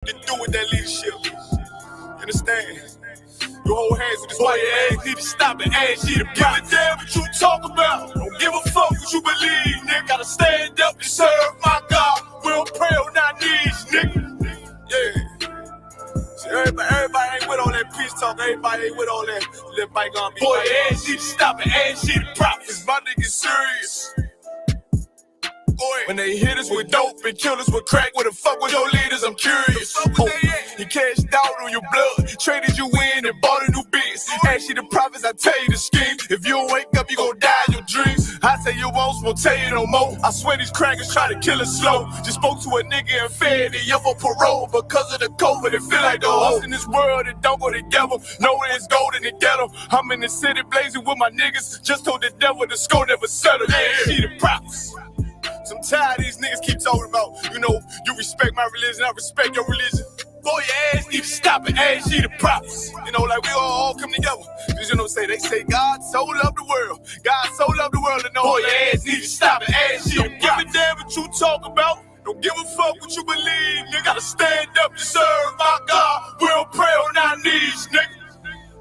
can do with that leadership. You understand? You hold hands with this white ass, need to stop and ask you to give a damn what you talk about. Don't give a fuck what you believe, nigga. Gotta stand up and serve my God. We don't pray on our knees, nigga. Yeah. See, everybody ain't with all that peace talk. Everybody ain't with all that bygone be. Boy, ass need to stop and ask you to drop. Cause my niggas serious. When they hit us with dope and kill us with crack, where the fuck with your leaders? I'm curious. You cashed out on your blood, traded you in and bought a new biz. Ask you the prophets, I tell you the scheme. If you don't wake up, you gon' die in your dreams. I say you won't tell you no more. I swear these crackers try to kill us slow. Just spoke to a nigga and fed he up on parole because of the COVID. It feel like the host in this world that don't go together. Nowhere is gold in the ghetto. I'm in the city blazing with my niggas. Just told the devil the score never settled. Yeah, see the prophets. So I'm tired of these niggas keep talking about, you respect my religion, I respect your religion. Boy, your ass need to stop and ask you the prophets. Like we all come together. Cause they say God so loved the world. God so loved the world, and boy, your ass need to stop and ask you. Don't give a damn what you talk about. Don't give a fuck what you believe. You gotta stand up and serve my God. We don't pray on our knees, nigga.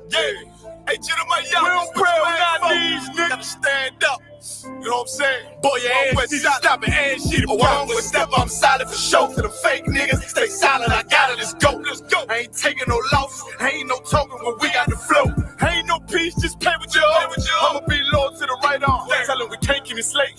Yeah. Hey, gentlemen, y'all, we don't pray on our knees, nigga. Gotta stand up. You know what I'm saying? Boy, your ass need to stop and ask you to one with step. I'm solid for show. To the fake niggas, stay silent. I got it. Let's go. Let's go. I ain't taking no loss. Ain't no talking when we got the flow. Ain't no peace, just play with your own. I'ma be loyal to the right arm. Tell them we can't keep me slave.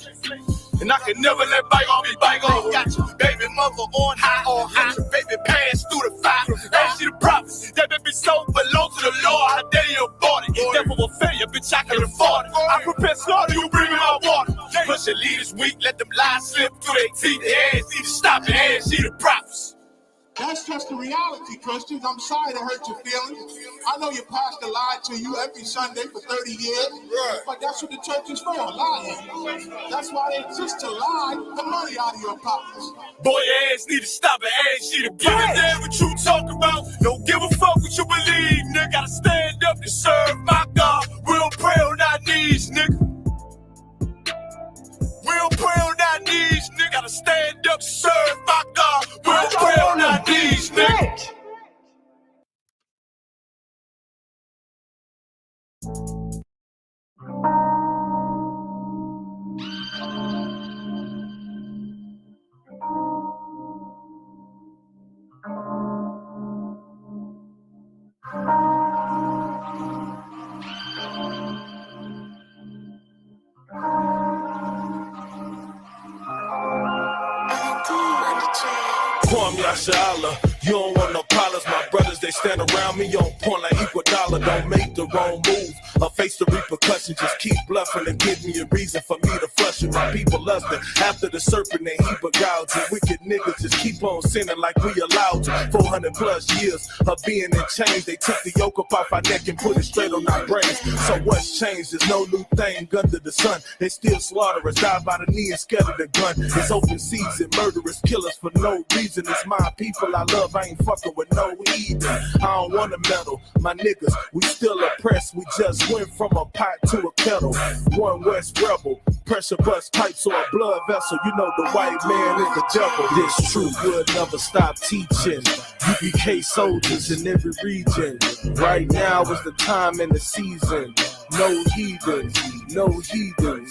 And I can never let bygone be bygone. Got your baby mother on high. Got your baby pants through the fire. Ask you the prophets that be so below to the Lord. How dare you abort it? Devil will failure, bitch, I can afford it. I prepare slaughter, you bring me my water. Push your leaders weak, let them lies slip through their teeth. Their ass need to stop and ask you the prophets. That's just the reality, Christians. I'm sorry to hurt your feelings. I know your pastor lied to you every Sunday for 30 years, but that's what the church is for, lying. That's why they exist, to lie the money out of your pockets. Boy, your ass need to stop and ask you to give a damn what you talk about. Don't give a fuck what you believe, nigga. Gotta stand up and serve my God. We don't pray on our knees, nigga. We don't pray on our knees, nigga. Gotta stand up and serve my God. We don't pray on our knees, nigga. You don't want no problems, my brothers, they stand around me on point like equal dollar. Don't make the wrong move or face the repercussions. Just keep bluffing and give me a reason for me to flush it. My people lusting after the serpent and he beguiled you. Wicked niggas just keep on sinning like we allowed to. 400 plus years of being in chains. They took the yoke up off our neck and put it straight on our brains. So what's changed? There's no new thing under the sun. They still slaughter us, die by the knee and scared of the gun. It's open season, murderers, killers for no reason. It's my people I love, I ain't fucking with no heathen. I don't wanna meddle, my niggas, we still oppressed. We just went from a pot to a kettle. 1West rebel, pressure bust pipes or a blood vessel. You know the white man is the devil. This truth will never stop teaching. UPK soldiers in every region. Right now is the time and the season. No heathens, no heathens.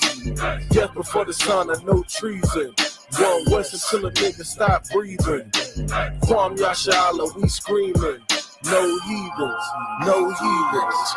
Just before the sun of no treason. 1West until a nigga stop breathing. Kwam Yashala, we screaming. No heathens, no heathens.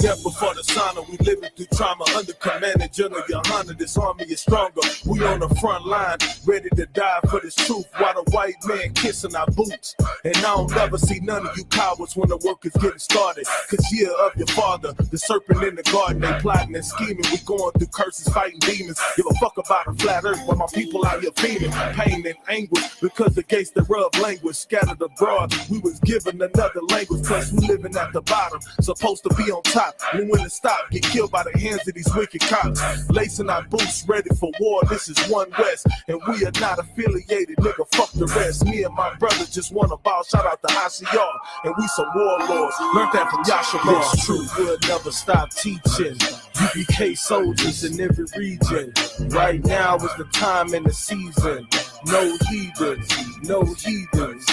Death before the sauna, we living through trauma. Under command of General Yohana, this army is stronger. We on the front line, ready to die for this truth. While the white man kissing our boots. And I don't ever see none of you cowards when the work is getting started. Cause year of your father, the serpent in the garden, they plotting and scheming. We going through curses, fighting demons. Give a fuck about a flat earth while my people out here feeling pain and anguish. Because the gates thereof language scattered abroad. We was given another language, plus we living at the bottom. Supposed to be on top. And when it stop, get killed by the hands of these wicked cops. Lacing our boots, ready for war. This is 1West, and we are not affiliated. Nigga, fuck the rest. Me and my brother just want a ball. Shout out to ICR, and we some warlords. Learned that from Yasha. This truth will never stop teaching. UPK soldiers in every region. Right now is the time and the season. No heathens, no heathens.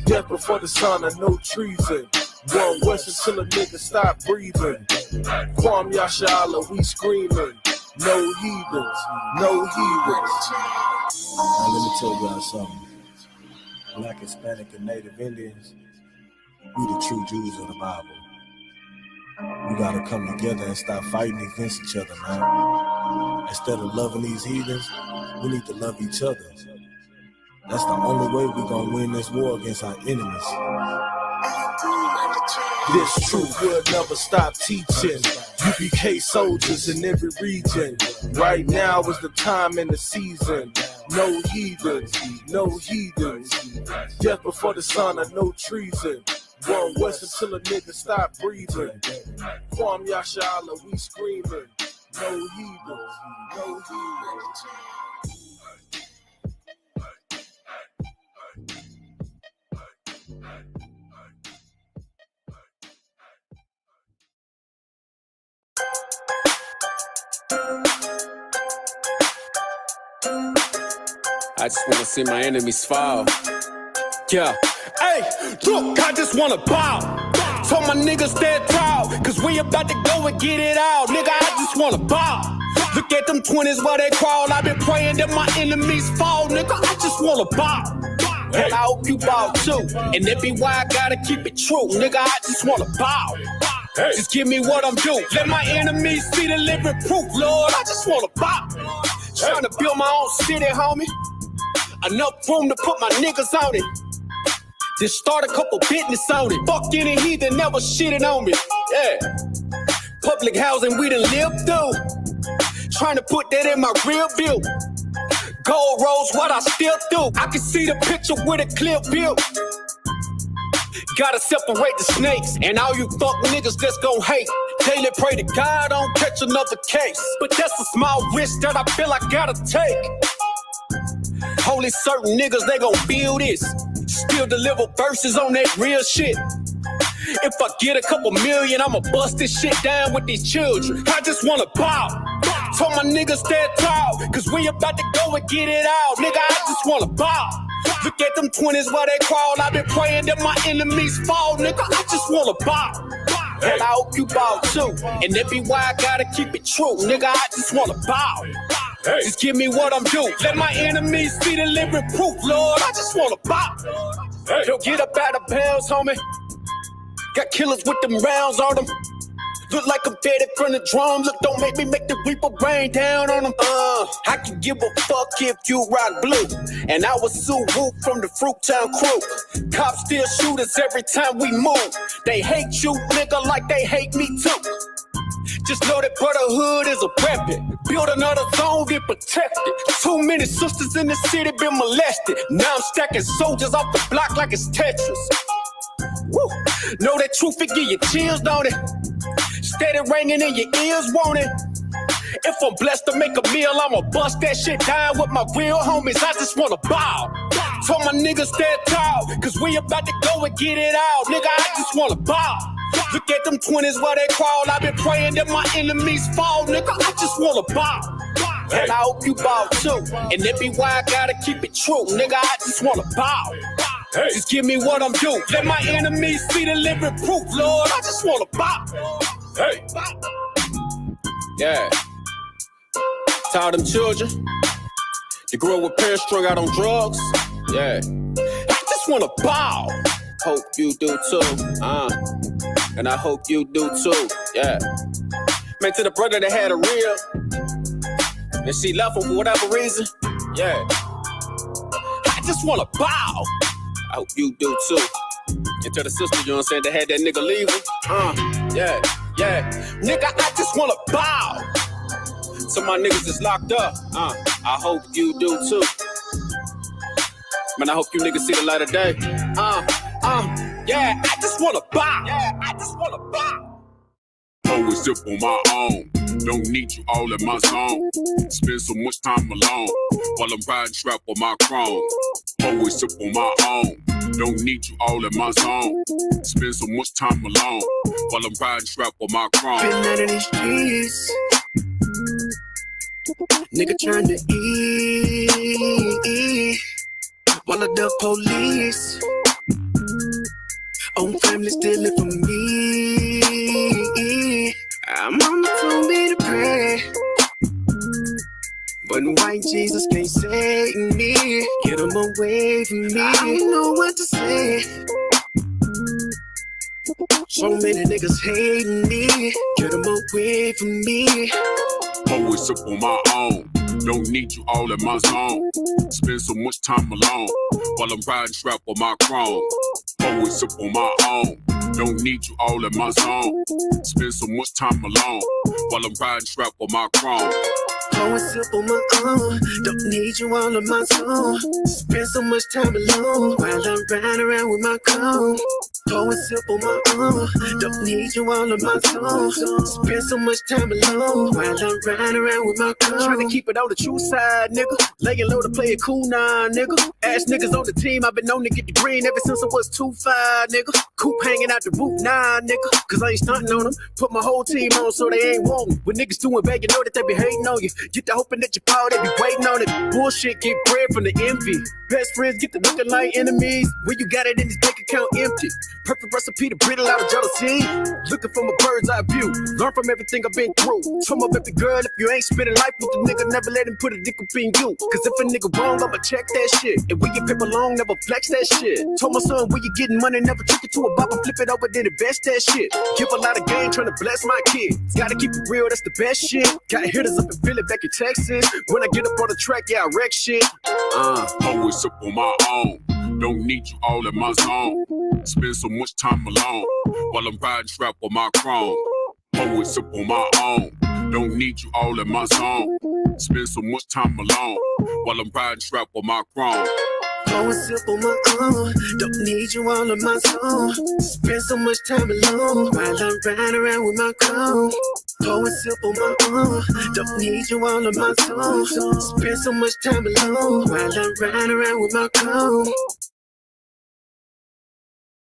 Death before the sun and no treason. 1West until a nigga stop breathing. Kwam Yashala, we screaming. No heathens, no heathens. Now let me tell y'all something. Black, Hispanic, and Native Indians, we the true Jews of the Bible. We gotta come together and stop fighting against each other, man. Instead of loving these heathens, we need to love each other. That's the only way we're gonna win this war against our enemies. This truth will never stop teaching. UPK soldiers in every region. Right now is the time and the season. No heathens, no heathens. Death before the sun and no treason. 1West until a nigga stop breathing. Kwam Yashala, we screaming. No heathens, no heathens. I just wanna see my enemies fall. Yeah. Hey, look, I just wanna bow. Told my niggas stand tall, cause we about to go and get it out. Nigga, I just wanna bow. Look at them 20s where they crawl. I've been praying that my enemies fall. Nigga, I just wanna bow. And I hope you bow too. And that be why I gotta keep it true. Nigga, I just wanna bow. Just give me what I'm due. Let my enemies see the living proof, Lord. I just wanna bow. Trying to build my own city, homie. Enough room to put my niggas on it. Just start a couple business on it. Fuck any heathen, never shitting on me. Yeah. Public housing we done lived through. Trying to put that in my rear view. Gold rolls, what I still do. I can see the picture with a clear view. Gotta separate the snakes. And all you fuck niggas that's gon' hate. Daily pray to God I don't catch another case. But that's a small risk that I feel I gotta take. Only certain niggas, they gon' feel this. Still deliver verses on that real shit. If I get a couple million, I'ma bust this shit down with these children. I just wanna bow. Told my niggas stand tall, cause we about to go and get it out. Nigga, I just wanna bow. Look at them 20s where they crawl. I've been praying that my enemies fall. Nigga, I just wanna bow. And I hope you bow too. And that be why I gotta keep it true. Nigga, I just wanna bow. Just give me what I'm due. Let my enemies see the living proof, Lord. I just wanna bow. Yo, get up out of bounds, homie. Got killers with them rounds on them. Look like I'm fed from the drum. Look, don't make me make the reaper rain down on them. I can give a fuck if you rock blue. And I was Sue Woo from the Fruittown crew. Cops still shoot us every time we move. They hate you, nigga, like they hate me too. Just know that brotherhood is a weapon. Build another zone, get protected. Too many sisters in the city been molested. Now I'm stacking soldiers off the block like it's Tetris. Woo. Know that truth, it give you chills, don't it? Steady ringing in your ears, won't it? If I'm blessed to make a meal, I'ma bust that shit down with my real homies. I just wanna bow. Told my niggas stand tall, cause we about to go and get it out. Nigga, I just wanna bow. Look at them 20s where they crawl. I've been praying that my enemies fall. Nigga, I just wanna bow. And I hope you bow too. And that be why I gotta keep it true. Nigga, I just wanna bow. Just give me what I'm due. Let my enemies see the living proof, Lord. I just wanna bow. Hey. Yeah. To all them children that grew up with parents strung out on drugs. Yeah. I just wanna bow. Hope you do too. And I hope you do too. Yeah. Man, to the brother that had a real and she left him for whatever reason. Yeah. I just wanna bow. I hope you do too. And to the sister, you know what I'm saying, that had that nigga leaving. Yeah. Yeah. Nigga, I just wanna bow. So my niggas is locked up. I hope you do too. Man, I hope you niggas see the light of day. Yeah, I just wanna bow. Yeah, I just wanna bow. Always sip on my own. Don't need you all in my zone. Spend so much time alone while I'm riding strap on my chrome. Always sip on my own. Don't need you all in my zone. Spend so much time alone while I'm riding strap on my chrome. Been out of these streets, nigga trying to eat while I duck police. Own family stealing from me. I'm mama told me to pray, but white Jesus can't save me. Get him away from me. I don't know what to say. So many niggas hating me. Get him away from me. Always up on my own. Don't need you all in my zone. Spend so much time alone while I'm riding strap on my chrome. Always up on my own. Don't need you all in my zone. Spend so much time alone while I'm riding strap on my chrome. Always up on my own. Don't need you all in my zone. Spend so much time alone while I'm riding around with my comb. Always up on my own. Don't need you all in my zone. Spend so much time alone while I'm riding around with my comb. Trying to keep it on the true side, nigga. Laying low to play it cool now, nigga. Ass niggas on the team, I've been known to get the green ever since I was 2-5, nigga. Coop hanging out the roof, nah, nigga. Cause I ain't stunting on them. Put my whole team on so they ain't wantin'. When niggas doing bad, you know that they be hating on you. Get the hoping that you power, they be waiting on it. Bullshit get bread from the envy. Best friends get to looking like enemies. When you got it in this bank account empty. Perfect recipe to brittle out of jealousy. Looking from a bird's eye view. Learn from everything I've been through. From a baby girl, if you ain't spending life with the nigga, never let him put a dick up in you. Cause if a nigga wrong, I'ma check that shit. If we get paper long, never flex that shit. Told my son, when you getting money, never trick it to a bopper, flip it over, then invest that shit. Give a lot of game, trying to bless my kids. Gotta keep it real, that's the best shit. Gotta hit us up and feel it back in Texas. When I get up on the track, yeah, I wreck shit. Always up on my own. Don't need you all in my zone. Spend so much time alone while I'm riding strap on my chrome. Always up on my own. Don't need you all in my zone. Spend so much time alone while I'm riding strap on my chrome. Always up on my own. Don't need you all in my zone. Spend so much time alone while I'm riding around with my comb. Always up on my own. Don't need you all in my zone. Spend so much time alone while I'm riding around with my comb.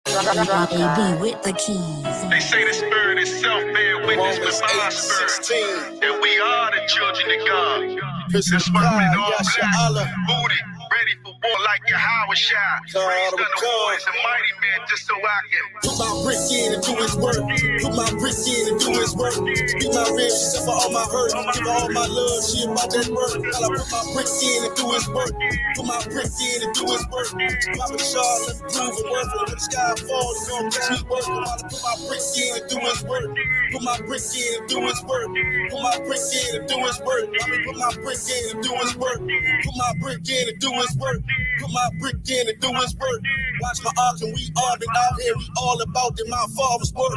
Baby with the keys. They say the spirit itself bear witness with my spirit. And we are the children of God. The spirit all black, booted, ready for war like a Howard shot. Raised under boys and mighty men just so I can put my brick in and do his work. Put my brick in and do his work. Be my rib, she suffer all my hurt. Give her all my love, she about that work. While I put my brick in and do his work. Put my brick in and do his work. Papa Shaw, let me prove and work. When the sky falls, it's gonna catch me work. While I put my brick in and do his work. Put my brick in and do his work. Put my brick in and do his work. I mean, put my brick in and do his work. Put my brick in and do his work. Put my brick in and do his work. Watch my arc and we all been out here. We all about it, my father's work.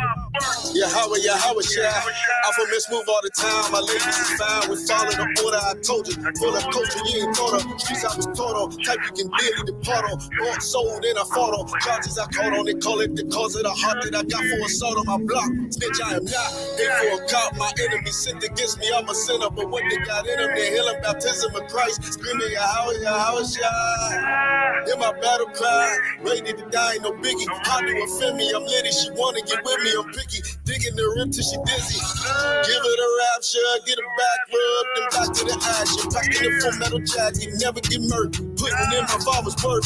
Yahweh, Shah. I'm from Miss Move all the time. My ladies is fine. We follow the order I told you. Full of culture, you ain't thought of. Streets I was taught on. Type you can dearly depart on. Bought, sold, and I fought on. Charges I caught on. They call it the cause of the heart that I got for assault on my block. Snitch, I am not. They for a cop. My enemy sinned against me. I'm a sinner. But what they got in them, they healing baptism of Christ. Screaming, Yahweh, Shah. In my battle cry. Ready to die, no biggie. How to offend me? I'm litty. She wanna get with me. I'm picky. Digging the rip till she dizzy. Give it a rapture. Get her back rub. Then back to the action. Back in the full metal jacket. Never get murked. Putting in my father's work.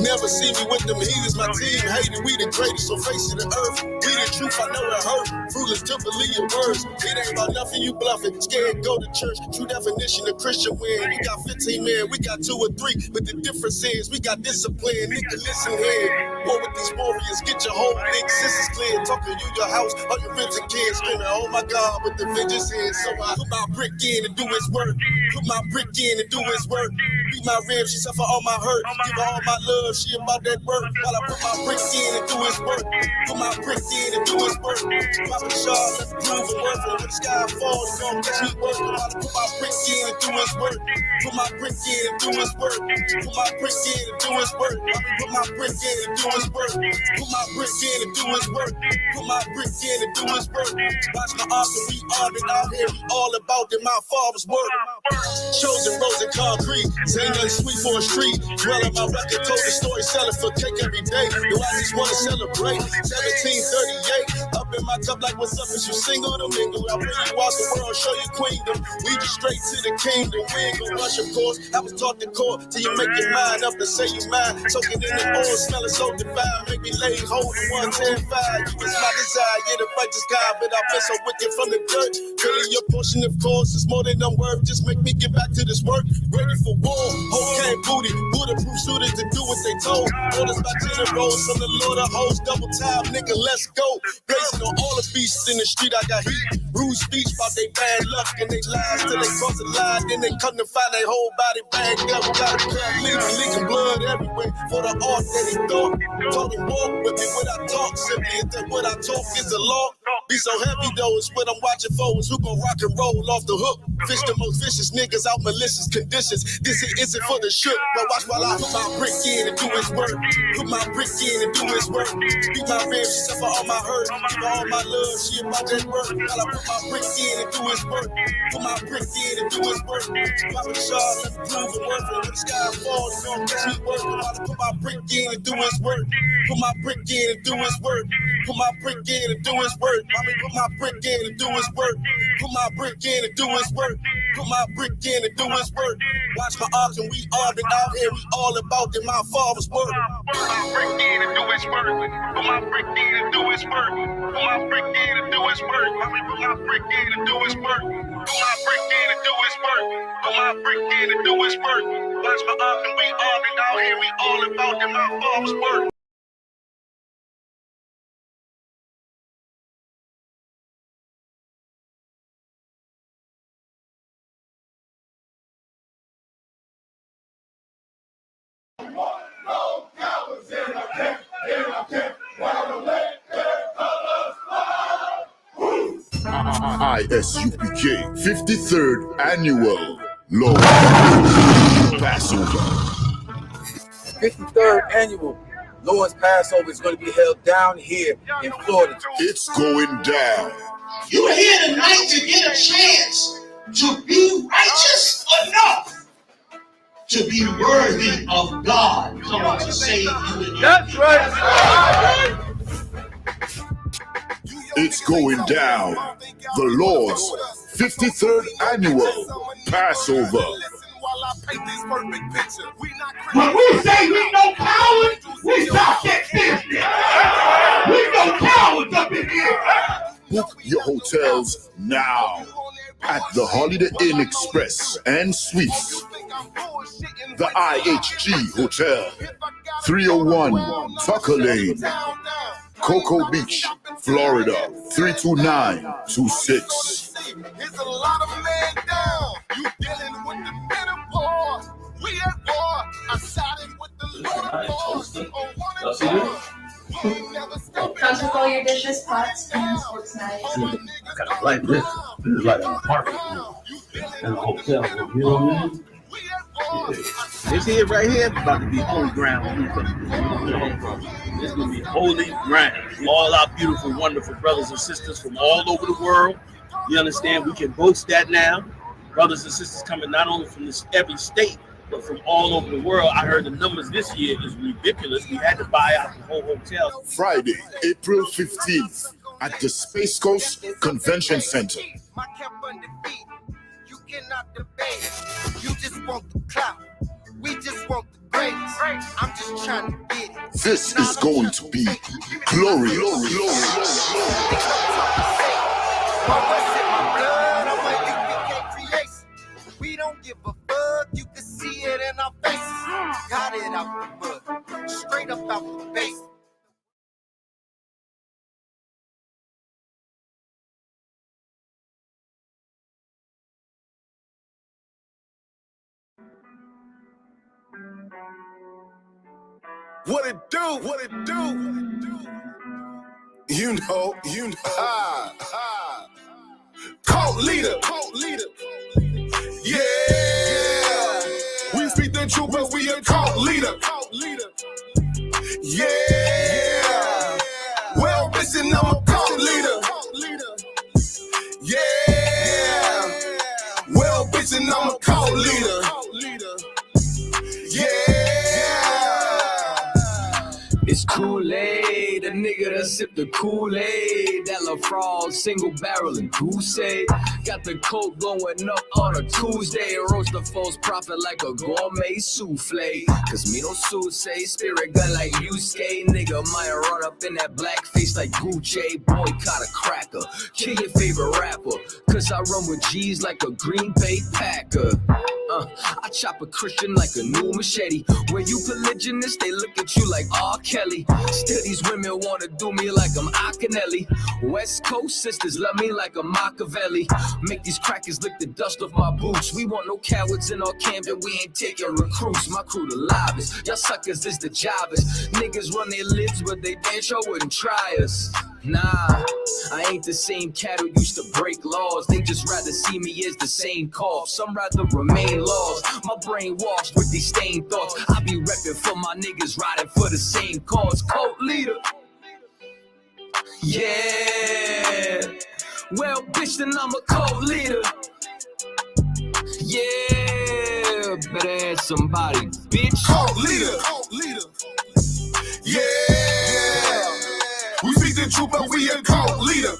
Never see me with them heathens. My team hated. We the greatest on face of the earth. We the truth. I know it hurt. Fruitless to believe your words. It ain't about nothing. You bluffing. Scared go to church. True definition of Christian win. We got 15 men. We got 2 or 3. But the difference is we got discipline. Nigga, listen here. War with these warriors. Get your whole big sisters clear. Talking you your house. All your ribs and kids screaming, oh my God, but the vengeance is. So I put my brick in and do his work. Put my brick in and do his work. Beat my ribs, she suffer all my hurt. Give her all my love, she about that work. While I put my brick in and do his work. Put my brick in and do his work. Papa Shaw, let me prove and work. When the sky falls, it's gonna catch me work. While I put my brick in and do his work. Put my brick in and do his work. Put my brick in and do his work. I mean, put my brick in and do his work. Put my brick in and do his work. Put my brick in and do his work. Watch my arms and we all been out here. We all about it, my father's work. Chosen rose and concrete. ain't nothing sweet for a street. Dwelling my record, told the story, selling for cake every day. Yo, I just wanna celebrate. 1738, up in my cup like what's up? Is you single to mingle? I bring you out the world, show you queendom. Lead you straight to the kingdom. We ain't gon' rush, of course. I was taught the core till you make your mind up and say you mine. Soaking in the oil, smelling so divine. Make me lay hold of 110.5. You was my desire, yeah, the righteous God, but I've been so wicked from the dirt. Feeling your portion, of course, is more than I'm worth. Just make me get back to this work. Ready for war, okay, booty, bulletproof suited to do what they told. Orders by generals from the Lord of hosts, double time, nigga, let's go. Blazing on all the beasts in the street, I got heat. Rude speech about they bad luck and they lies till they cross the line. Then they come to find their whole body bagged up. Got a cut leaking blood everywhere for the art that they thought. Told him walk with me when I talk simply. Is that what I talk is the law? Be so heavy though, is what I'm watching for. Is who gon' rock and roll off the hook. Fish the most vicious niggas out malicious conditions. This here isn't for the shook, but watch while I put my brick in and do his work. Put my brick in and do his work. Speak my ribs, she suffer all my hurt. Give her all my love, she about that work. While I put my brick in and do his work. Put my brick in and do his work. Papa Shaw, let me prove the work. When the sky falls, you gon' catch me working. While I put my brick in and do his work. Put my brick in and do his work. Put my brick in and do his work. Put my brick in and do his work. Put my brick in and do his work. Put my brick in and do his work. Watch my arms and we all been out here. We all about it. My father's work. Put my brick in and do his work. Put my brick in and do his work. Put my brick in and do his work. Put my brick in and do his work. Put my brick in and do his work. Put my brick in and do his work. Watch my arms and we all been out here. We all about it. My father's work. ISUPK 53rd Annual Lord Passover. 53rd Annual Lord's Passover is going to be held down here in Florida. It's going down. You are here tonight to get a chance to be righteous enough to be worthy of God. Come on, to save you and your That's right. It's going down. The Lord's 53rd Annual Passover. When we say we no cowards, we talk that business. We no cowards up in here. Book your hotels now at the Holiday Inn Express and Suites, the IHG Hotel, 301 Tucker Lane, Cocoa Beach, Florida, 32926. Here's a lot of men down. You dealing with the men of war. We at war. I sided with the Lord of Lords. On one accord. Come to all your dishes, pots, pans, forks, knives. I kind of like this. This is like an apartment and a hotel. You know what I mean? Yeah. This here right here about to be holy ground. This is going to be holy ground. All our beautiful, wonderful brothers and sisters from all over the world. You understand? We can boast that now. Brothers and sisters coming not only from every state, but from all over the world. I heard the numbers this year is ridiculous. We had to buy out the whole hotel. Friday, April 15th at the Space Coast Convention Center. My cap undefeated. You cannot debate. You just want the clout. We just want the grades. I'm just trying to get it. This is going to be glorious. We don't give a fuck, you can see it in our faces. Got it out the mud, straight up out the base. What it do? What it do? You know. Cult leader. Yeah. We speak the truth, but we a cult leader. Yeah. Well, listen, I'm a cult leader. Yeah. Well, bitch, and I'm a cult leader. shade. A nigga that sipped the Kool-Aid. That LaFraud, single barrel and goose. Got the coke going up on a Tuesday. Roast the false prophet like a gourmet souffle. Cause me no say spirit gun like you skate. Nigga might run up in that black face like Gucci. Boycott a cracker. Kill your favorite rapper. Cause I run with G's like a Green Bay Packer. I chop a Christian like a new machete. When you polygamous, they look at you like R. Kelly. Still these women wanna do me like I'm Akinelli. West Coast sisters love me like a Machiavelli. Make these crackers lick the dust off my boots. We want no cowards in our camp and we ain't taking recruits. My crew the livest, y'all suckers is the jobbers. Niggas run their lips but they damn sure wouldn't try us. Nah, I ain't the same cat who used to break laws. They just rather see me as the same cough. Some rather remain lost. My brain washed with these stained thoughts. I be repping for my niggas riding for the same cause. Cult leader. Yeah. Well, bitch, then I'm a cult leader. Yeah. Better ask somebody, bitch. Cult leader. Cult leader. Yeah. We speak the truth, but we a cult leader.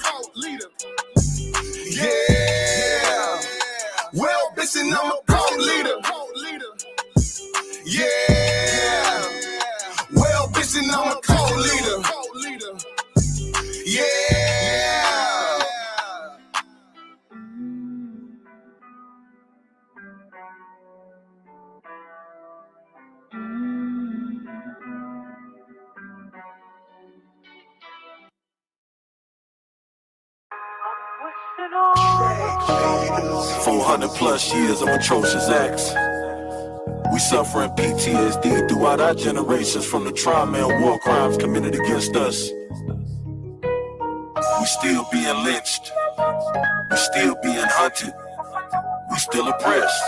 Yeah. Well, bitch, and I'm a cult leader. Yeah. Well, bitch, and I'm a cult leader. Yeah. +400 years of atrocious acts. We suffering PTSD throughout our generations from the trauma and war crimes committed against us. We still being lynched. We still being hunted. We still oppressed.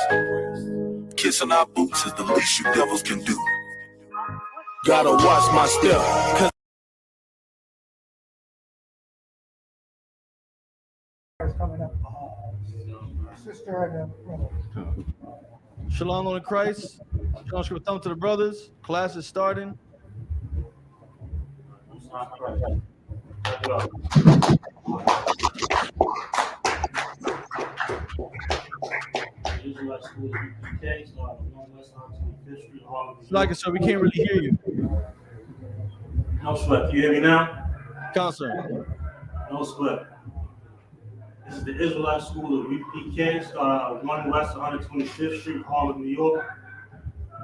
Kissing our boots is the least you devils can do. Gotta watch my step, 'cause Shalom on Christ. Shalom thumb to the brothers. Class is starting. Like so we can't really hear you. No sweat. Can you hear me now? Concert. No sweat. This is the Israelite School of UPK, started at 1West 125th Street, Harlem, New York.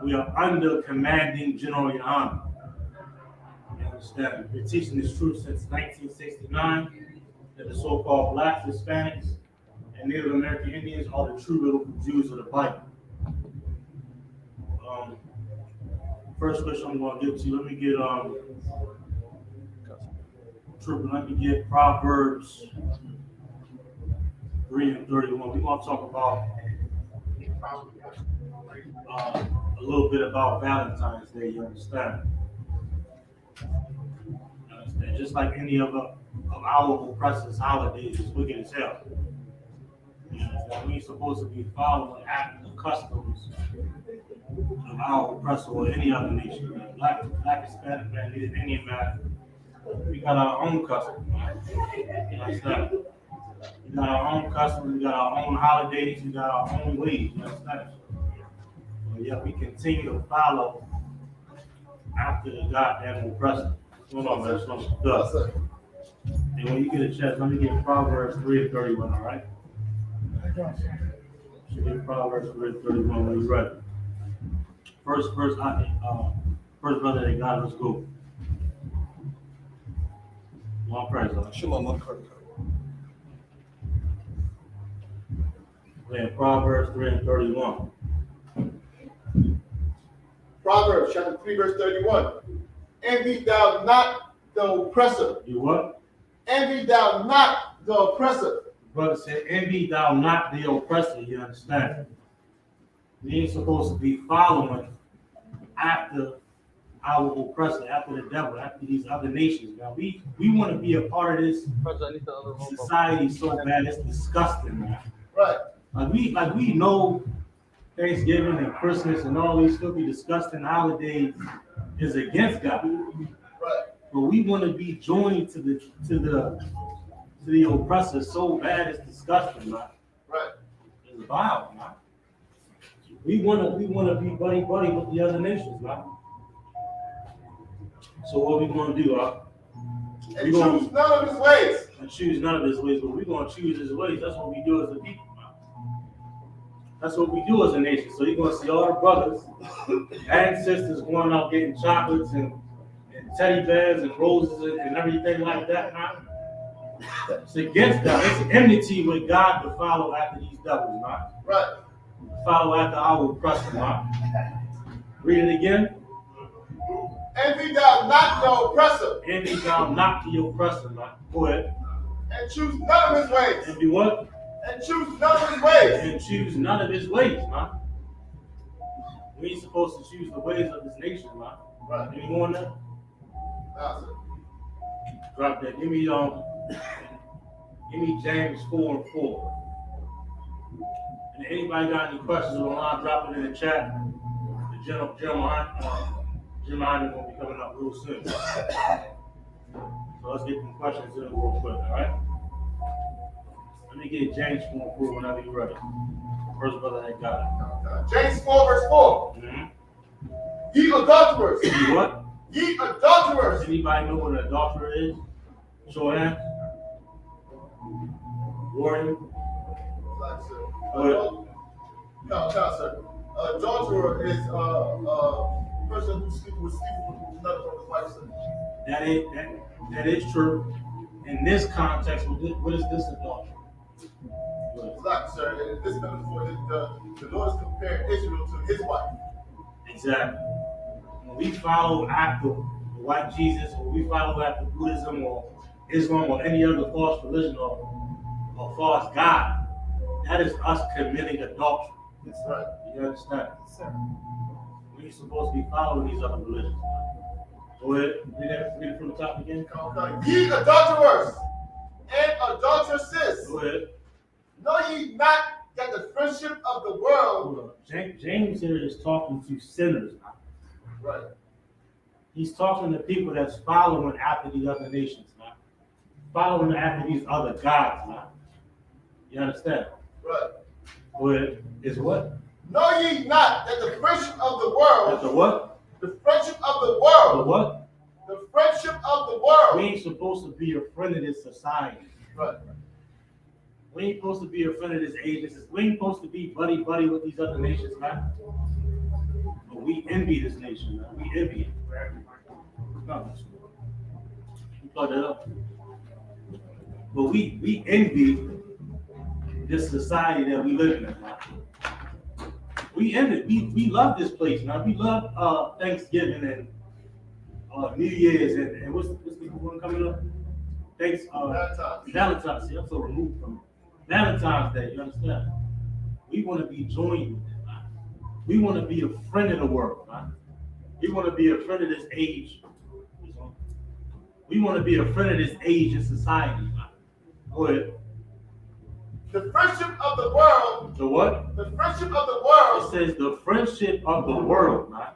We are under commanding General Yahan. You understand? We've been teaching this truth since 1969, that the so-called blacks, Hispanics, and Native American Indians are the true little Jews of the Bible. First question I'm going to give to you, let me get Proverbs 3 and 31. We're going to talk about a little bit about Valentine's Day, you understand? Just like any of our oppressors' holidays, is wicked as hell. You understand? We ain't supposed to be following the customs of our oppressor or any other nation. Man. Black, Hispanic, man, Native Indian, man. We got our own customs. You understand? We got our own customs, we got our own holidays, we got our own ways, you understand? But yeah, we continue to follow after the goddamn oppressor. Hold on, man, it's not good. And when you get a chance, let me get Proverbs 3 and 31, all right? So get Proverbs 3 and 31 when you're ready. First brother that got it, let's go. Long praise, huh? Shalom, long praise. And Proverbs 3 and 31. Proverbs chapter 3, verse 31. Envy thou not the oppressor. You what? Envy thou not the oppressor. Brother said, envy thou not the oppressor, you understand? We ain't supposed to be following after our oppressor, after the devil, after these other nations. Now we want to be a part of this society so bad, it's disgusting, man. Right. Like we know Thanksgiving and Christmas and all these filthy, disgusting holidays is against God. Right. But we want to be joined to the oppressor so bad it's disgusting, man. Right. It's vile, man. We wanna be buddy with the other nations, man. So what we gonna do, And choose none of his ways. And choose none of his ways, but we're gonna choose his ways. That's what we do as a people, man. That's what we do as a nation. So you're gonna see all the brothers and sisters going out getting chocolates and teddy bears and roses and everything like that, man. It's against God. It's enmity with God to follow after these devils, man. Right. Follow after our oppressor, man. Read it again. Envy thou not the oppressor. Envy thou not the oppressor, man. Go ahead. And choose none of his ways. And do what? And choose none of his ways. And choose none of his ways, man. We ain't supposed to choose the ways of this nation, man. Right. Any more on that? Nah, sir. Drop that. Give me James 4:4. And anybody got any questions online, drop it in the chat. The Jim Hyman gonna be coming up real soon. So let's get some questions in real quick, all right? Let me get James 4:4 whenever you're ready. First brother that got it. James 4:4. Mm-hmm. Ye adulterers. Ye what? Ye adulterers. Anybody know what an adulterer is? Show of hands. Warren. No, sir. Adulterer is a person who sleeps with another person's wife, sir. That is true. In this context, what is this adultery? Exactly, sir. In this metaphor, the Lord is comparing Israel to his wife. Exactly. When we follow after white Jesus, or we follow after Buddhism or Islam or any other false religion or false god, that is us committing adultery. That's right. You understand? Yes, sir. We ain't supposed to be following these other religions. Go ahead, read it from the top again. Okay. Ye adulterers and adulteresses. Go ahead. Know ye not that the friendship of the world. James here is talking to sinners. Right. He's talking to people that's following after these other nations, man. Following after these other gods, man. You understand? Right. Go ahead. Is what? Know ye not that the friendship of the world. That the what? The friendship of the world. The what? The friendship of the world. We ain't supposed to be a friend of this society. Right. We ain't supposed to be a friend of this age. We ain't supposed to be buddy with these other nations, man. But we envy this nation, man. We envy it. No. You plug that up. But we envy this society that we live in, man. We envy. We love this place, man. We love Thanksgiving and New Year's and what's the one coming up? Thanks, Valentine's. See, I'm so removed from it. Valentine's Day, you understand? We want to be joined with it, man. We want to be a friend of the world, man. We want to be a friend of this age. We want to be a friend of this age in society, man. Go ahead. The friendship of the world. The what? The friendship of the world. It says the friendship of the world, man.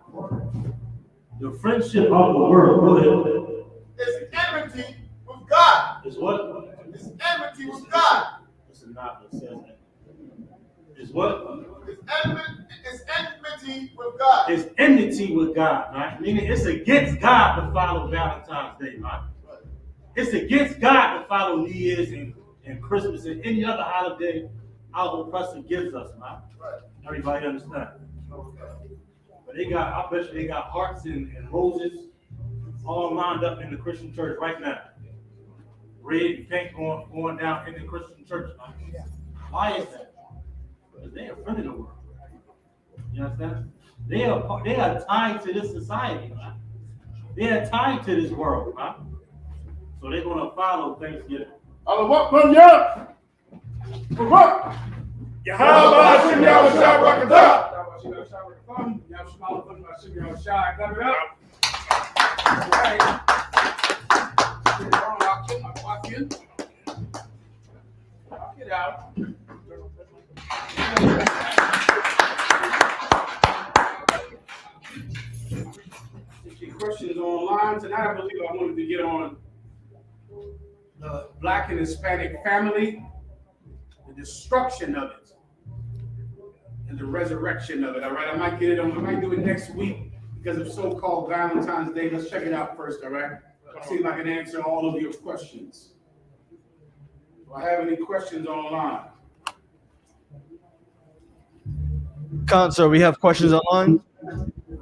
The friendship of the world. Go ahead. Is enmity with God. Is what? It's enmity with God. Listen, not it says that. Is what? It's enmity with God. It's enmity with God, man. Meaning it's against God to follow Valentine's Day, man. Right. It's against God to follow New Year's and Christmas and any other holiday our oppressor gives us, man. Right. Everybody understand? Okay. But I bet you they got hearts and roses all lined up in the Christian church right now. Red and pink going down in the Christian church. Man. Why is that? Because they are friend of the world. You understand? They are tied to this society, man. They are tied to this world, man. So they're gonna follow Thanksgiving. What from you? For what? How about you now with that record up? Get out. Questions online tonight. I believe I wanted to get the Black and Hispanic family, the destruction of it, and the resurrection of it. All right, I might do it next week because of so-called Valentine's Day. Let's check it out first. All right, let's see if I can answer all of your questions. Do I have any questions online? Concert, we have questions online.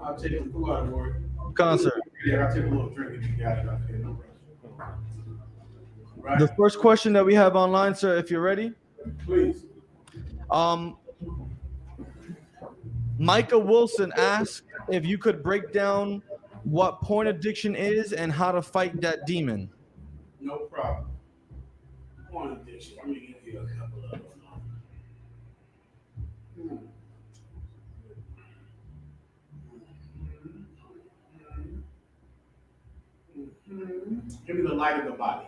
I'll take a pull out of word. Concert. Yeah, I'll take a little drink if you got it up here. No rush. Right. The first question that we have online, sir, if you're ready. Please. Micah Wilson asked if you could break down what porn addiction is and how to fight that demon. No problem. Porn addiction. Let me give you a couple of them. Give me the light of the body.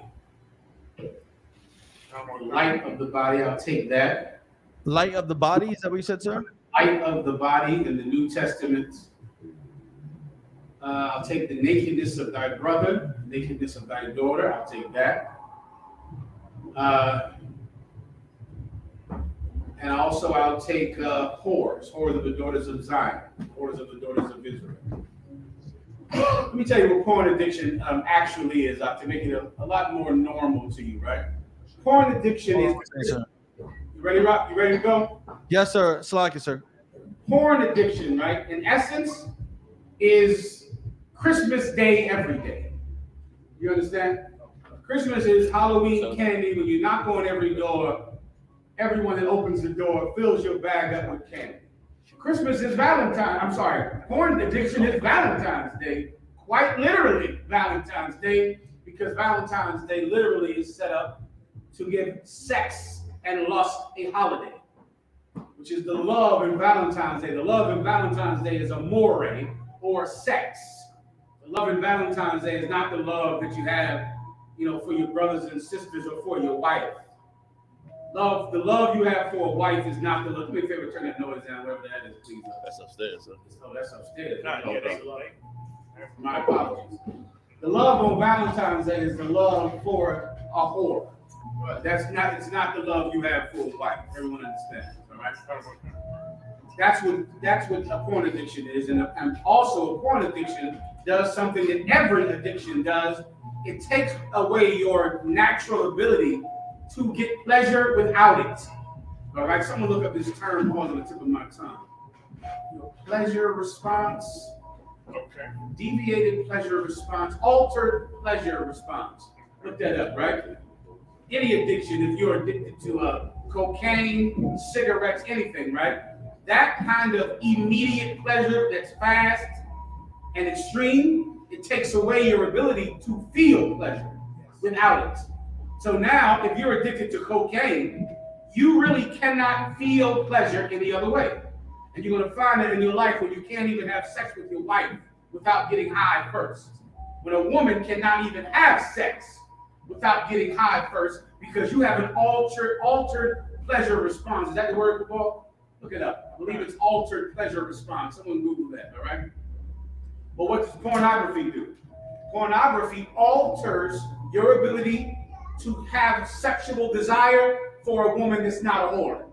Light of the body, I'll take that. Light of the body, is that what you said, sir? Light of the body in the New Testament. I'll take the nakedness of thy brother, nakedness of thy daughter. I'll take that. And also I'll take whores of the daughters of Zion, whores of the daughters of Israel. Let me tell you what porn addiction actually is, to make it a lot more normal to you, right? Porn addiction is. You ready, Rock? You ready to go? Yes, sir. Slaki, sir. Porn addiction, right? In essence, is Christmas Day every day. You understand? Christmas is Halloween candy. When you knock on every door, everyone that opens the door fills your bag up with candy. Christmas is porn addiction is Valentine's Day. Quite literally Valentine's Day, because Valentine's Day literally is set up to give sex and lust a holiday, which is the love in Valentine's Day. The love in Valentine's Day is amore, or sex. The love in Valentine's Day is not the love that you have, for your brothers and sisters or for your wife. The love you have for a wife is not the love. Do me a favor, turn that noise down, wherever that is, please. That's upstairs, sir. Oh, that's upstairs. That's My apologies. The love on Valentine's Day is the love for a whore. It's not the love you have for a wife. Everyone understands, all right? That's what a porn addiction is, and also a porn addiction does something that every addiction does. It takes away your natural ability to get pleasure without it. All right, someone look up this term on the tip of my tongue. Pleasure response. Okay. Deviated pleasure response. Altered pleasure response. Look that up, right? Any addiction, if you're addicted to cocaine, cigarettes, anything, right? That kind of immediate pleasure that's fast and extreme, it takes away your ability to feel pleasure without it. So now, if you're addicted to cocaine, you really cannot feel pleasure any other way. And you're going to find that in your life when you can't even have sex with your wife without getting high first. When a woman cannot even have sex without getting high first, because you have an altered pleasure response. Is that the word, Paul? Look it up. I believe it's altered pleasure response. Someone Google that, all right? But what does pornography do? Pornography alters your ability to have sexual desire for a woman that's not a whore.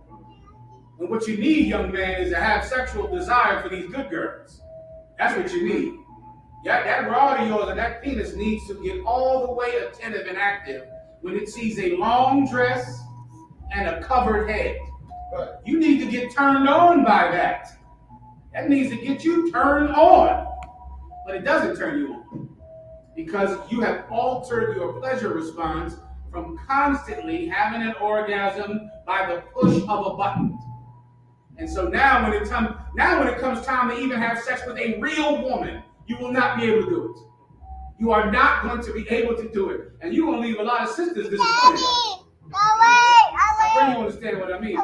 And what you need, young man, is to have sexual desire for these good girls. That's what you need. Yeah, that rod of yours and that penis needs to get all the way attentive and active when it sees a long dress and a covered head. You need to get turned on by that. That needs to get you turned on. But it doesn't turn you on because you have altered your pleasure response from constantly having an orgasm by the push of a button. And so now when it comes time to even have sex with a real woman, you will not be able to do it. You are not going to be able to do it. And you're going to leave a lot of sisters disappointed. I pray you understand what I mean.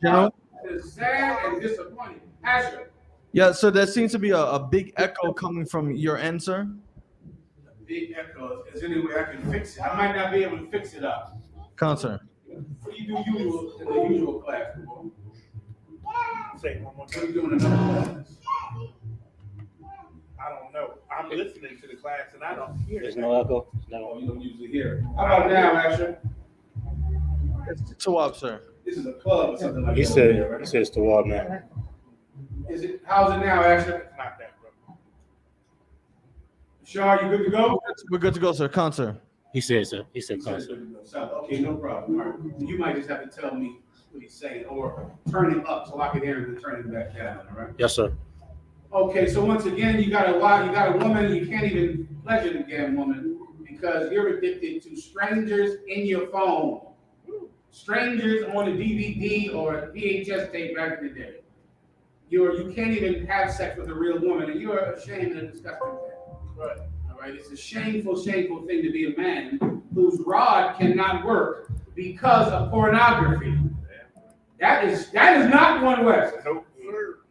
Yeah, It's sad and disappointing. Asher. Yeah, so there seems to be a big echo coming from your end, sir. Big echo. Is there any way I can fix it? I might not be able to fix it up. Concert. What do you do in the usual class? Say one more time. What are you doing in another class? I don't know. I'm I'm listening to the class and I don't hear There's it. no echo. No, you don't usually hear it. How about now, Asher? It's Tawab, sir. This is a club or something like He that. said, he says to Ward now. Is it? How's it now, Asher? It's not that, bro. Shar, you good to go? We're good to go, sir. Concert. He said so. He said concert. Okay, no problem. All right. You might just have to tell me what he's saying or turn it up so I can hear him and turn it back down, all right? Yes, sir. Okay, so once again, you got a woman, you can't even pleasure the damn woman because you're addicted to strangers in your phone. Strangers on a DVD or a VHS tape back in the day. You can't even have sex with a real woman, and you're ashamed and disgusting. Right. All right. It's a shameful, shameful thing to be a man whose rod cannot work because of pornography. That is not 1West.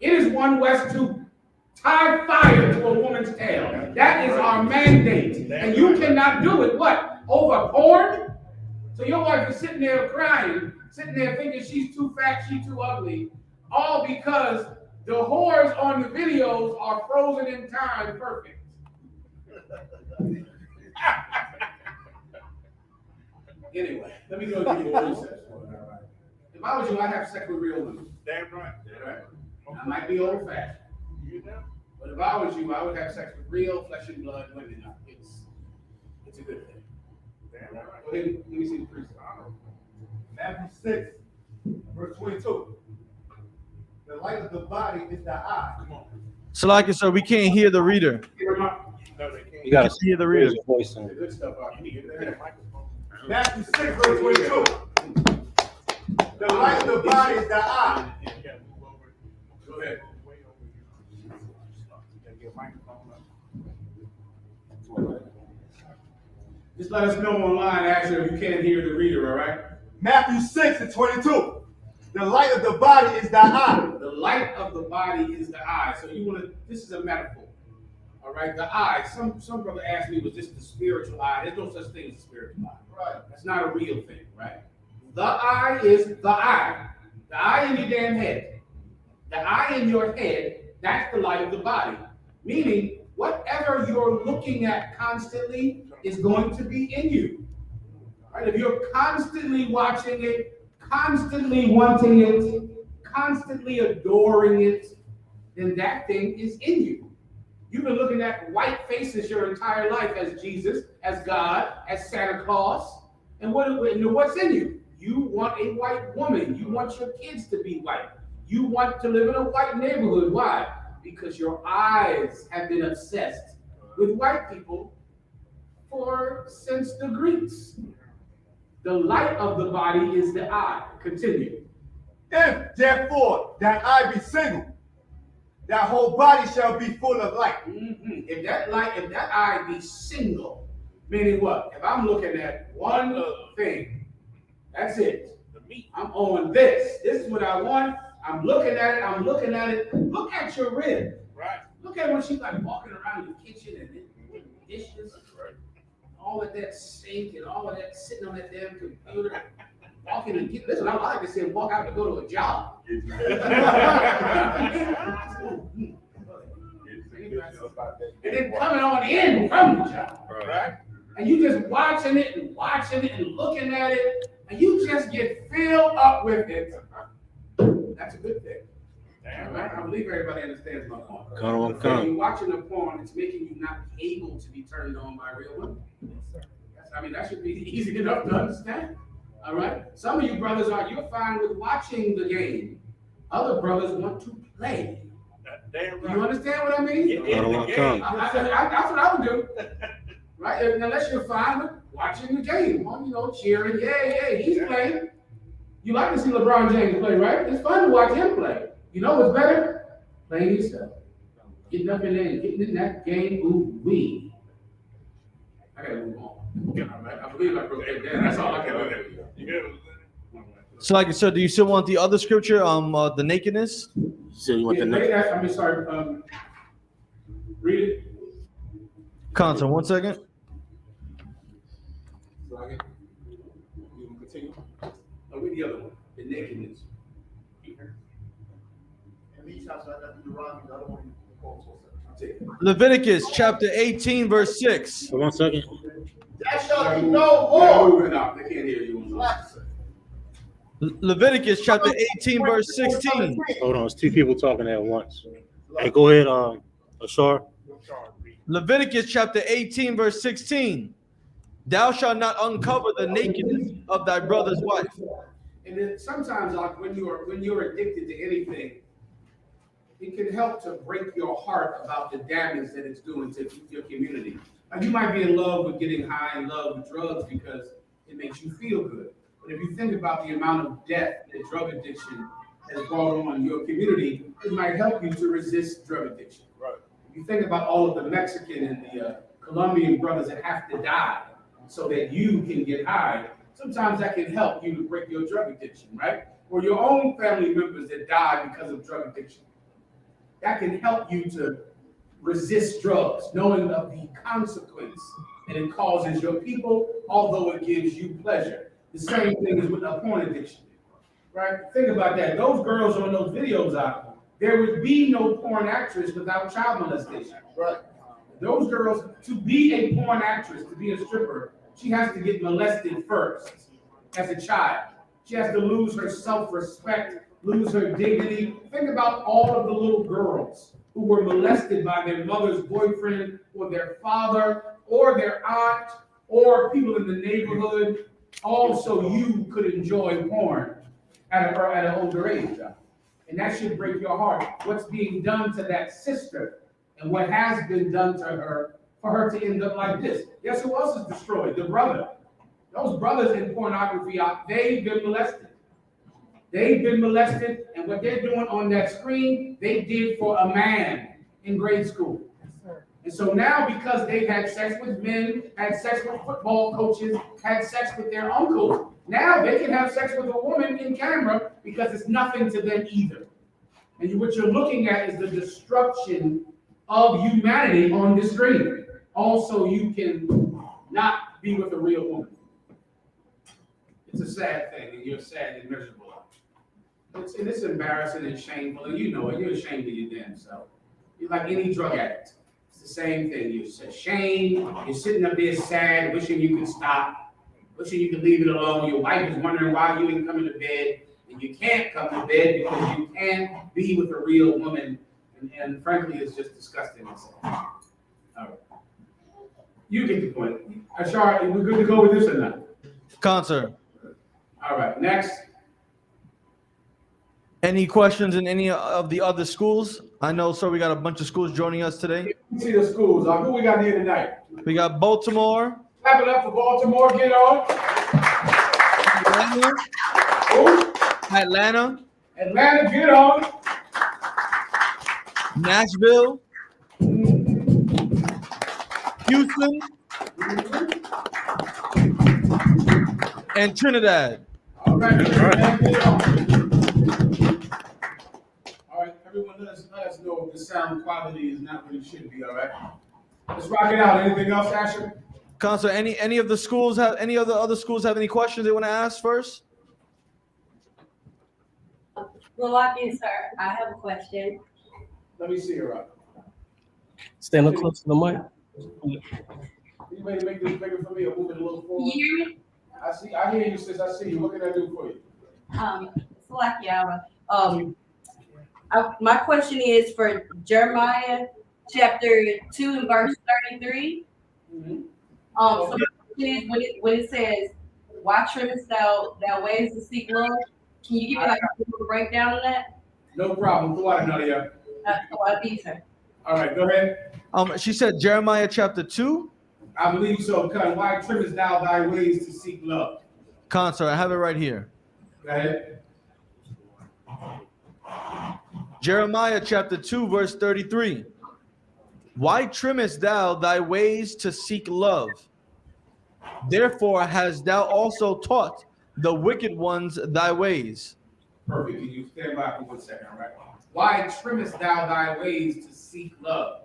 It is 1West to tie fire to a woman's tail. That is our mandate, and you cannot do it. What? Over porn? So your wife is sitting there crying, sitting there thinking she's too fat, she's too ugly, all because the whores on the videos are frozen in time perfect. Anyway, let me go give you a research. If I was you, I'd have sex with real women. Damn right. Right? I might be old fashioned. But if I was you, I would have sex with real flesh and blood women. It's a good thing. Go ahead, let me see the priest. Matthew 6, verse 22. The light of the body is the eye. Come on. Salaki, sir, we can't hear the reader. You got to hear the reader. Your voice in. Good stuff out here. Matthew 6, verse 22. The light of the body is the eye. Go ahead. Just let us know online, actually, if you can't hear the reader, all right? Matthew 6 and 22. The light of the body is the eye. The light of the body is the eye. So you want to, this is a metaphor. All right, the eye. Some brother asked me, was this the spiritual eye? There's no such thing as a spiritual eye. Right. That's not a real thing, right? The eye is the eye. The eye in your damn head. The eye in your head, that's the light of the body. Meaning, whatever you're looking at constantly is going to be in you. Right? If you're constantly watching it, constantly wanting it, constantly adoring it, then that thing is in you. You've been looking at white faces your entire life as Jesus, as God, as Santa Claus. And what's in you? You want a white woman. You want your kids to be white. You want to live in a white neighborhood. Why? Because your eyes have been obsessed with white people since the Greeks. The light of the body is the eye. Continue. If therefore that eye be single, that whole body shall be full of light. Mm-hmm. If that eye be single, meaning what? If I'm looking at one thing, that's it. I'm on this. This is what I want. I'm looking at it. Look at your rib. Right. Look at when she's like walking around the kitchen and then dishes. Right. All of that sink and all of that sitting on that damn computer. Walking and listen, I like to see him walk out to go to a job. And then coming on in from the job. Right. And you just watching it and looking at it, and you just get filled up with it. That's a good thing. Damn, right? I believe everybody understands my point. Come. When you're watching a porn, it's making you not able to be turned on by real women. That should be easy enough to understand. All right? Some of you brothers you're fine with watching the game. Other brothers want to play. Damn right. You understand what I mean? That's what I would do. Right? Unless you're fine with watching the game. Cheering, yay, he's playing. You like to see LeBron James play, right? It's fun to watch him play. You know what's better? Playing yourself. Getting up in there and getting in that game, ooh-wee. I gotta move on. All right? I believe I broke that down. That's all I can do. So, so do you still want the other scripture, the nakedness? So you want the nakedness? I'm sorry. Read it. Constant, 1 second. So I can continue. Read the other one. The nakedness. And these shall not be Deuteronomy, the other one you quote so Leviticus chapter 18, verse 6. 1 second. That shall be no more. Moving up. They can't hear you. Leviticus chapter 18, verse 16. Hold on, it's two people talking at once. Hey, go ahead, Ashar. Leviticus chapter 18, verse 16. Thou shalt not uncover the nakedness of thy brother's wife. And then sometimes, like when you're addicted to anything, it can help to break your heart about the damage that it's doing to your community. Like you might be in love with getting high, in love with drugs because it makes you feel good. But if you think about the amount of death that drug addiction has brought on your community, it might help you to resist drug addiction. Right. If you think about all of the Mexican and the Colombian brothers that have to die so that you can get high, sometimes that can help you to break your drug addiction, right? Or your own family members that die because of drug addiction. That can help you to resist drugs, knowing of the consequence that it causes your people, although it gives you pleasure. The same thing is with a porn addiction, right? Think about that. Those girls on those videos out there would be no porn actress without child molestation. Right. Those girls, to be a porn actress, to be a stripper, she has to get molested first as a child. She has to lose her self-respect, lose her dignity. Think about all of the little girls who were molested by their mother's boyfriend or their father or their aunt or people in the neighborhood. Also, you could enjoy porn at an older age. And that should break your heart. What's being done to that sister and what has been done to her for her to end up like this. Guess who else is destroyed? The brother. Those brothers in pornography, they've been molested. They've been molested, and what they're doing on that screen, they did for a man in grade school. And so now, because they've had sex with men, had sex with football coaches, had sex with their uncles, now they can have sex with a woman in camera because it's nothing to them either. And what you're looking at is the destruction of humanity on the screen. Also, you can not be with a real woman. It's a sad thing, and you're sad and miserable. It's embarrassing and shameful, and you know it. You're ashamed of your damn self. You're like any drug addict. It's the same thing. You're ashamed. You're sitting up there sad, wishing you could stop, wishing you could leave it alone. Your wife is wondering why you didn't come into bed, and you can't come to bed because you can't be with a real woman. And frankly, it's just disgusting. All right. You get the point. Ashar, we're good to go with this or not? Concert. All right, next. Any questions in any of the other schools? I know, sir, we got a bunch of schools joining us today. Let's see the schools. Who we got here tonight? We got Baltimore. Clap it up for Baltimore. Get on. Atlanta. Who? Atlanta. Atlanta, get on. Nashville. Houston. And Trinidad. All right. Get on. All right, everyone, let us know if the sound quality is not what it should be. All right. Let's rock it out. Anything else, Asher? Consul, any of the schools have any of the other schools have any questions they want to ask first? Milwaukee, sir, I have a question. Let me see her up. Stand up close to the mic. You ready to make this bigger for me or move it a little forward? You hear me? I hear you, sis. I see you. What can I do for you? My question is for Jeremiah chapter 2 and verse 33. Mm-hmm. So my question is when it says, "Why trimmest thou ways to seek love?" Can you give me like a little breakdown of that? No problem. Go out, Nadia. Sir. All right, go ahead. She said Jeremiah chapter 2. I believe so. Why trimmest thou thy ways to seek love? Concert, I have it right here. Go ahead. Jeremiah chapter 2, verse 33. Why trimmest thou thy ways to seek love? Therefore hast thou also taught the wicked ones thy ways. Perfect. Can you stand by for 1 second, all right? Why trimmest thou thy ways to seek love?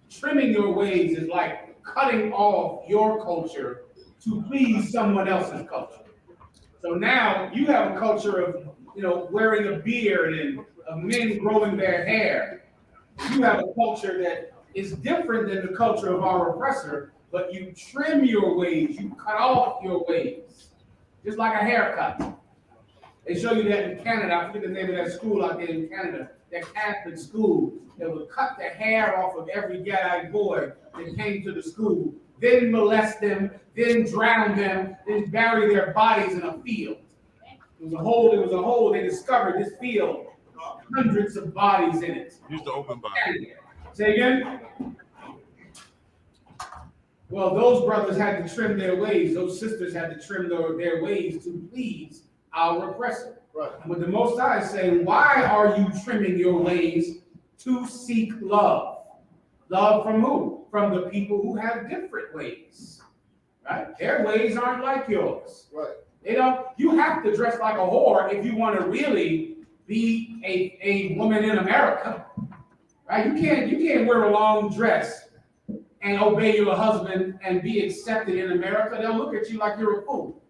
Trimming your ways is like cutting off your culture to please someone else's culture. So now you have a culture of, wearing a beard and of men growing their hair. You have a culture that is different than the culture of our oppressor, but you trim your ways, you cut off your ways, just like a haircut. They show you that in Canada. I forget the name of that school out there in Canada, that Catholic school. They would cut the hair off of every Gadite boy that came to the school, then molest them, then drown them, then bury their bodies in a field. It was a hole. They discovered this field, hundreds of bodies in it. Use the open body. Say again? Well, those brothers had to trim their ways. Those sisters had to trim their ways to please our oppressor. Right. But the Most High is saying, why are you trimming your ways to seek love? Love from who? From the people who have different ways. Right? Their ways aren't like yours. Right. They don't. You have to dress like a whore if you want to really be a woman in America. Right? You can't wear a long dress and obey your husband and be accepted in America. They'll look at you like you're a fool.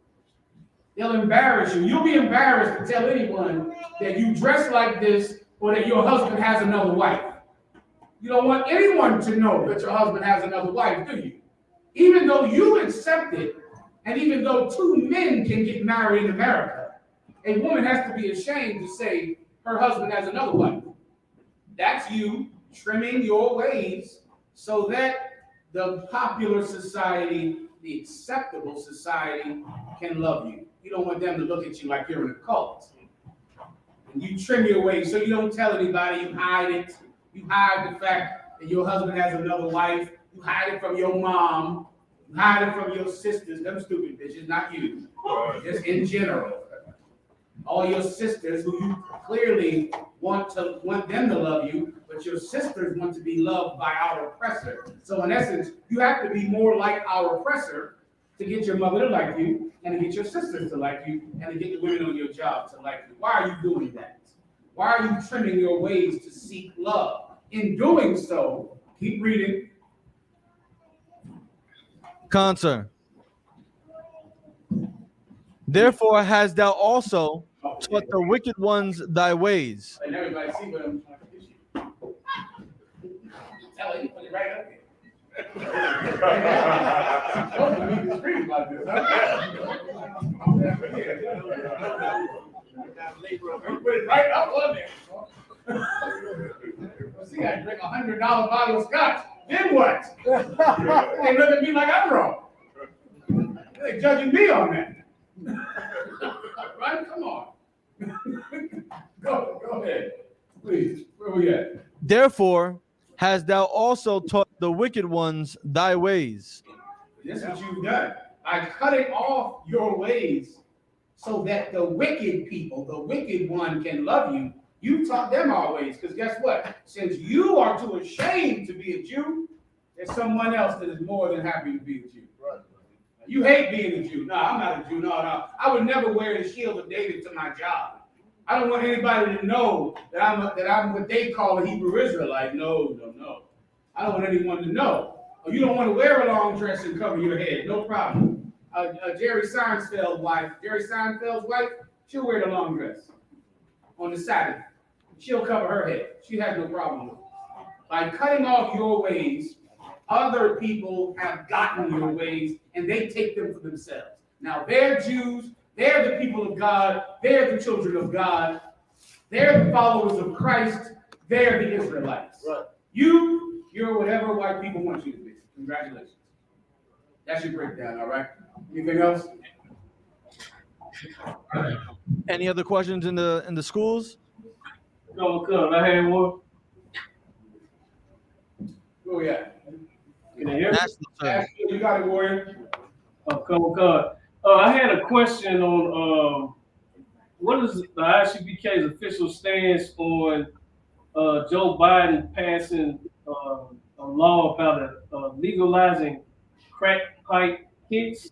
They'll embarrass you. You'll be embarrassed to tell anyone that you dress like this or that your husband has another wife. You don't want anyone to know that your husband has another wife, do you? Even though you accept it, and even though two men can get married in America, a woman has to be ashamed to say her husband has another wife. That's you trimming your ways so that the popular society, the acceptable society, can love you. You don't want them to look at you like you're in a cult. And you trim your ways so you don't tell anybody, you hide it. You hide the fact that your husband has another wife. You hide it from your mom. You hide it from your sisters. Them stupid bitches, not you. Just in general. All your sisters who you clearly want them to love you, but your sisters want to be loved by our oppressor. So in essence, you have to be more like our oppressor to get your mother to like you, and to get your sisters to like you, and to get the women on your job to like you. Why are you doing that? Why are you trimming your ways to seek love? In doing so, keep reading. Concern. Therefore hast thou also taught the wicked ones thy ways. And everybody see what I'm trying to teach you. Tell you, put it right up here. Don't make me scream about this, huh? Put it right up on there. See, I drink $100 bottle of scotch. Then what? They look at me like I'm wrong. They're judging me on that. Right? Come on. Go ahead. Please. Where we at? Therefore hast thou also taught the wicked ones thy ways. This is what you've done. By cutting off your ways so that the wicked people, the wicked one can love you, you taught them our ways. Because guess what? Since you are too ashamed to be a Jew, there's someone else that is more than happy to be a Jew. Right. You hate being a Jew. No, I'm not a Jew. No. I would never wear the shield of David to my job. I don't want anybody to know that I'm what they call a Hebrew Israelite. No. I don't want anyone to know. Or you don't want to wear a long dress and cover your head. No problem. Jerry Seinfeld's wife, she'll wear the long dress on the Sabbath. She'll cover her head. She has no problem with it. By cutting off your ways, other people have gotten your ways and they take them for themselves. Now they're Jews, they're the people of God, they're the children of God, they're the followers of Christ, they're the Israelites. Right. You're whatever white people want you to be. Congratulations. That's your breakdown, all right? Anything else? Any other questions in the schools? No, come. I had one. Oh yeah. Can I hear me? You got it, Warrior. Oh, come. I had a question on what is the ISUPK's official stance on Joe Biden passing a law about legalizing crack pipe hits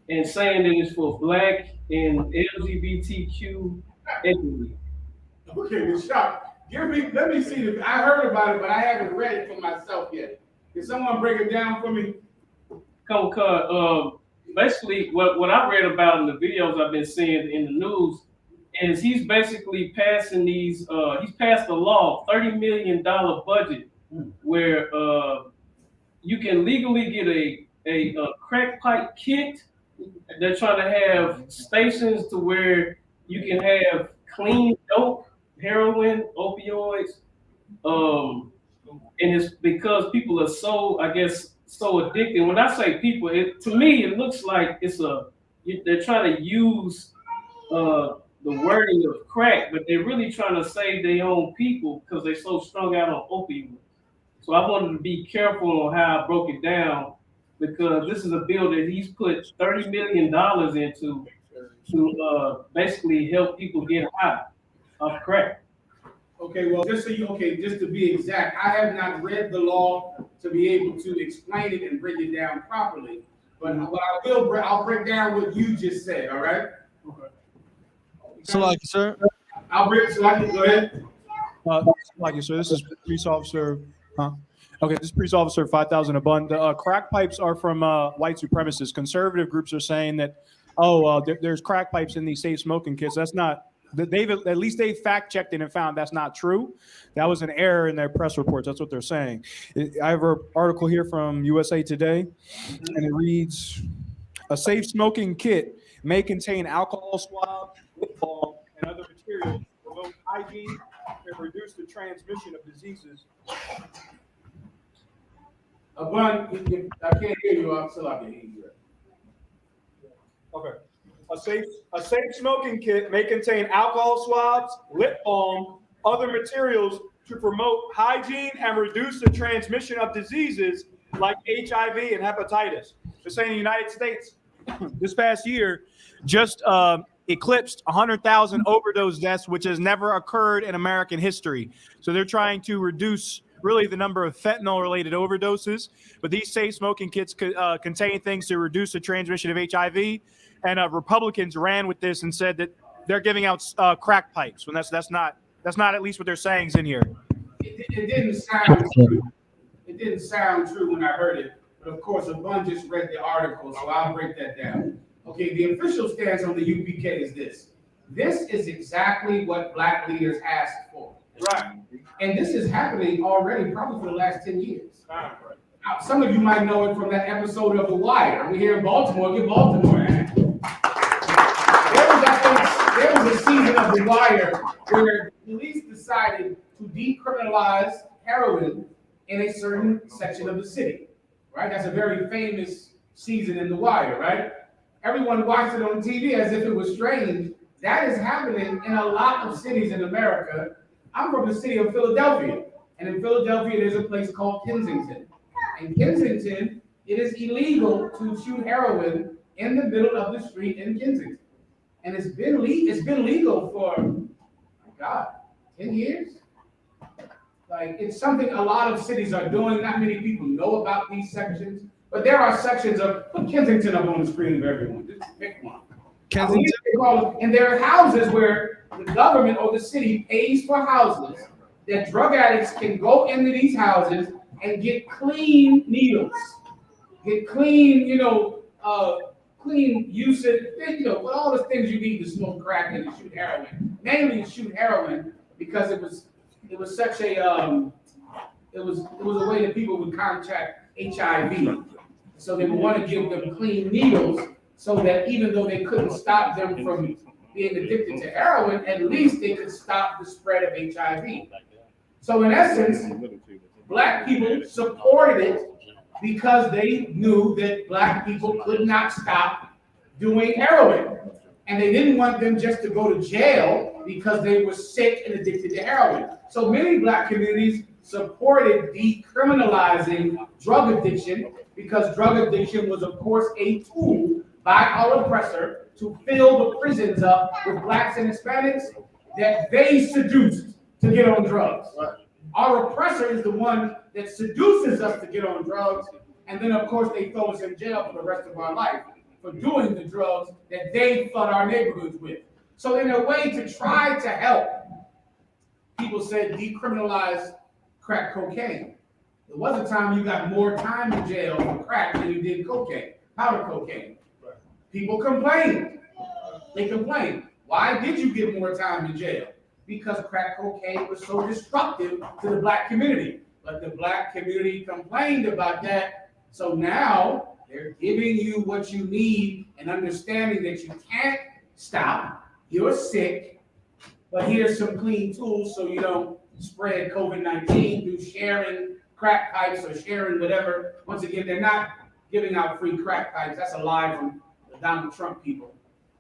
and saying that it's for Black and LGBTQ equity. Okay, good shot. Let me see this. I heard about it, but I haven't read it for myself yet. Can someone break it down for me? Basically, what I read about in the videos I've been seeing in the news, is he's basically passing these. He's passed a law, $30 million budget, where you can legally get a crack pipe kit. They're trying to have stations to where you can have clean dope, heroin, opioids, and it's because people are so, I guess, so addicted. When I say people, to me it looks like they're trying to use the wording of crack, but they're really trying to save their own people because they're so strung out on opioids. So I wanted to be careful on how I broke it down because this is a bill that he's put $30 million into to basically help people get high off crack. Okay, well, just to be exact, I have not read the law to be able to explain it and break it down properly. But what I'll break down what you just said. All right. Okay. Salaki, sir. I'll break. Salaki, go ahead. Salaki, sir. This is police officer. Okay, this is police officer 5,000 a bun. The crack pipes are from white supremacists. Conservative groups are saying that, there's crack pipes in these safe smoking kits. That's not. At least they fact checked it and found that's not true. That was an error in their press reports. That's what they're saying. I have an article here from USA Today, and it reads: a safe smoking kit may contain alcohol swab, lip balm, and other materials to promote hygiene and reduce the transmission of diseases. I can't hear you. I'm still not hear you. Okay. A safe smoking kit may contain alcohol swabs, lip balm, other materials to promote hygiene and reduce the transmission of diseases like HIV and hepatitis. They're saying the United States this past year just eclipsed 100,000 overdose deaths, which has never occurred in American history. So they're trying to reduce really the number of fentanyl-related overdoses. But these safe smoking kits contain things to reduce the transmission of HIV. And Republicans ran with this and said that they're giving out crack pipes when that's not at least what they're saying is in here. It didn't sound true. It didn't sound true when I heard it, but of course, Abun just read the article, so I'll break that down. Okay, the official stance on the UPK is this. This is exactly what Black leaders asked for. Right. And this is happening already probably for the last 10 years. Now, some of you might know it from that episode of The Wire. We're here in Baltimore. Get Baltimore, man. There was a season of The Wire where police decided to decriminalize heroin in a certain section of the city, right? That's a very famous season in The Wire, right? Everyone watched it on TV as if it was strange. That is happening in a lot of cities in America. I'm from the city of Philadelphia, and in Philadelphia, there's a place called Kensington. In Kensington, it is illegal to shoot heroin in the middle of the street in Kensington. And it's been legal for, my God, 10 years? Like, it's something a lot of cities are doing. Not many people know about these sections, but there are sections of, put Kensington up on the screen for everyone. Just pick one. Kensington. And there are houses where the government or the city pays for houses that drug addicts can go into these houses and get clean needles, get clean, clean usage, with all the things you need to smoke crack and to shoot heroin. Mainly to shoot heroin because it was such a it was a way that people would contract HIV. So they would want to give them clean needles so that even though they couldn't stop them from being addicted to heroin, at least they could stop the spread of HIV. So in essence, Black people supported it because they knew that Black people could not stop doing heroin. And they didn't want them just to go to jail because they were sick and addicted to heroin. So many Black communities supported decriminalizing drug addiction because drug addiction was, of course, a tool by our oppressor to fill the prisons up with Blacks and Hispanics that they seduced to get on drugs. Our oppressor is the one that seduces us to get on drugs, and then of course they throw us in jail for the rest of our life for doing the drugs that they flood our neighborhoods with. So in a way to try to help, people said decriminalize crack cocaine. There was a time you got more time in jail for crack than you did cocaine, powder cocaine. People complained. They complained. Why did you get more time in jail? Because crack cocaine was so destructive to the black community. But the black community complained about that. So now they're giving you what you need and understanding that you can't stop. You're sick, but here's some clean tools so you don't spread COVID-19 through sharing crack pipes or sharing whatever. Once again, they're not giving out free crack pipes. That's a lie from the Donald Trump people.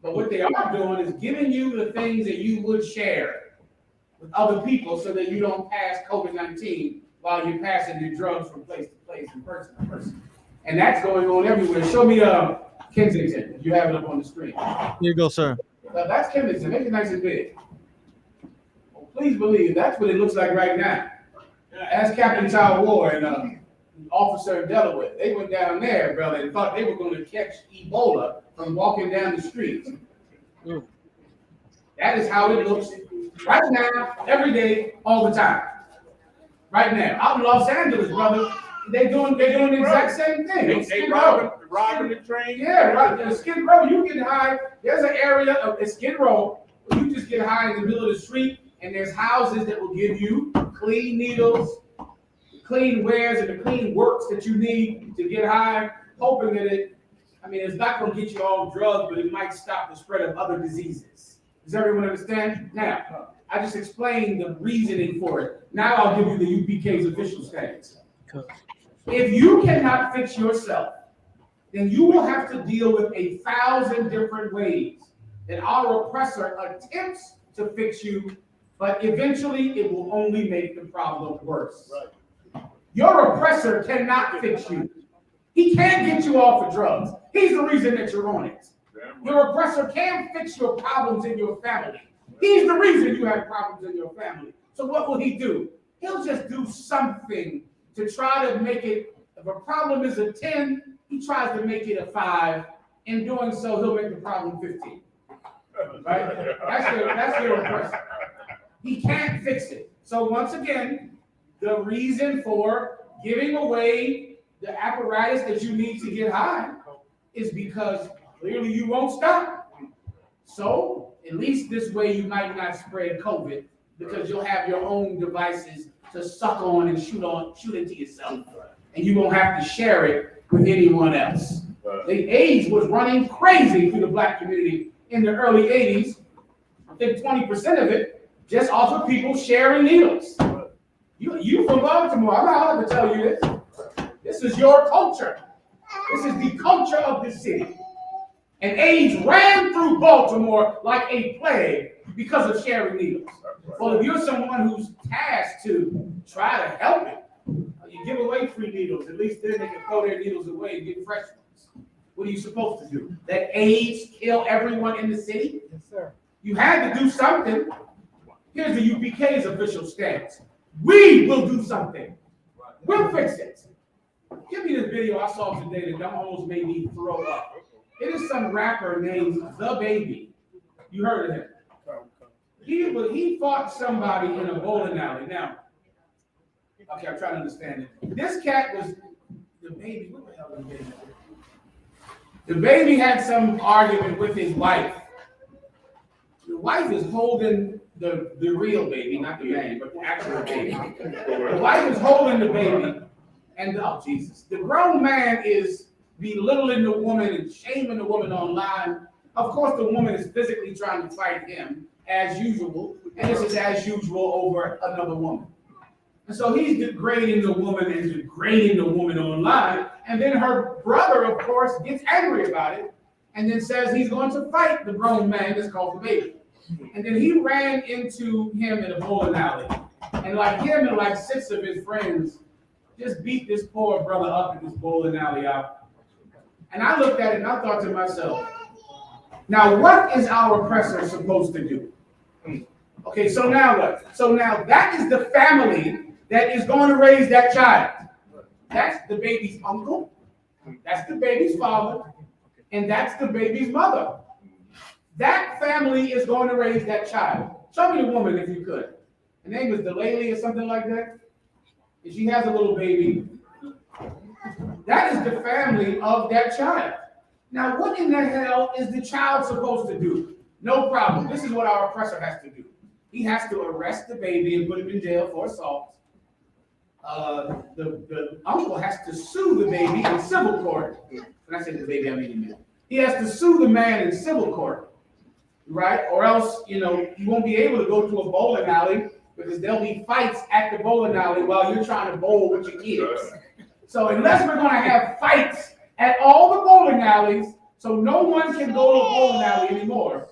But what they are doing is giving you the things that you would share with other people so that you don't pass COVID-19 while you're passing your drugs from place to place and person to person. And that's going on everywhere. Show me Kensington. You have it up on the screen. Here you go, sir. That's Kensington. Make it nice and big. Well, please believe that's what it looks like right now. Ask Captain Tower War and officer in Delaware. They went down there, brother, and thought they were going to catch Ebola from walking down the streets. That is how it looks right now, every day, all the time. Right now, out in Los Angeles, brother, they're doing the exact same thing. They robbing the train. Yeah, right. The Skid Row, you get high. There's an area of Skid Row where you just get high in the middle of the street, and there's houses that will give you clean needles, clean wares, and the clean works that you need to get high, hoping that it's not going to get you off drugs, but it might stop the spread of other diseases. Does everyone understand? Now, I just explained the reasoning for it. Now I'll give you the UPK's official stance. If you cannot fix yourself, then you will have to deal with 1,000 different ways that our oppressor attempts to fix you, but eventually it will only make the problem worse. Right. Your oppressor cannot fix you. He can't get you off of drugs. He's the reason that you're on it. Your oppressor can't fix your problems in your family. He's the reason you have problems in your family. So what will he do? He'll just do something to try to make it, if a problem is a 10, he tries to make it a 5. In doing so, he'll make the problem 15. Right? That's your oppressor. He can't fix it. So once again, the reason for giving away the apparatus that you need to get high is because clearly you won't stop. So at least this way you might not spread COVID because you'll have your own devices to suck on and shoot into yourself. And you won't have to share it with anyone else. The AIDS was running crazy through the black community in the early 80s. I think 20% of it just off of people sharing needles. You from Baltimore, I'm not allowed to tell you this. This is your culture. This is the culture of the city. And AIDS ran through Baltimore like a plague because of sharing needles. Well, if you're someone who's tasked to try to help it, you give away free needles. At least then they can throw their needles away and get fresh ones. What are you supposed to do? Let AIDS kill everyone in the city? Yes, sir. You had to do something. Here's the UPK's official stance. We will do something. We'll fix it. Give me this video I saw today that almost made me throw up. It is some rapper named The Baby. You heard of him. He fought somebody in a bowling alley. Now, okay, I'm trying to understand it. This cat was the baby. What the hell was the baby? The baby had some argument with his wife. The wife is holding the real baby, not the man, but the actual baby. The wife is holding the baby, and oh Jesus, the grown man is belittling the woman and shaming the woman online. Of course, the woman is physically trying to fight him as usual, and this is as usual over another woman. And so he's degrading the woman and degrading the woman online. And then her brother, of course, gets angry about it and then says he's going to fight the grown man that's called the baby. And then he ran into him in a bowling alley. And like him and like 6 of his friends just beat this poor brother up in this bowling alley out. And I looked at it and I thought to myself, now what is our oppressor supposed to do? Okay, so now what? So now that is the family that is going to raise that child. That's the baby's uncle, that's the baby's father, and that's the baby's mother. That family is going to raise that child. Show me the woman if you could. Her name is Delaney or something like that. And she has a little baby. That is the family of that child. Now, what in the hell is the child supposed to do? No problem. This is what our oppressor has to do. He has to arrest the baby and put him in jail for assault. The uncle has to sue the baby in civil court. When I say the baby, I mean the man. He has to sue the man in civil court, right? Or else, you won't be able to go to a bowling alley because there'll be fights at the bowling alley while you're trying to bowl with your kids. So unless we're going to have fights at all the bowling alleys, so no one can go to a bowling alley anymore,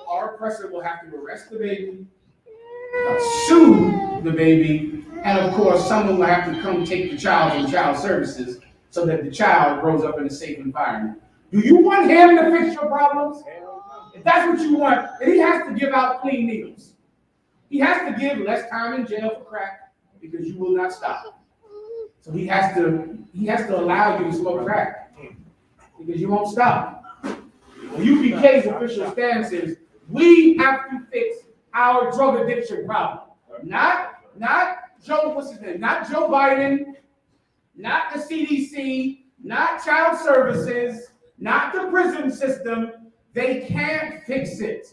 our oppressor will have to arrest the baby, sue the baby, and of course, someone will have to come take the child from child services so that the child grows up in a safe environment. Do you want him to fix your problems? If that's what you want, then he has to give out clean needles. He has to give less time in jail for crack because you will not stop. So he has to allow you to smoke crack because you won't stop. Well, UPK's official stance is we have to fix our drug addiction problem. Not Joe Biden, not the CDC, not child services, not the prison system. They can't fix it.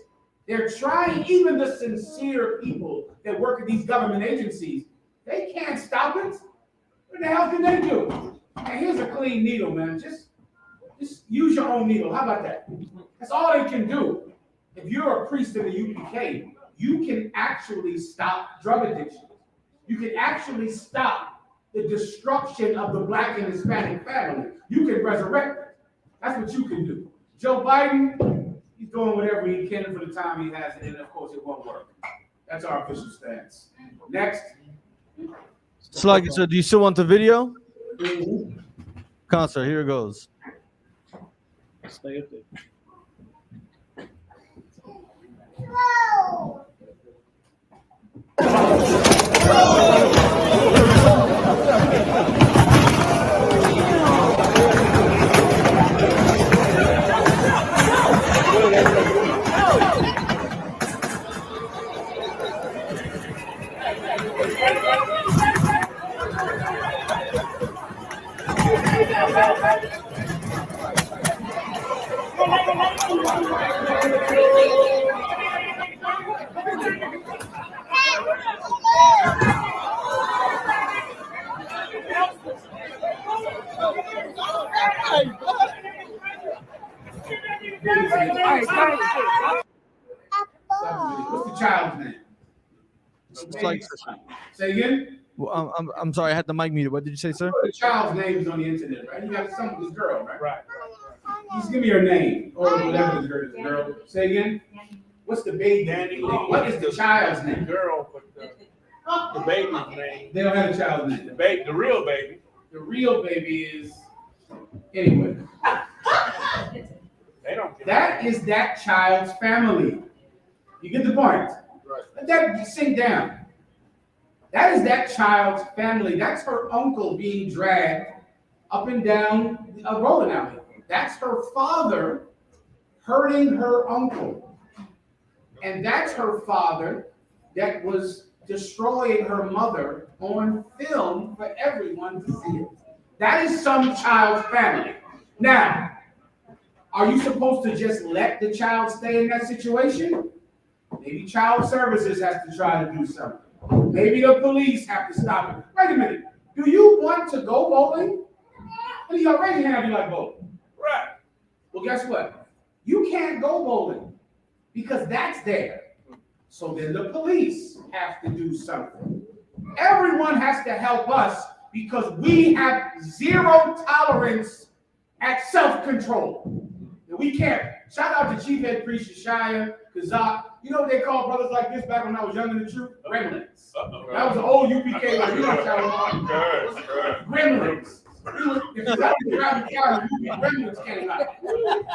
They're trying, even the sincere people that work at these government agencies, they can't stop it. What the hell can they do? And here's a clean needle, man. Just use your own needle. How about that? That's all they can do. If you're a priest in the UPK, you can actually stop drug addiction. You can actually stop the destruction of the Black and Hispanic family. You can resurrect it. That's what you can do. Joe Biden, he's doing whatever he can for the time he has, and of course it won't work. That's our official stance. Next. So, do you still want the video? Concert, here it goes. Stay up there. What's the child's name? Say again? Well, I'm sorry, I had the mic muted. What did you say, sir? The child's name is on the internet, right? You got some of this girl, right? Right. Just give me her name or whatever this girl. Say again? What's the baby name? What is the child's name? Girl, but the baby's name. They don't have a child's name. The real baby. The real baby is anyway. They don't. That is that child's family. You get the point? Right. Let that sink down. That is that child's family. That's her uncle being dragged up and down a rolling alley. That's her father hurting her uncle. And that's her father that was destroying her mother on film for everyone to see it. That is some child's family. Now, are you supposed to just let the child stay in that situation? Maybe child services has to try to do something. Maybe the police have to stop it. Wait a minute. Do you want to go bowling? What do y'all raise your hand if you like bowling? Right. Well, guess what? You can't go bowling because that's there. So then the police have to do something. Everyone has to help us because we have zero tolerance at self-control. And we can't. Shout out to Chief Head Priest Shia Kazak. You know what they call brothers like this back when I was young in the troop? Gremlins. That was an old UPK word. You know what I'm talking about. Gremlins. If you got to drive the car, gremlins came out.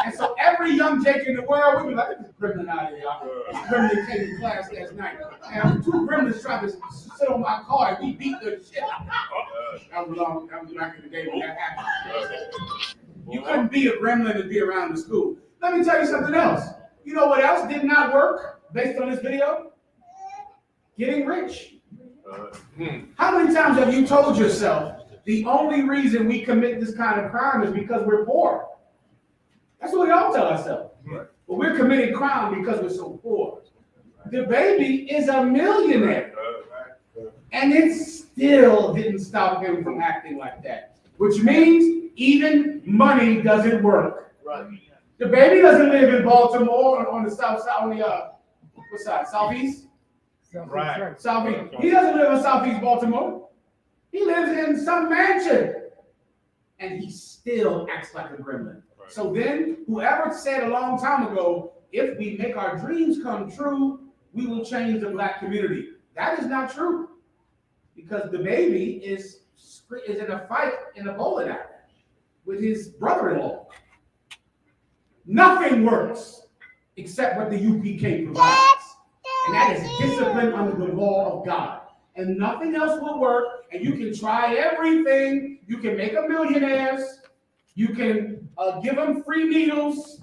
And so every young Jake in the world would be like, this gremlin out of here. This gremlin came to class last night. And two gremlins tried to sit on my car and we beat the shit out. That was back in the day when that happened. You couldn't be a gremlin and be around the school. Let me tell you something else. You know what else did not work based on this video? Getting rich. How many times have you told yourself the only reason we commit this kind of crime is because we're poor? That's what we all tell ourselves. Right. But we're we're committing crime because we're so poor. The baby is a millionaire. And it still didn't stop him from acting like that. Which means even money doesn't work. Right. The baby doesn't live in Baltimore on the south side, on the what side? Southeast? Right. Southeast. He doesn't live in Southeast Baltimore. He lives in some mansion. And he still acts like a gremlin. Right. So then, whoever said a long time ago, if we make our dreams come true, we will change the black community. That is not true. Because the baby is in a fight in a bowling alley with his brother-in-law. Nothing works except what the UPK provides. And that is discipline under the law of God. And nothing else will work. And you can try everything. You can make them millionaires. You can give them free needles.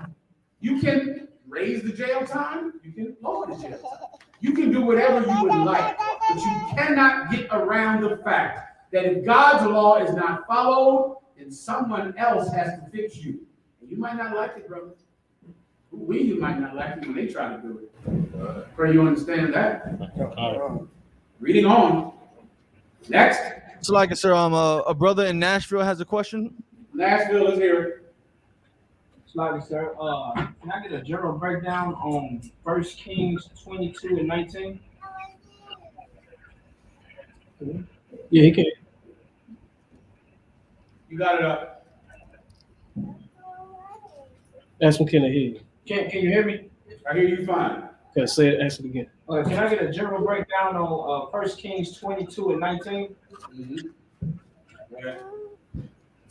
You can raise the jail time. You can lower the jail time. You can do whatever you would like. But you cannot get around the fact that if God's law is not followed, then someone else has to fix you. And you might not like it, brother. You might not like it when they try to do it. Pray you understand that. Reading on. Next. So, like, sir, a brother in Nashville has a question. Nashville, let's hear it. Slightly, sir. Can I get a general breakdown on 1 Kings 22 and 19? Yeah, he can. You got it up. Ask him, can I hear you? Can you hear me? I hear you fine. Okay, say it, ask it again. Can I get a general breakdown on 1 Kings 22 and 19? Mm-hmm. Yeah.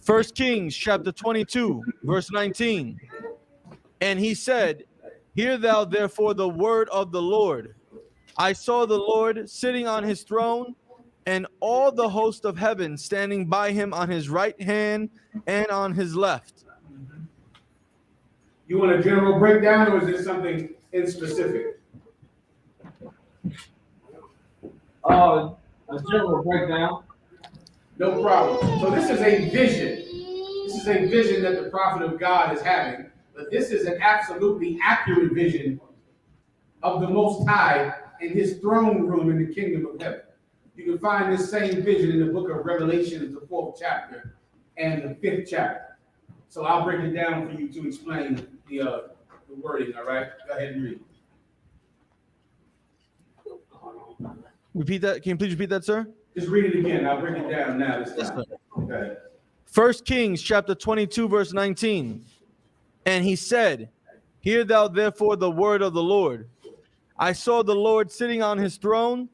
1 Kings chapter 22, verse 19. And he said, hear thou therefore the word of the Lord. I saw the Lord sitting on his throne, and all the host of heaven standing by him on his right hand and on his left. You want a general breakdown, or is this something in specific? A general breakdown. No problem. So this is a vision. This is a vision that the prophet of God is having, but this is an absolutely accurate vision of the Most High in his throne room in the kingdom of heaven. You can find this same vision in the book of Revelation, the 4th chapter and the 5th chapter. So I'll break it down for you to explain the wording, all right? Go ahead and read. Repeat that. Can you please repeat that, sir? Just read it again. I'll break it down now this time. Okay. 1 Kings chapter 22, verse 19. And he said, hear thou therefore the word of the Lord. I saw the Lord sitting on his throne,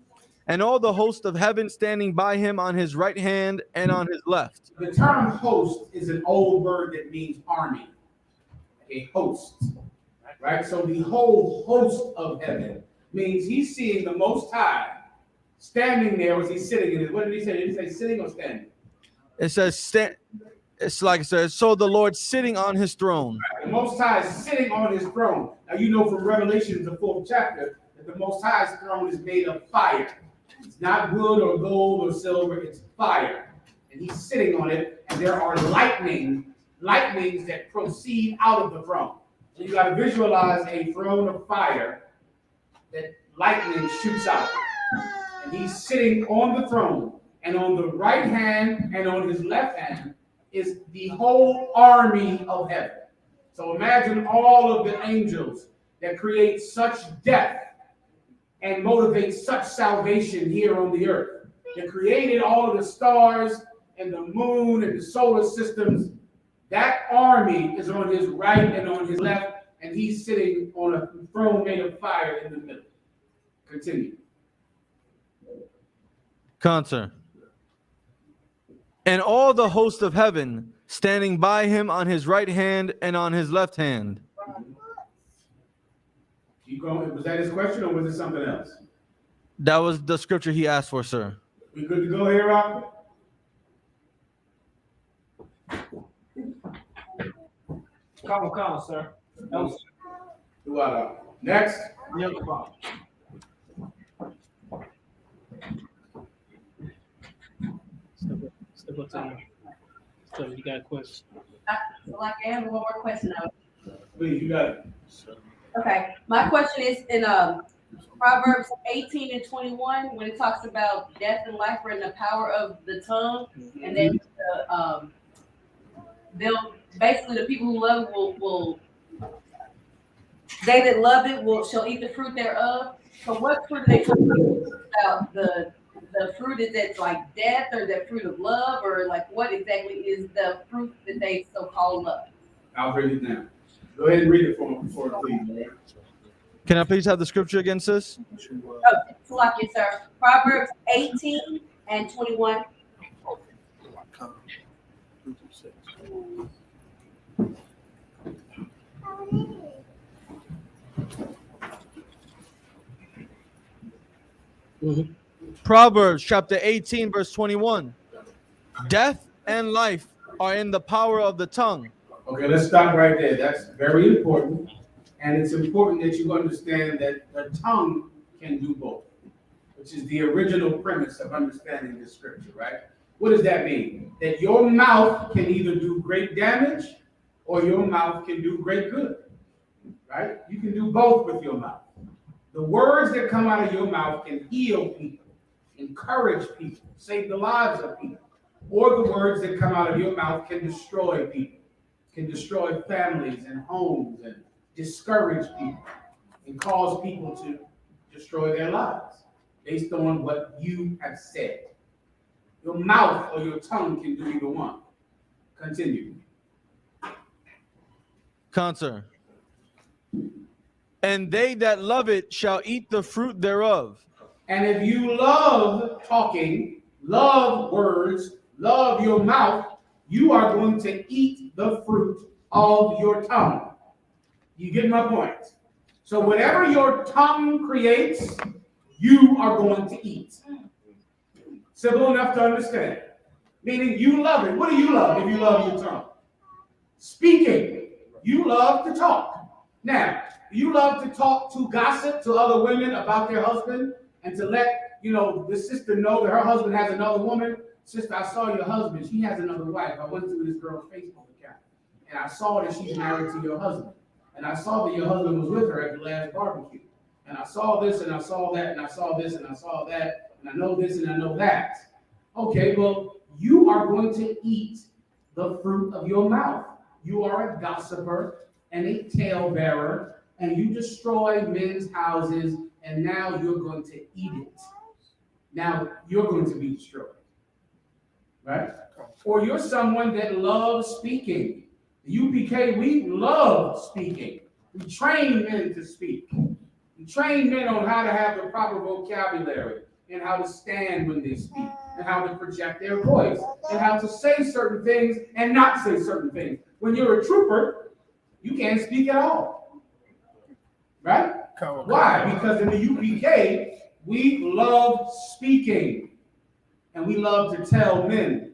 and all the host of heaven standing by him on his right hand and on his left. The term host is an old word that means army. A host. Right? So the whole host of heaven means he's seeing the Most High standing there as he's sitting in it. What did he say? Did he say sitting or standing? It says, it's like it says, so the Lord sitting on his throne. Right. The Most High is sitting on his throne. Now you know from Revelation, the 4th chapter, that the Most High's throne is made of fire. It's not wood or gold or silver, it's fire. And he's sitting on it, and there are lightnings that proceed out of the throne. So you got to visualize a throne of fire that lightning shoots out. And he's sitting on the throne, and on the right hand and on his left hand is the whole army of heaven. So imagine all of the angels that create such death and motivate such salvation here on the earth. They created all of the stars and the moon and the solar systems. That army is on his right and on his left, and he's sitting on a throne made of fire in the middle. Continue. Concert. And all the host of heaven standing by him on his right hand and on his left hand. Keep going. Was that his question, or was it something else? That was the scripture he asked for, sir. We good to go here, Rob? Come, sir. Next. Yep. Step up to him. So you got a question? Like I have one more question. Please, you got it. Okay, my question is in Proverbs 18 and 21 when it talks about death and life are in the power of the tongue, and then they'll basically the people who love will they that love it shall eat the fruit thereof. So what fruit are they talking about? The fruit is that like death or the fruit of love, or like what exactly is the fruit that they so called love? I'll break it down. Go ahead and read it for me, please. Can I please have the scripture again, sis? Oh, lucky, sir. Proverbs 18 and 21. Proverbs chapter 18, verse 21. Death and life are in the power of the tongue. Okay, let's stop right there. That's very important. And it's important that you understand that the tongue can do both, which is the original premise of understanding this scripture, right? What does that mean? That your mouth can either do great damage or your mouth can do great good, right? You can do both with your mouth. The words that come out of your mouth can heal people, encourage people, save the lives of people. Or the words that come out of your mouth can destroy people, can destroy families and homes and discourage people and cause people to destroy their lives based on what you have said. Your mouth or your tongue can do either one. Continue. Concert. And they that love it shall eat the fruit thereof. And if you love talking, love words, love your mouth, you are going to eat the fruit of your tongue. You get my point? So whatever your tongue creates, you are going to eat. Simple enough to understand. Meaning you love it. What do you love if you love your tongue? Speaking. You love to talk. Now, you love to talk, to gossip to other women about their husband and to let, the sister know that her husband has another woman. Sister, I saw your husband. She has another wife. I went through this girl's Facebook account and I saw that she's married to your husband. And I saw that your husband was with her at the last barbecue. And I saw this and I saw that and I saw this and I saw that. And I know this and I know that. Okay, well, you are going to eat the fruit of your mouth. You are a gossiper and a talebearer, and you destroy men's houses, and now you're going to eat it. Now you're going to be destroyed. Right? Or you're someone that loves speaking. The UPK, we love speaking. We train men to speak. We train men on how to have the proper vocabulary and how to stand when they speak and how to project their voice and how to say certain things and not say certain things. When you're a trooper, you can't speak at all. Right? Why? Because in the UPK, we love speaking and we love to tell men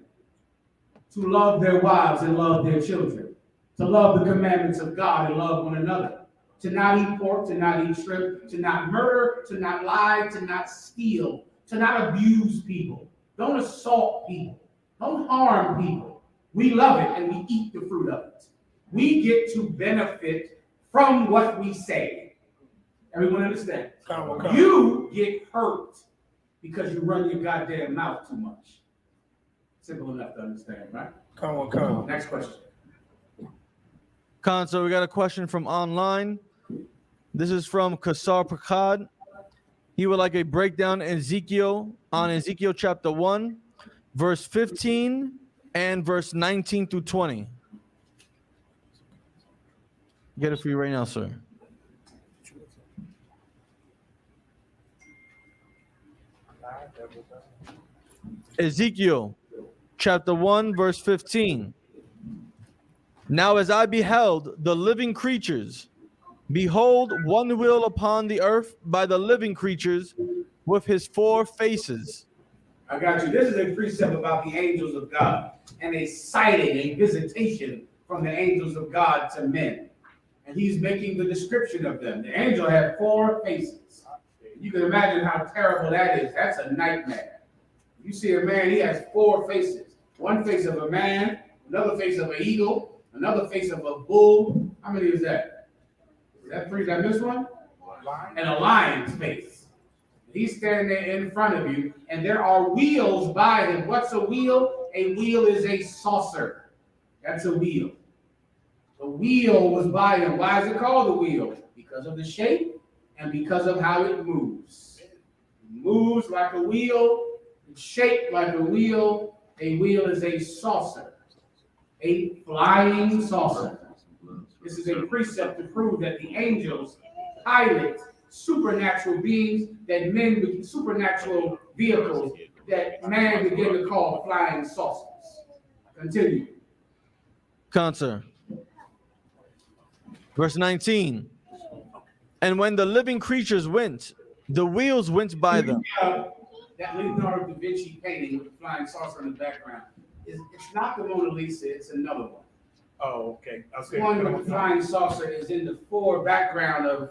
to love their wives and love their children, to love the commandments of God and love one another, to not eat pork, to not eat shrimp, to not murder, to not lie, to not steal, to not abuse people. Don't assault people. Don't harm people. We love it and we eat the fruit of it. We get to benefit from what we say. Everyone understand? You get hurt because you run your goddamn mouth too much. Simple enough to understand, right? Come on. Next question. So we got a question from online. This is from Kasar Prakad. He would like a breakdown on Ezekiel chapter 1, verse 15 and verse 19 through 20. Get it for you right now, sir. Ezekiel chapter 1, verse 15. Now as I beheld the living creatures, behold, one wheel upon the earth by the living creatures with his 4 faces. I got you. This is a precept about the angels of God and a sighting, a visitation from the angels of God to men. And he's making the description of them. The angel had 4 faces. You can imagine how terrible that is. That's a nightmare. You see a man, he has 4 faces. One face of a man, another face of an eagle, another face of a bull. How many is that? That three, that this one? And a lion's face. He's standing there in front of you, and there are wheels by him. What's a wheel? A wheel is a saucer. That's a wheel. The wheel was by him. Why is it called a wheel? Because of the shape and because of how it moves. It moves like a wheel. It's shaped like a wheel. A wheel is a saucer. A flying saucer. This is a precept to prove that the angels pilot supernatural beings, that men with supernatural vehicles that man began to call flying saucers. Continue. Concert. Verse 19. And when the living creatures went, the wheels went by them. That Leonardo da Vinci painting with the flying saucer in the background, it's not the Mona Lisa, it's another one. Oh, okay. The one with the flying saucer is in the background of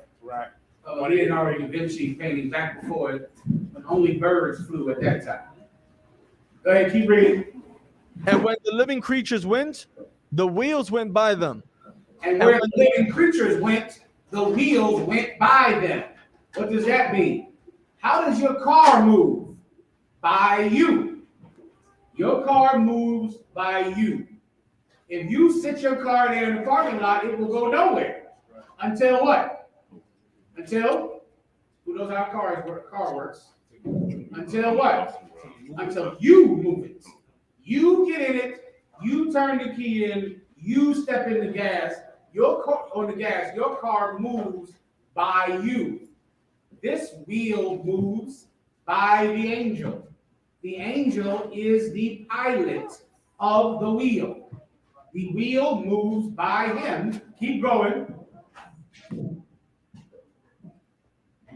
Leonardo da Vinci painting back before it, when only birds flew at that time. Go ahead, keep reading. And when the living creatures went, the wheels went by them. And where the living creatures went, the wheels went by them. What does that mean? How does your car move? By you. Your car moves by you. If you sit your car there in the parking lot, it will go nowhere. Until what? Until, who knows how a car works? Until what? Until you move it. You get in it, you turn the key in, you step in the gas, your car moves by you. This wheel moves by the angel. The angel is the pilot of the wheel. The wheel moves by him. Keep going.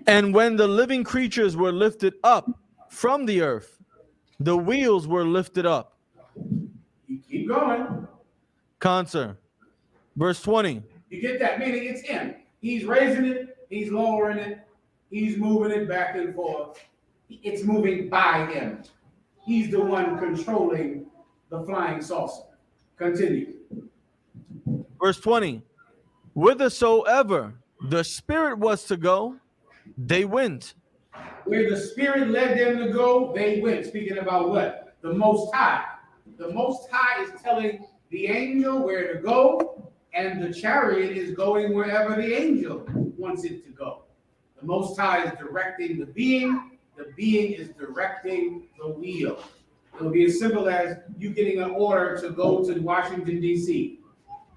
And when the living creatures were lifted up from the earth, the wheels were lifted up. You keep going. Concert. Verse 20. You get that? Meaning it's him. He's raising it, he's lowering it, he's moving it back and forth. It's moving by him. He's the one controlling the flying saucer. Continue. Verse 20. Whithersoever the Spirit was to go, they went. Where the Spirit led them to go, they went. Speaking about what? The Most High. The Most High is telling the angel where to go, and the chariot is going wherever the angel wants it to go. The Most High is directing the being is directing the wheel. It will be as simple as you getting an order to go to Washington, D.C.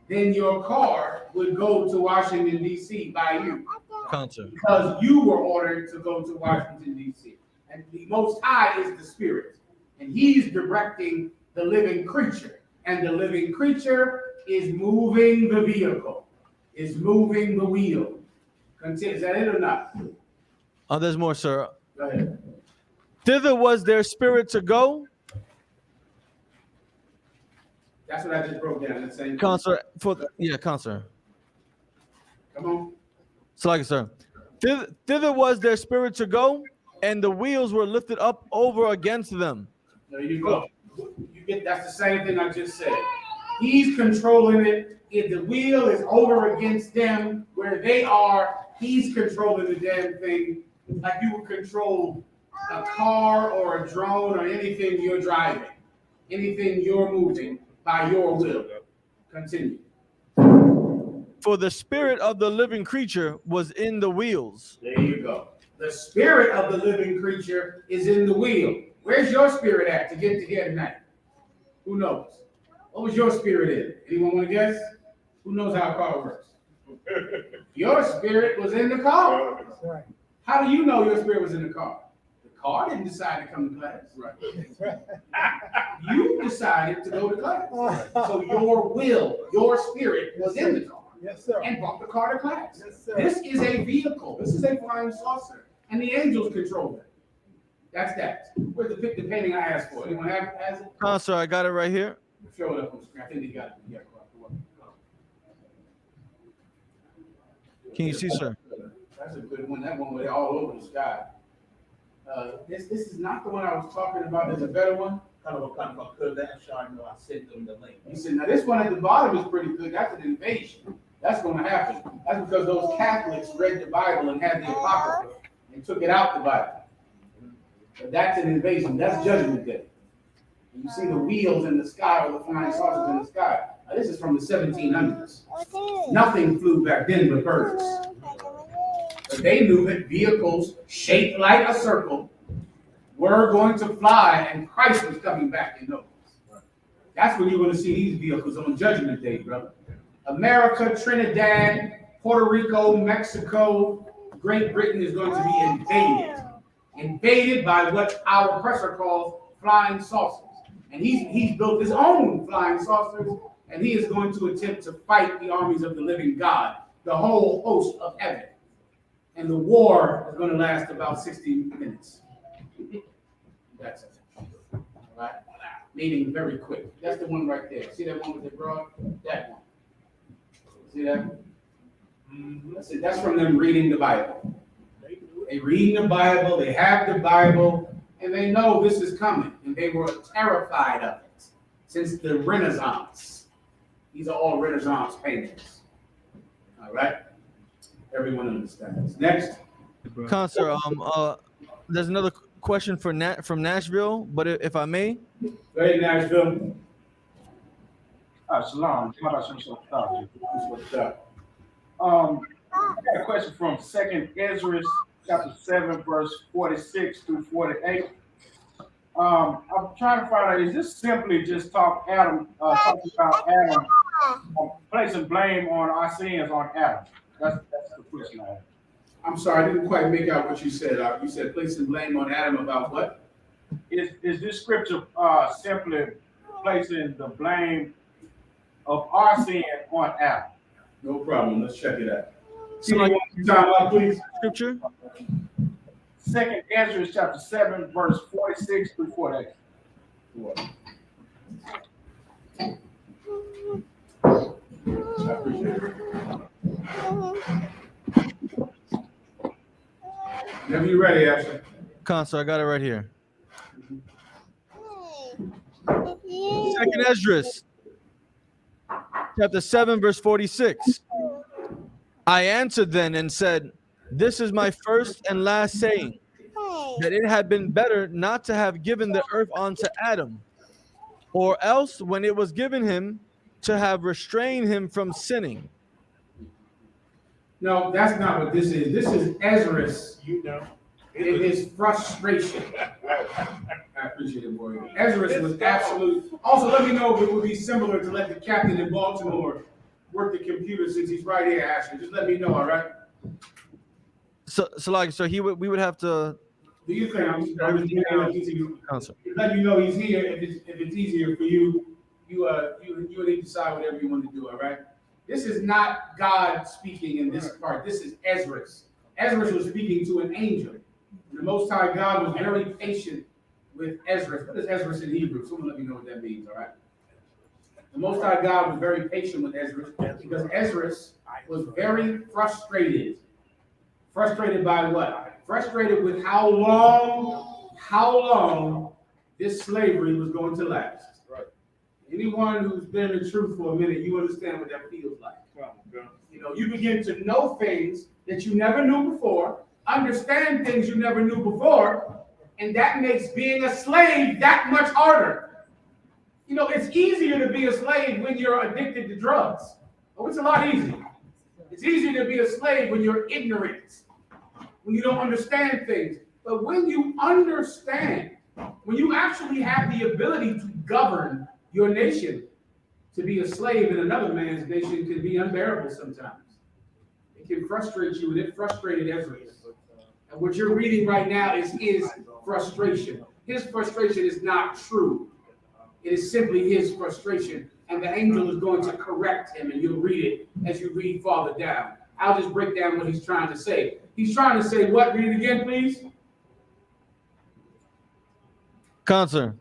Then your car would go to Washington, D.C. by you. Concert. Because you were ordered to go to Washington, D.C. And the Most High is the Spirit. And he's directing the living creature. And the living creature is moving the vehicle, is moving the wheel. Continue. Is that it or not? Oh, there's more, sir. Go ahead. Thither was their spirit to go. That's what I just broke down. That same Concert. Concert. Come on. So like it, sir. Thither was their spirit to go, and the wheels were lifted up over against them. There you go. That's the same thing I just said. He's controlling it. If the wheel is over against them where they are, he's controlling the damn thing like you would control a car or a drone or anything you're driving, anything you're moving by your will. Continue. For the spirit of the living creature was in the wheels. There you go. The spirit of the living creature is in the wheel. Where's your spirit at to get to here tonight? Who knows? What was your spirit in? Anyone want to guess? Who knows how a car works? Your spirit was in the car. How do you know your spirit was in the car? The car didn't decide to come to class. Right. You decided to go to class. So your will, your spirit was in the car. Yes, sir. And brought the car to class. Yes, sir. This is a vehicle. This is a flying saucer. And the angels control it. That's that. Where's the painting I asked for? Anyone has it? Concert, I got it right here. Show it up on the screen. I think they got it. Yeah, Can you see, sir? That's a good one. That one where they're all over the sky. This is not the one I was talking about. There's a better one. Kind of a good that shot. I sent them the link. He said, now this one at the bottom is pretty good. That's an invasion. That's going to happen. That's because those Catholics read the Bible and had the Apocrypha and took it out the Bible. But that's an invasion. That's Judgment Day. You see the wheels in the sky or the flying saucers in the sky. Now, this is from the 1700s. Nothing flew back then but birds. But they knew that vehicles shaped like a circle were going to fly, and Christ was coming back in those. That's when you're going to see these vehicles on Judgment Day, brother. America, Trinidad, Puerto Rico, Mexico, Great Britain is going to be invaded. Invaded by what our oppressor calls flying saucers. And he's built his own flying saucers, and he is going to attempt to fight the armies of the living God, the whole host of heaven. And the war is going to last about 60 minutes. That's it. All right? Meaning very quick. That's the one right there. See that one with the broad? That one. See that? That's it. That's from them reading the Bible. They reading the Bible, they have the Bible, and they know this is coming. And they were terrified of it since the Renaissance. These are all Renaissance paintings. All right? Everyone understands. Next. Concert, there's another question from Nashville, but if I may. Go ahead, Nashville. Shalom. What's up? I got a question from 2nd Ezra, chapter 7, verse 46 through 48. I'm trying to find out, is this simply just talking about Adam, placing blame on our sins on Adam? That's the question I have. I'm sorry, I didn't quite make out what you said. You said placing blame on Adam about what? Is this scripture simply placing the blame of our sin on Adam? No problem. Let's check it out. So like, time out, please. Scripture? 2nd Ezra chapter 7, verse 46 through 48. I appreciate it. Whenever you're ready, Ashley. Concert, I got it right here. 2nd Ezra, chapter 7, verse 46. I answered then and said, this is my first and last saying, that it had been better not to have given the earth unto Adam, or else when it was given him, to have restrained him from sinning. No, that's not what this is. This is Ezra's. You know. In his frustration. I appreciate it, boy. Ezra was absolute. Also, let me know if it would be similar to let the captain in Baltimore work the computer since he's right here, Ashley. Just let me know, all right? So we would have to. Do you think I'm letting you know he's here? If it's easier for you, you need to decide whatever you want to do, all right? This is not God speaking in this part. This is Ezra. Ezra was speaking to an angel. The Most High God was very patient with Ezra. What is Ezra in Hebrew? Someone let me know what that means, all right? The Most High God was very patient with Ezra because Ezra was very frustrated. Frustrated by what? Frustrated with how long this slavery was going to last. Right. Anyone who's been in the truth for a minute, you understand what that feels like. You know, you begin to know things that you never knew before, understand things you never knew before, and that makes being a slave that much harder. You know, it's easier to be a slave when you're addicted to drugs. Oh, it's a lot easier. It's easier to be a slave when you're ignorant, when you don't understand things. But when you understand, when you actually have the ability to govern your nation, to be a slave in another man's nation can be unbearable sometimes. It can frustrate you, and it frustrated Ezra. And what you're reading right now is his frustration. His frustration is not true. It is simply his frustration, and the angel is going to correct him, and you'll read it as you read farther down. I'll just break down what he's trying to say. He's trying to say what? Read it again, please. Concert.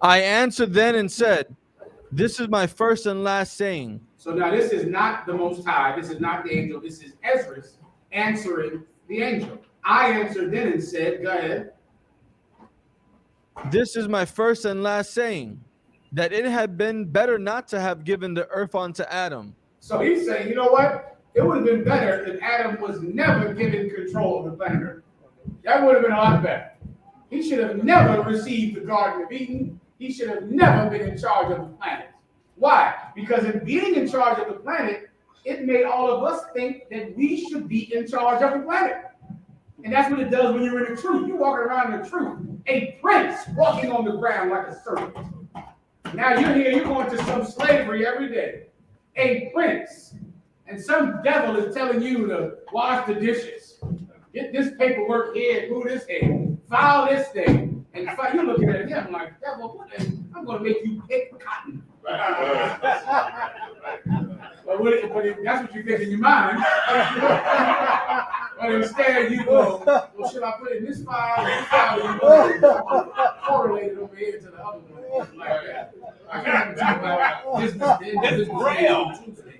I answered then and said, this is my first and last saying. So now this is not the Most High. This is not the angel. This is Ezra answering the angel. I answered then and said, go ahead. This is my first and last saying, that it had been better not to have given the earth unto Adam, So he's saying, you know what? It would have been better if Adam was never given control of the planet Earth. That would have been a lot better. He should have never received the Garden of Eden. He should have never been in charge of the planet. Why? Because in being in charge of the planet, it made all of us think that we should be in charge of the planet. And that's what it does when you're in the truth. You're walking around in the truth. A prince walking on the ground like a servant. Now you're here, you're going to some slavery every day. A prince. And some devil is telling you to wash the dishes. Get this paperwork here, move this here, file this thing. And you're looking at him like, devil, I'm going to make you pick cotton. But that's what you think in your mind. But instead you go, well, should I put it in this file or this file? You go correlate it over here to the other one. Like that. I can't talk about business on Tuesday.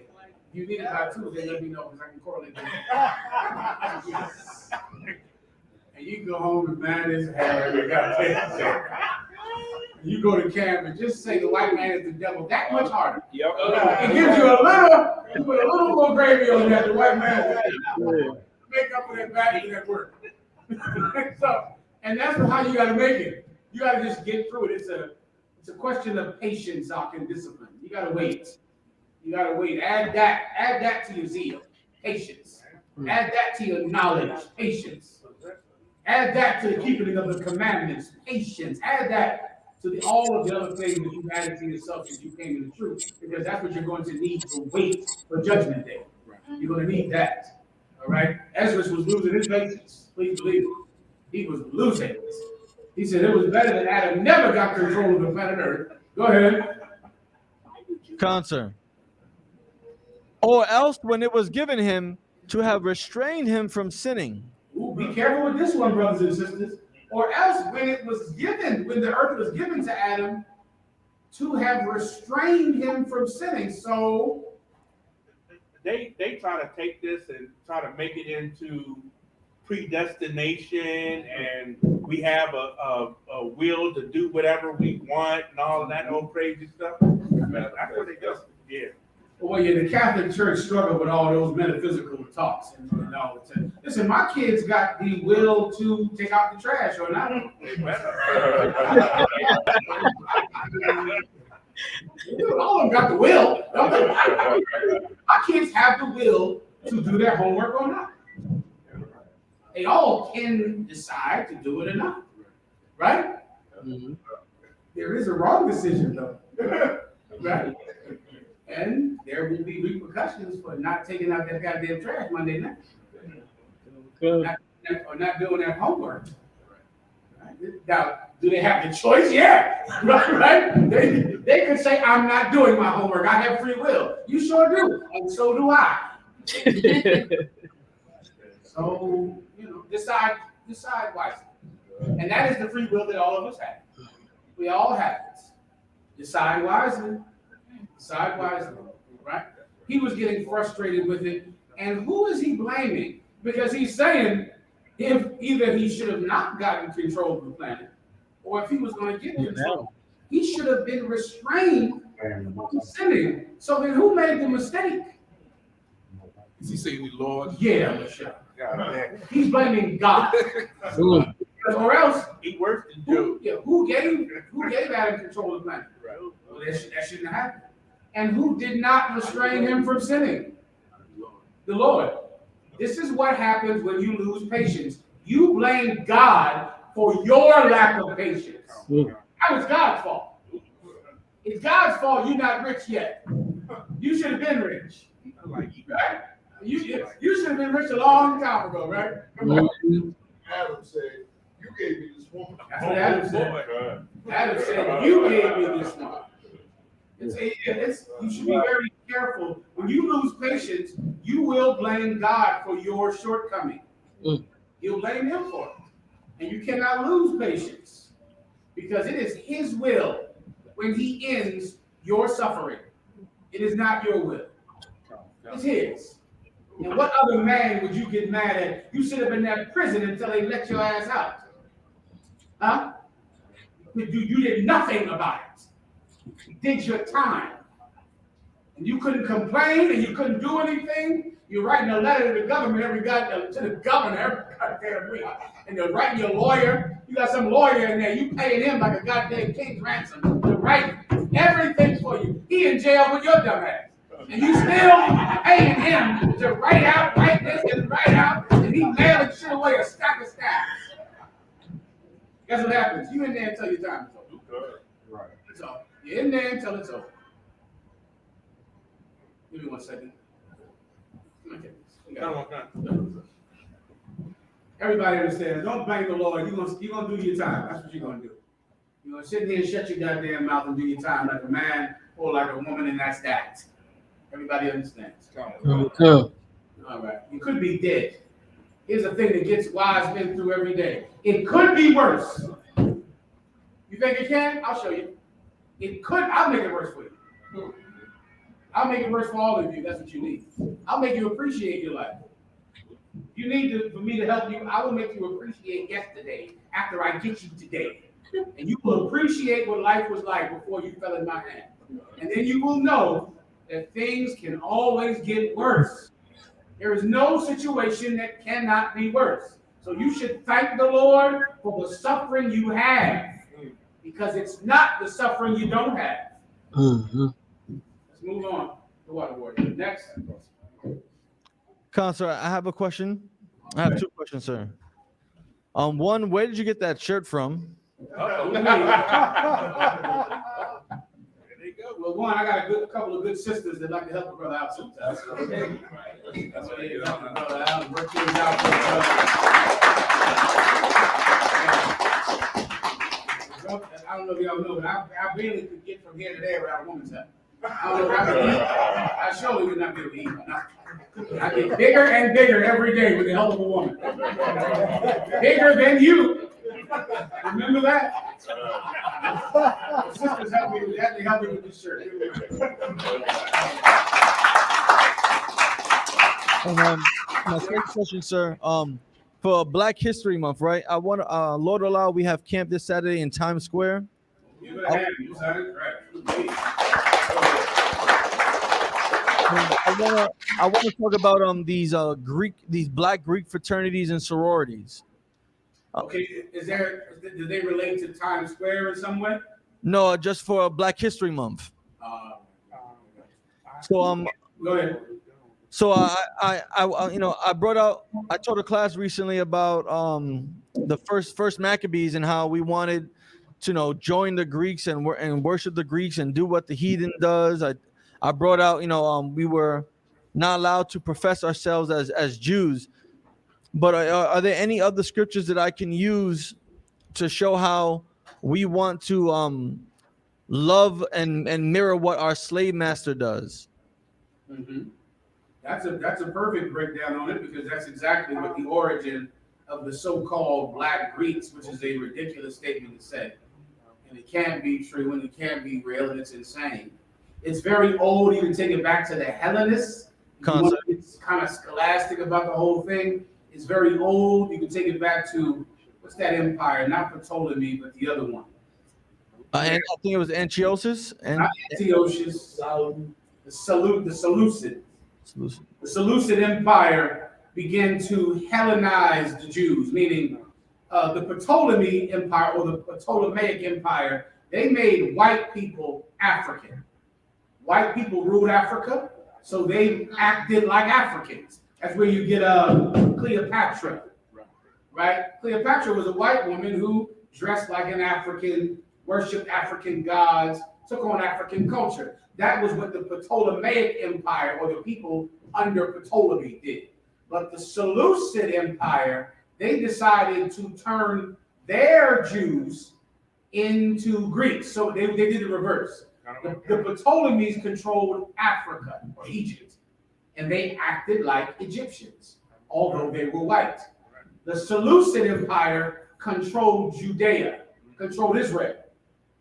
If you need it by Tuesday, let me know because I can correlate that. And you can go home and man as hell. You got to take it. You go to camp and just say the white man is the devil that much harder. Yep. It gives you you put a little more gravy on that. The white man is the devil. Make up for that bad that work. So, and that's how you got to make it. You got to just get through it. It's a question of patience, and discipline. You got to wait. You got to wait. Add that to your zeal, patience. Add that to your knowledge, patience. Add that to the keeping of the commandments, patience. Add that to all of the other things that you've added to yourself since you came to the truth, because that's what you're going to need to wait for Judgment Day. You're going to need that. All right? Ezra was losing his patience. Please believe it. He was losing it. He said it was better that Adam never got control of the planet Earth. Go ahead. Concern. Or else when it was given him to have restrained him from sinning. Ooh, be careful with this one, brothers and sisters. Or else when the earth was given to Adam to have restrained him from sinning. So they try to take this and try to make it into predestination, and we have a will to do whatever we want and all of that old crazy stuff. That's what they do. Yeah. Well, yeah, the Catholic Church struggled with all those metaphysical talks and all the time. Listen, my kids got the will to take out the trash or not. All of them got the will. My kids have the will to do their homework or not. They all can decide to do it or not. Right? Mm-hmm. There is a wrong decision, though. Right? And there will be repercussions for not taking out that goddamn trash Monday night. Or not doing their homework. Right? Now, do they have the choice? Yeah. Right? They could say, I'm not doing my homework. I have free will. You sure do. And so do I. So, decide wisely. And that is the free will that all of us have. We all have this. Decide wisely. Decide wisely, right? He was getting frustrated with it. And who is he blaming? Because he's saying if either he should have not gotten control of the planet, or if he was going to get control, he should have been restrained from sinning. So then who made the mistake? Is he saying the Lord? Yeah, Michelle. He's blaming God. Or else he worse than Job. Who gave Adam control of the planet? Well, that shouldn't have happened. And who did not restrain him from sinning? The Lord. This is what happens when you lose patience. You blame God for your lack of patience. That was God's fault. It's God's fault you're not rich yet. You should have been rich. Right? You should have been rich a long time ago, right? Come on. Adam said, you gave me this woman. That's what Adam said. Adam said, you gave me this woman. You should be very careful. When you lose patience, you will blame God for your shortcoming. You'll blame him for it. And you cannot lose patience because it is his will when he ends your suffering. It is not your will. It's his. And what other man would you get mad at? You sit up in that prison until they let your ass out. Huh? You did nothing about it. You did your time. and you couldn't complain and you couldn't do anything, you're writing a letter to the government every goddamn week, and you're writing your lawyer. You got some lawyer in there. You paying him like a goddamn king's ransom to write everything for you. He in jail with your dumb ass, and you still paying him to write this and write out, and he mailing shit away a stack of stamps. Guess what happens? You in there until your time is over. Right. That's all. You're in there until it's over. Give me 1 second. Okay. Everybody understands. Don't blame the Lord. You're gonna do your time. That's what you're gonna do. You're gonna sit here and shut your goddamn mouth and do your time like a man or like a woman, and that's that. Everybody understands. Okay. All right. You could be dead. Here's the thing that gets wise men through every day. It could be worse. You think it can? I'll show you. It could. I'll make it worse for you. I'll make it worse for all of you. That's what you need. I'll make you appreciate your life. You need for me to help you. I will make you appreciate yesterday after I get you today. And you will appreciate what life was like before you fell in my hand. And then you will know that things can always get worse. There is no situation that cannot be worse. So you should thank the Lord for the suffering you have, because it's not the suffering you don't have. Mm-hmm. Let's move on to water warrior. Next. Counselor, I have a question. I have 2 questions, sir. One, where did you get that shirt from? Well, one, I got a couple of good sisters that like to help a brother out sometimes. That's what it is. Help a brother out and work things out for each other. I don't know if y'all know, but I barely could get from here to there without a woman's help. I don't know if I can eat. I surely would not be able to eat. I get bigger and bigger every day with the help of a woman. Bigger than you. Remember that? The sisters help me with that. They help me with this shirt. My second question, sir. For Black History Month, right? I want Lord allow, we have camp this Saturday in Times Square. You better have it. You said it correct. I want to talk about these Black Greek fraternities and sororities. Okay, do they relate to Times Square in some way? No, just for Black History Month. So go ahead. So I brought out. I taught a class recently about the first Maccabees and how we wanted to join the Greeks and worship the Greeks and do what the heathen does. I brought out we were not allowed to profess ourselves as Jews. But are there any other scriptures that I can use to show how we want to love and mirror what our slave master does? Mm-hmm. That's a perfect breakdown on it, because that's exactly what the origin of the so-called Black Greeks, which is a ridiculous statement to say, and it can't be true and it can't be real, and it's insane. It's very old. You can take it back to the Hellenists. It's kind of scholastic about the whole thing. It's very old. You can take it back to, what's that empire? Not Ptolemy, but the other one. I think it was Antiochus. Not Antiochus. The Seleucid. The Seleucid Empire began to Hellenize the Jews, meaning the Ptolemy Empire or the Ptolemaic Empire. They made white people African. White people ruled Africa, so they acted like Africans. That's where you get Cleopatra, right? Cleopatra was a white woman who dressed like an African, worshipped African gods, took on African culture. That was what the Ptolemaic Empire, or the people under Ptolemy, did. But the Seleucid Empire, they decided to turn their Jews into Greeks. So they did the reverse. The Ptolemies controlled Africa, or Egypt, and they acted like Egyptians, although they were white. The Seleucid Empire controlled Judea, controlled Israel,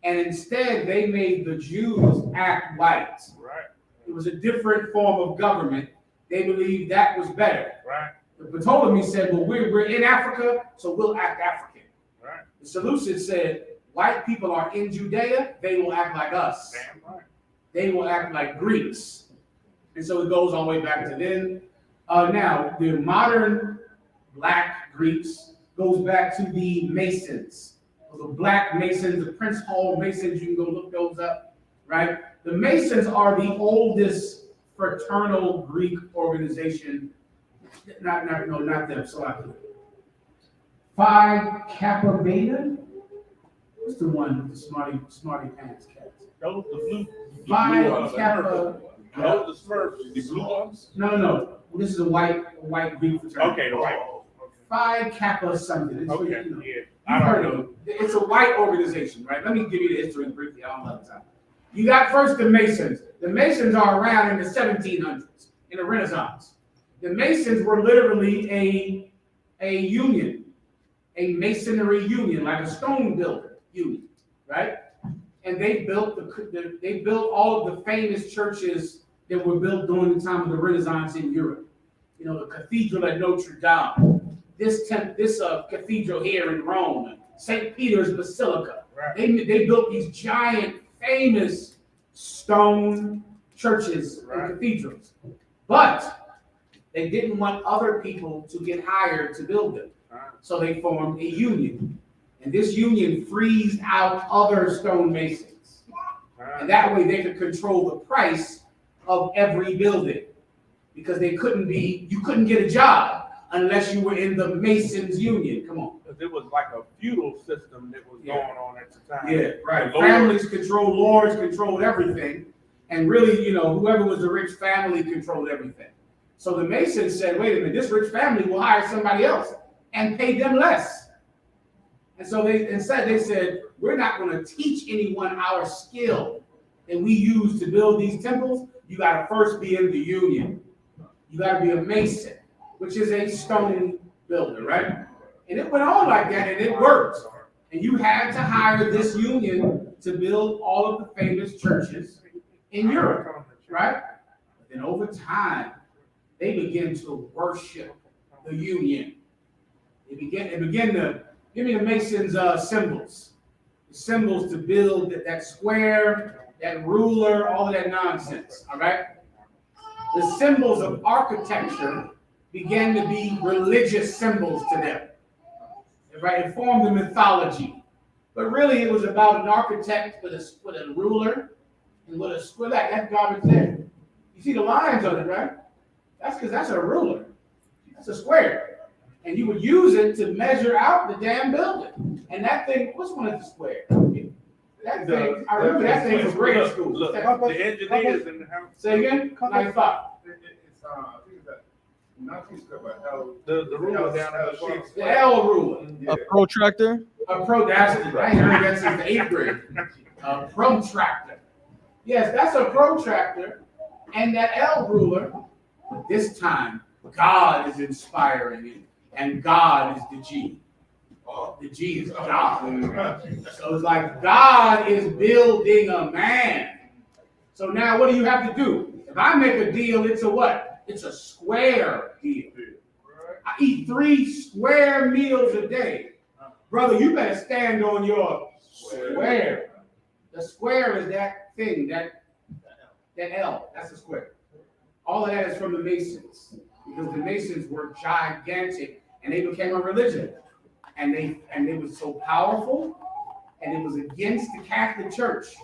and instead they made the Jews act white. It was a different form of government. They believed that was better. The Ptolemies said, well, we're in Africa, so we'll act African. The Seleucids said, white people are in Judea, they will act like us. They will act like Greeks. And so it goes all the way back to then. Now, the modern Black Greeks goes back to the Masons. The Black Masons, the Prince Hall Masons, you can go look those up, right? The Masons are the oldest fraternal Greek organization. Not them, so Phi Kappa Beta? What's the one with the smarty pants cats? Those the blue. Phi Kappa. Those the Smurfs, the blue ones? No. This is a white Greek fraternity. Okay, the white. Phi Kappa something. It's Okay, you know. yeah. You've heard of it. It's a white organization, right? Let me give you the history briefly. I don't have time. You got first the Masons. The Masons are around in the 1700s, in the Renaissance. The Masons were literally a union, a masonry union, like a stone builder union, right? And they built they built all of the famous churches that were built during the time of the Renaissance in Europe. You know, the Cathedral at Notre Dame, this cathedral here in Rome, St. Peter's Basilica. Right. They built these giant, famous stone churches and cathedrals, but they didn't want other people to get hired to build them. So they formed a union. And this union freezed out other stonemasons. And that way they could control the price of every building. Because you couldn't get a job unless you were in the Masons Union. Come on. Because it was like a feudal system that was going on at the time. Yeah, right. Families controlled, lords controlled everything. And really, you know, whoever was the rich family controlled everything. So the Masons said, wait a minute, this rich family will hire somebody else and pay them less. And so they said, we're not going to teach anyone our skill that we use to build these temples. You got to first be in the union. You got to be a Mason, which is a stone builder, right? And it went on like that, and it worked. And you had to hire this union to build all of the famous churches in Europe, right? But then over time, they began to worship the union. They began to give me the Masons' symbols. The symbols to build that square, that ruler, all of that nonsense, all right? The symbols of architecture began to be religious symbols to them, right? It formed the mythology. But really, it was about an architect with a ruler and with a square. That garbage there. You see the lines on it, right? That's because that's a ruler. That's a square. And you would use it to measure out the damn building. And that thing, which one is the square? That thing, I remember that thing from grade school. Look, the engineers in the house. Say again? 95. The ruler down at the L ruler. A protractor? I ain't heard that since the 8th grade. A protractor. Yes, that's a protractor. And that L ruler, but this time, God is inspiring it. And God is the G. The G is God. So it's like God is building a man. So now what do you have to do? If I make a deal, it's a what? It's a square deal. I eat 3 square meals a day. Brother, you better stand on your square. The square is that thing, that L. That's a square. All of that is from the Masons. Because the Masons were gigantic and they became a religion. And they were so powerful, and it was against the Catholic Church,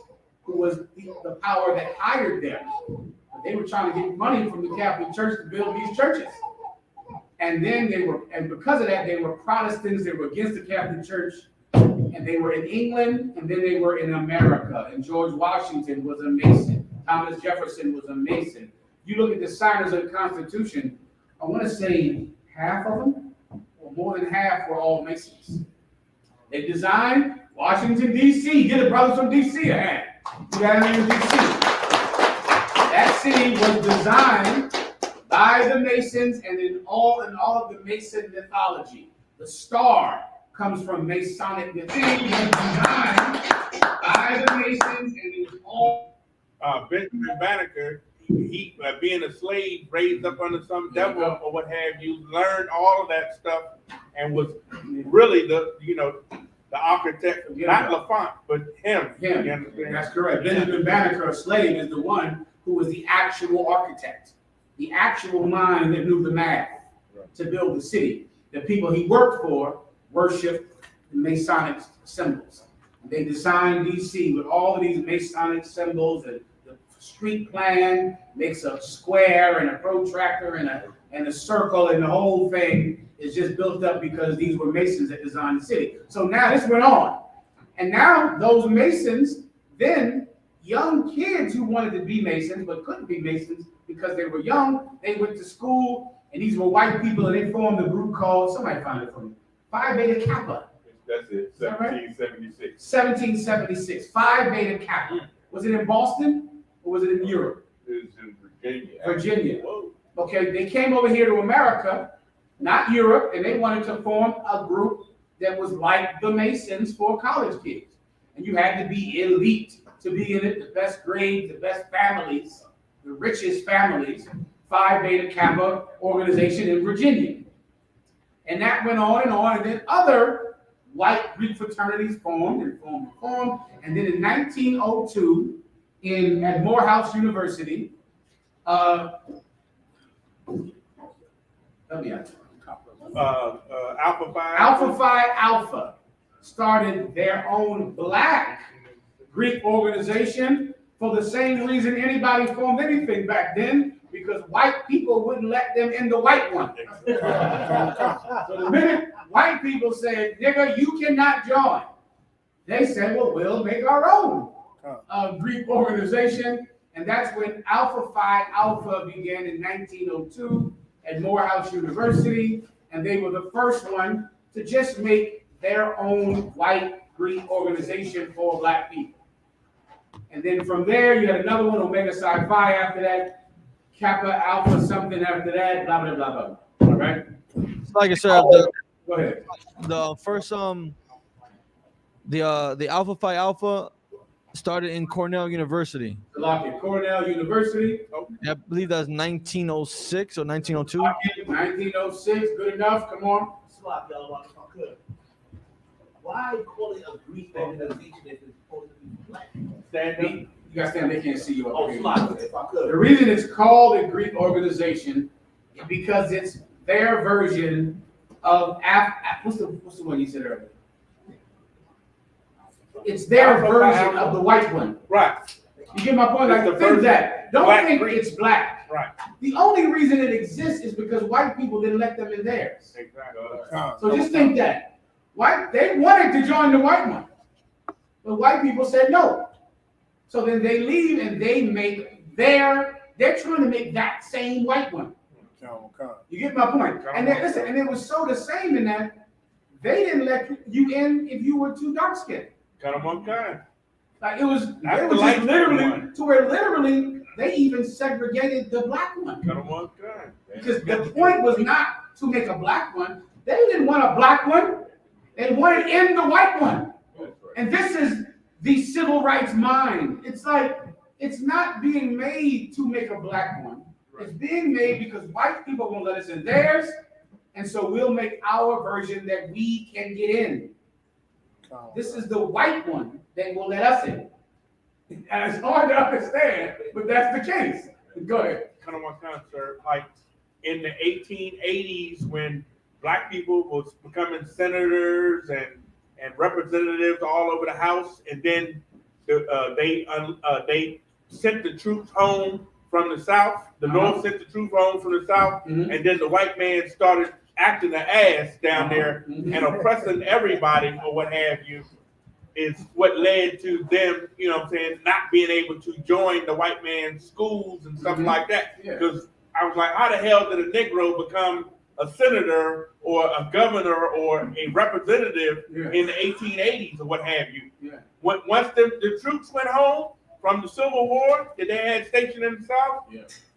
who was the power that hired them. But they were trying to get money from the Catholic Church to build these churches. And then because of that, they were Protestants, they were against the Catholic Church, and they were in England, and then they were in America. And George Washington was a Mason. Thomas Jefferson was a Mason. You look at the signers of the Constitution, I want to say half of them, or more than half, were all Masons. They designed Washington, D.C. Get the brothers from D.C. a hand. You got it in D.C. That city was designed by the Masons and in all of the Mason mythology. The star comes from Masonic mythology. It was designed by the Masons and it was all. Benjamin Banneker, he being a slave, raised up under some devil or what have you, learned all of that stuff and was really the architect, not LaFont, but him. That's correct. Benjamin Banneker, a slave, is the one who was the actual architect, the actual mind that knew the math to build the city. The people he worked for worshiped the Masonic symbols. They designed DC with all of these Masonic symbols, and the street plan makes a square and a protractor and a circle, and the whole thing is just built up because these were Masons that designed the city. So now this went on. And now those Masons, then young kids who wanted to be Masons but couldn't be Masons because they were young, they went to school, and these were white people, and they formed a group called, somebody find it for me, Phi Beta Kappa. That's it, 1776. 1776, Phi Beta Kappa. Was it in Boston or was it in Europe? It was in Virginia. Virginia. Okay, they came over here to America, not Europe, and they wanted to form a group that was like the Masons for college kids. And you had to be elite to be in it, the best grades, the best families, the richest families. Phi Beta Kappa organization in Virginia. And that went on, and then other white Greek fraternities formed. And then in 1902, at Morehouse University, Alpha Phi Alpha started their own black Greek organization for the same reason anybody formed anything back then, because white people wouldn't let them in the white one. So the minute white people said, nigga, you cannot join, they said, well, we'll make our own Greek organization. And that's when Alpha Phi Alpha began in 1902 at Morehouse University. And they were the first one to just make their own white Greek organization for black people. And then from there, you had another one, Omega Psi Phi after that, Kappa Alpha something after that, blah, blah, blah, blah. All right? Like I said, Go ahead. The first, the Alpha Phi Alpha started in Cornell University. Cornell University. Yeah, I believe that's 1906 or 1902. 1906, good enough, come on. Why call it a Greek organization if it's supposed to be black? Stand up. You guys stand, they can't see you. Oh, if I could. The reason it's called a Greek organization is because it's their version of what's the one you said earlier? It's their version of the white one. Right. You get my point? Like, think that. Don't think it's black. Right. The only reason it exists is because white people didn't let them in theirs. Exactly. So just think that. They wanted to join the white one, but white people said no. So then they leave and they make they're trying to make that same white one. You get my point? And then, listen, and it was so the same in that they didn't let you in if you were too dark skinned. Kind of one kind. Like it was just literally to where literally they even segregated the black one. Kind of one kind. Because the point was not to make a black one. They didn't want a black one. They wanted in the white one. And this is the civil rights mind. It's like, it's not being made to make a black one. It's being made because white people won't let us in theirs. And so we'll make our version that we can get in. This is the white one that will let us in. And it's hard to understand, but that's the case. Go ahead. Kind of one kind, sir. Like in the 1880s when black people was becoming senators and representatives all over the house, and then they sent the troops home from the south. The North sent the troops home from the south, and then the white man started acting the ass down there and oppressing everybody or what have you. Is what led to them, you know what I'm saying, not being able to join the white man's schools and stuff like that. Because I was like, how the hell did a Negro become a senator or a governor or a representative in the 1880s or what have you? Once the troops went home from the Civil War that they had stationed in the South,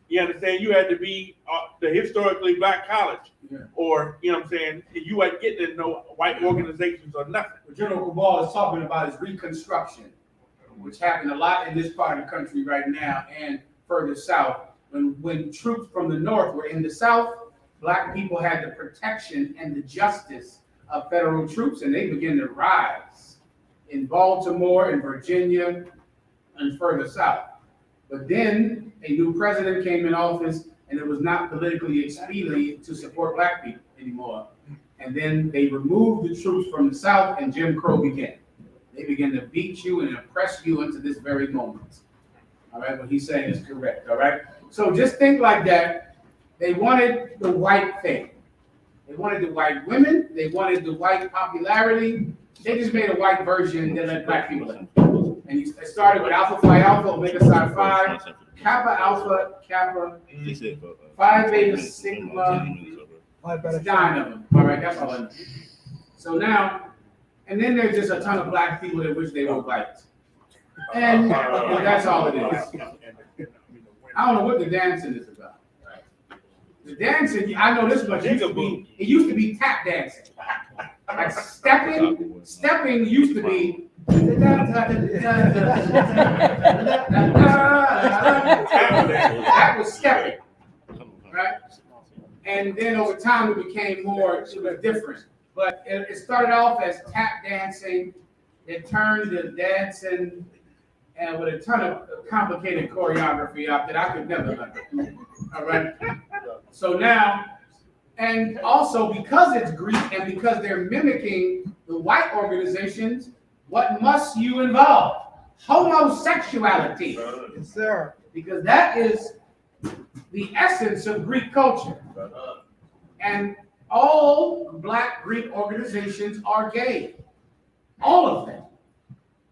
you understand, you had to be the historically black college. Or, you know what I'm saying, you weren't getting in no white organizations or nothing. What General Cabal is talking about is Reconstruction, which happened a lot in this part of the country right now and further south. When troops from the North were in the South, black people had the protection and the justice of federal troops, and they began to rise in Baltimore and Virginia and further south. But then a new president came in office, and it was not politically expedient to support black people anymore. And then they removed the troops from the South, and Jim Crow began. They began to beat you and oppress you into this very moment. All right, what he's saying is correct. All right, so just think like that. They wanted the white thing. They wanted the white women. They wanted the white popularity. They just made a white version that let black people in. And it started with Alpha Phi Alpha, Omega Psi Phi, Kappa Alpha, Kappa, Phi Beta Sigma. It's 9 of them. All right, that's all I know. So now, and then there's just a ton of black people that wish they were white. And that's all it is. I don't know what the dancing is about. The dancing, I know this much, it used to be tap dancing. Like stepping used to be that was stepping, right? And then over time it became more, it was different. But it started off as tap dancing, it turned to dancing, and with a ton of complicated choreography that I could never learn. All right. So now, and also because it's Greek and because they're mimicking the white organizations, what must you involve? Homosexuality. Yes, sir. Because that is the essence of Greek culture. And all black Greek organizations are gay. All of them.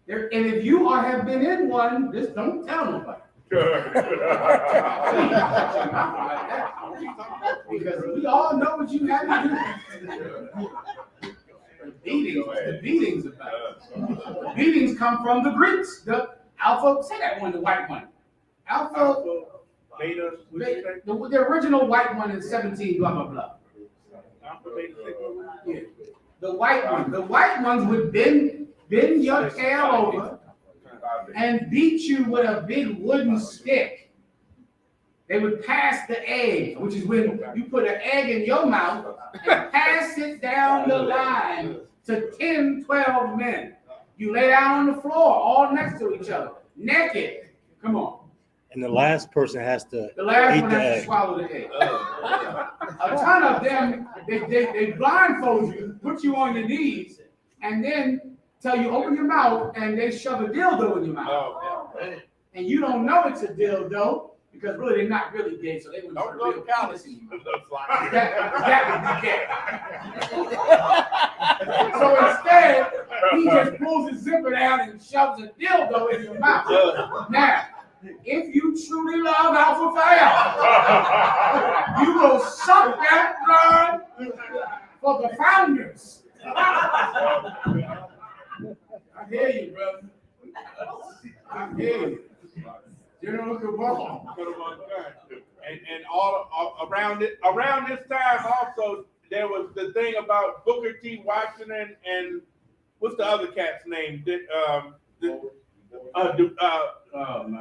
And if you have been in one, just don't tell nobody. Because we all know what you had to do. The beatings about it. The beatings come from the Greeks. The Alpha, say that one, the white one. Alpha, Beta, the original white one is 17, blah, blah, blah. Yeah. The white one. The white ones would bend your tail over and beat you with a big wooden stick. They would pass the egg, which is when you put an egg in your mouth and pass it down the line to 10, 12 men. You lay down on the floor, all next to each other, naked. Come on. And the last person has to The last eat one the has to egg. swallow the egg. A ton of them, they blindfold you, put you on your knees, and then tell you open your mouth, and they shove a dildo in your mouth. And you don't know it's a dildo because really they're not really gay, so they wouldn't put a real penis in you. That would be gay. So instead, he just pulls his zipper down and shoves a dildo in your mouth. Now, if you truly love Alpha Phi Alpha, you will suck that blood for the founders. I hear you, brother. I hear you. General Cabal. And all around this time also there was the thing about Booker T. Washington and what's the other cat's name?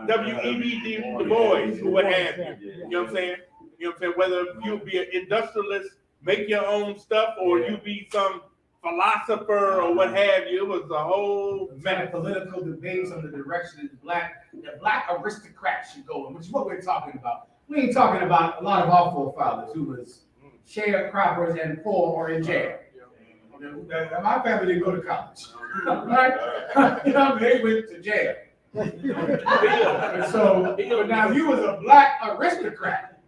W.E.B. Du Bois, who would have you. You know what I'm saying? You know what I'm saying? Whether you be an industrialist, make your own stuff, or you be some philosopher or what have you. It was a whole political debates on the direction the black aristocrats should go in, which is what we're talking about. We ain't talking about a lot of our forefathers who was sharecroppers and poor or in jail. My family didn't go to college. Right? You know, they went to jail. So now you was a black aristocrat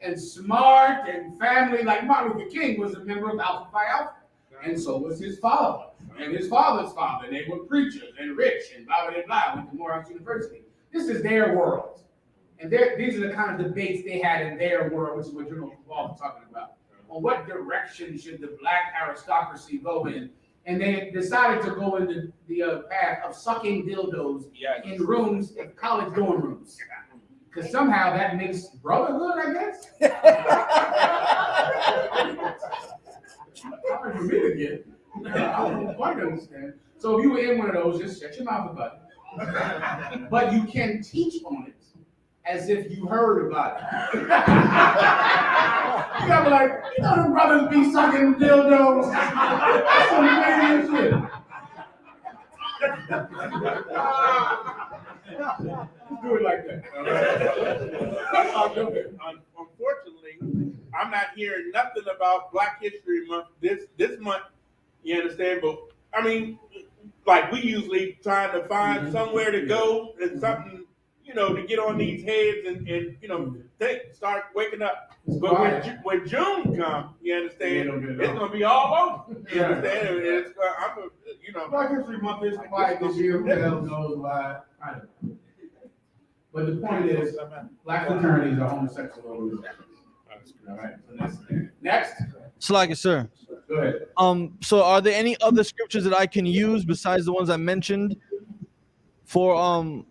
and smart and family, like Martin Luther King was a member of Alpha Phi Alpha. And so was his father and his father's father. They were preachers and rich and blah, blah, blah, went to Morehouse University. This is their world. And these are the kind of debates they had in their world, which is what General Cabal was talking about. On what direction should the black aristocracy go in? And they decided to go in the path of sucking dildos in rooms, in college dorm rooms. Because somehow that makes brotherhood, I guess. Hard for me to get. I don't quite understand. So if you were in one of those, just shut your mouth about it. But you can teach on it as if you heard about it. You gotta be like, you know them brothers be sucking dildos. That's some amazing shit. Let's do it like that. Unfortunately, I'm not hearing nothing about Black History Month this month. You understand? But I mean, like we usually trying to find somewhere to go and something, to get on these heads and start waking up. But when June comes, you understand, it's gonna be all over. You understand? It's Black History Month is quiet this year. Who the hell knows why? I don't know. But the point is, Black fraternities are homosexual organizations. All right. So that's next. Slack, sir. Go ahead. So are there any other scriptures that I can use besides the ones I mentioned for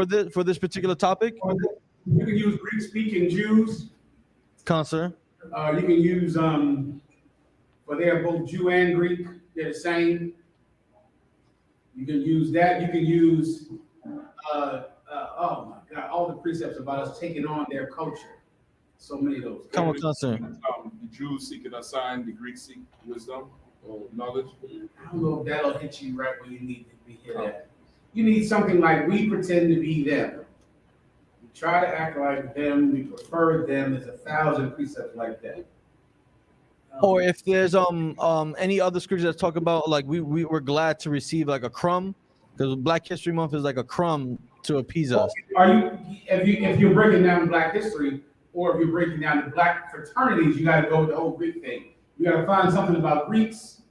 this particular topic? You can use Greek-speaking Jews. Sir. You can use but they are both Jew and Greek. They're the same. You can use that. You can use oh my God, all the precepts about us taking on their culture. So many of those. Come on, sir. The Jews seeking a sign, the Greeks seek wisdom or knowledge. I don't know if that'll hit you right where you need to be hit at. You need something like we pretend to be them. We try to act like them. We prefer them. There's 1,000 precepts like that. Or if there's any other scriptures that talk about like we were glad to receive like a crumb, because Black History Month is like a crumb to appease us. If you're breaking down Black history, or if you're breaking down the Black fraternities, you got to go with the whole Greek thing. You got to find something about Greeks,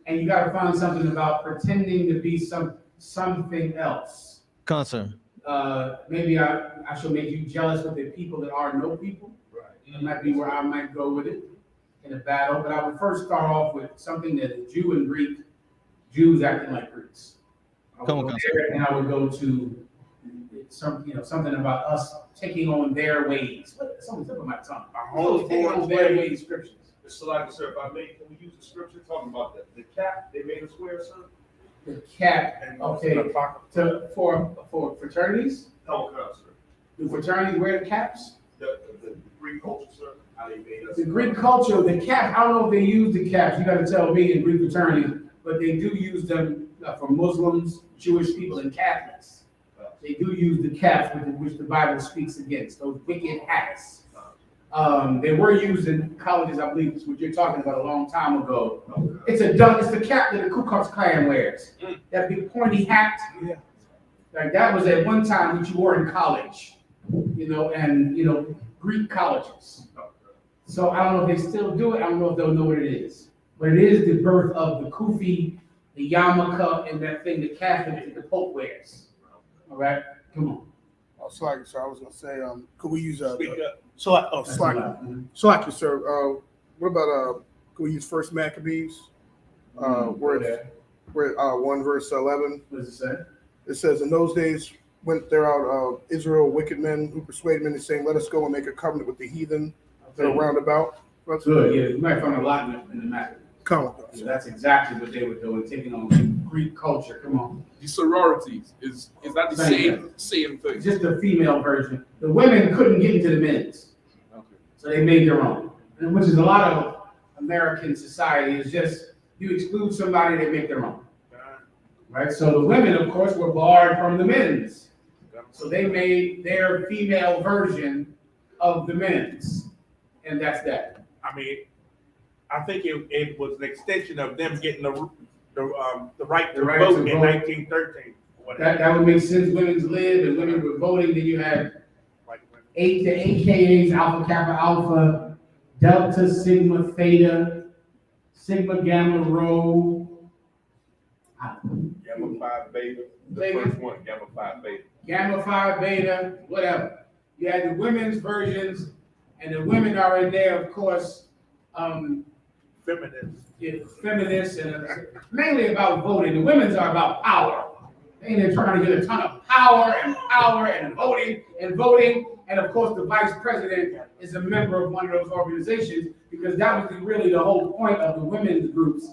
and you got to find something about pretending to be something else. Sir. Maybe I shall make you jealous with the people that are no people. Right. That might be where I might go with it in a battle. But I would first start off with something that is Jew and Greek, Jews acting like Greeks. And I would go to something about us taking on their ways. Something's up on my tongue. Taking on their ways scriptures. So like, sir, if I may, can we use the scripture talking about the cap they made a square, sir? The cap, okay, for fraternities? No, sir. Do fraternities wear the caps? The Greek culture, sir. How they made us. The Greek culture, the cap, I don't know if they use the caps. You got to tell me in Greek fraternities, but they do use them for Muslims, Jewish people, and Catholics. They do use the caps which the Bible speaks against, those wicked hats. They were used in colleges, I believe, what you're talking about a long time ago. It's the cap that the Ku Klux Klan wears. That big pointy hat. Yeah. Like that was at one time what you wore in college, and Greek colleges. So I don't know if they still do it. I don't know if they'll know what it is. But it is the birth of the kufi, the yarmulke, and that thing the Catholic that the Pope wears. All right, come on. Oh, Slack, sir. I was gonna say, could we use Slack, sir. What about could we use First Maccabees? Where 1 verse 11. What does it say? It says, in those days went there out Israel wicked men who persuaded men, saying, let us go and make a covenant with the heathen that are round about. Good, yeah, you might find a lot in the Maccabees. So that's exactly what they were doing, taking on Greek culture. Come on. The sororities is that the same thing? Just the female version. The women couldn't get into the men's, so they made their own. Which is a lot of American society. Is just you exclude somebody, they make their own. Right. So the women, of course, were barred from the men's, so they made their female version of the men's, and that's that. I mean, I think it was an extension of them getting the right to vote in 1913. That would make sense. Women's live and women were voting. Then you had the AKAs, Alpha Kappa Alpha, Delta Sigma Theta, Sigma Gamma Rho. Gamma Phi Beta. The first one, Gamma Phi Beta. Gamma Phi Beta, whatever. You had the women's versions, and the women are in there, of course. Feminists. Yeah, feminists, and it's mainly about voting. The women's are about power. They're trying to get a ton of power and voting. And of course, the vice president is a member of one of those organizations, because that was really the whole point of the women's groups,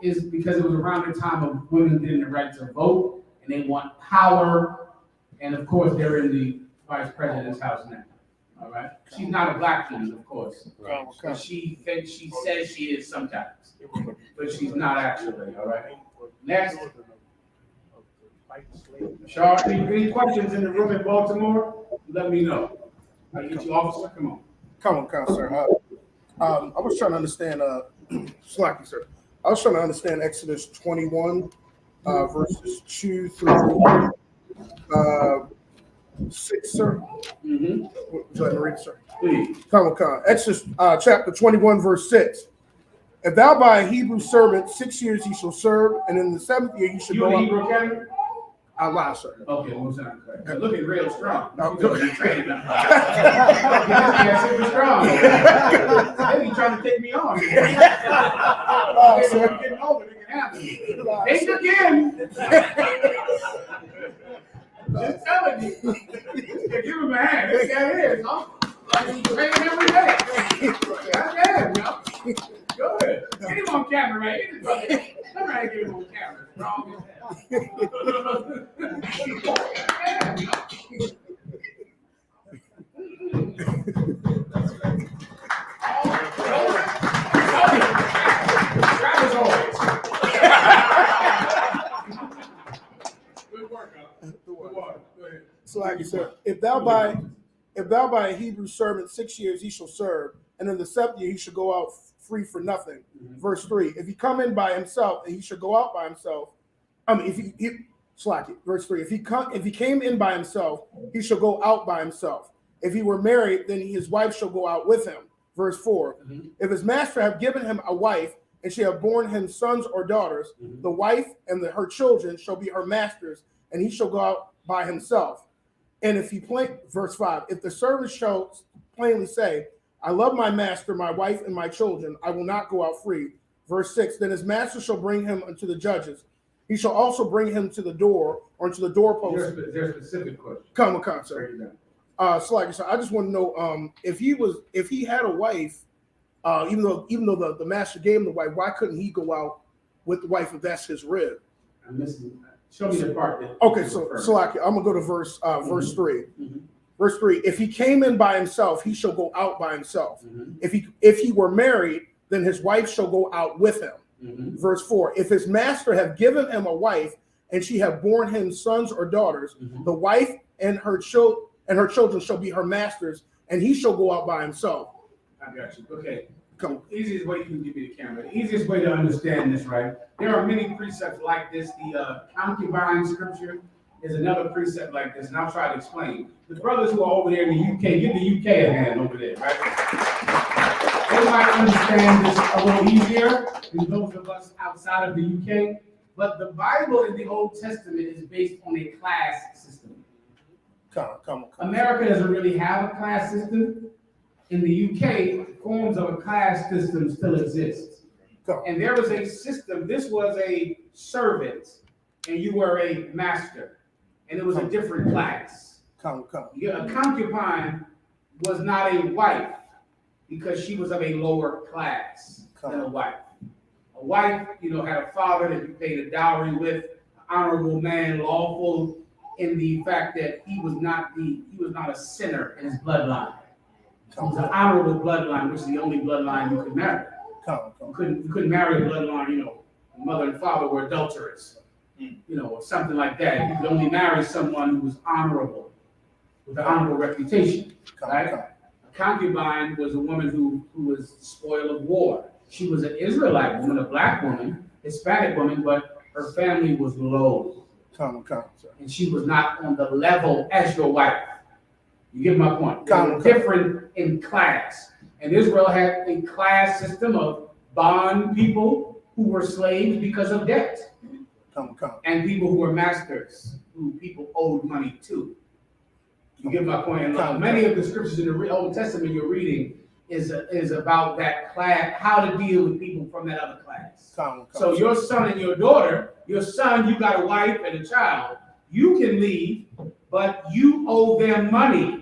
is because it was around the time of women getting the right to vote, and they want power. And of course, they're in the vice president's house now. All right. She's not a black woman, of course. Right. She says she is sometimes, but she's not actually. All right. Next. Shaw, any questions in the room in Baltimore? Let me know. I get you, officer. Come on. Come on, sir. I was trying to understand, Slacky, sir. I was trying to understand Exodus 21, verses 2 through 6, sir. Mm-hmm. Would you like me to read it, sir? Please. Come on. Exodus chapter 21, verse 6. If thou buy a Hebrew servant, 6 years he shall serve, and in the 7th year he should go You up. in Hebrew Academy? I lie, sir. Okay, well, sound correct. Looking real strong. No, You're training now. Super strong. They be trying to take me on. I'm getting older, they can have me. They took in. Just telling you. Give him a hand. That's how it is, huh? I'm training every day. Goddamn, yo. Go ahead. Get him on camera, man. Let me get him on camera. Wrong as hell. Travis always. Good work, Go ahead. So like you said, if thou buy a Hebrew servant 6 years he shall serve, and in the 7th year he shall go out free for nothing. Mm-hmm. Verse 3. If he come in by himself, and he shall go out by himself. Verse 3. If he came in by himself, he shall go out by himself. If he were married, then his wife shall go out with him. Verse 4. Mm-hmm. If his master have given him a wife, and she have borne him sons or daughters, Mm-hmm. the wife and her children shall be her masters, and he shall go out by himself. And if verse 5, if the servant shall plainly say, I love my master, my wife, and my children, I will not go out free. Verse 6, then his master shall bring him unto the judges. He shall also bring him to the door, or to the doorpost. There's a specific question. Come on, sir. So like I said, I just want to know if he had a wife, even though the master gave him the wife, why couldn't he go out with the wife if that's his rib? I'm listening. Show me the part. Okay, so like I'm gonna go to verse 3. Mm-hmm. Verse 3. If he came in by himself, he shall go out by himself. Mm-hmm. If he were married, then his wife shall go out with him. Mm-hmm. Verse 4. If his master have given him a wife, and she have borne him sons or daughters, Mm-hmm. the wife and her children shall be her masters, and he shall go out by himself. I got you. Okay. Come. Easiest way you can give me the camera. The easiest way to understand this, right? There are many precepts like this. The concubine scripture is another precept like this, and I'll try to explain. The brothers who are over there in the UK, give the UK a hand over there, right? They might understand this a little easier than those of us outside of the UK. But the Bible in the Old Testament is based on a class system. Come. America doesn't really have a class system. In the UK, forms of a class system still exist. And there was a system, this was a servant, and you were a master. And it was a different class. Come. A concubine was not a wife because she was of a lower class than a wife. A wife, had a father that you paid a dowry with, an honorable man, lawful in the fact that he was not a sinner in his bloodline. It was an honorable bloodline, which is the only bloodline you could marry. You couldn't marry a bloodline, mother and father were adulterers, or something like that. You could only marry someone who was honorable, with an honorable reputation, right? A concubine was a woman who was spoil of war. She was an Israelite woman, a black woman, Hispanic woman, but her family was low. And she was not on the level as your wife. You get my point. They were different in class. And Israel had a class system of bond people who were slaves because of debt. And people who were masters, who people owed money to. You get my point. And many of the scriptures in the Old Testament you're reading is about that class, how to deal with people from that other class. So your son and your daughter, your son, you got a wife and a child, you can leave, but you owe them money.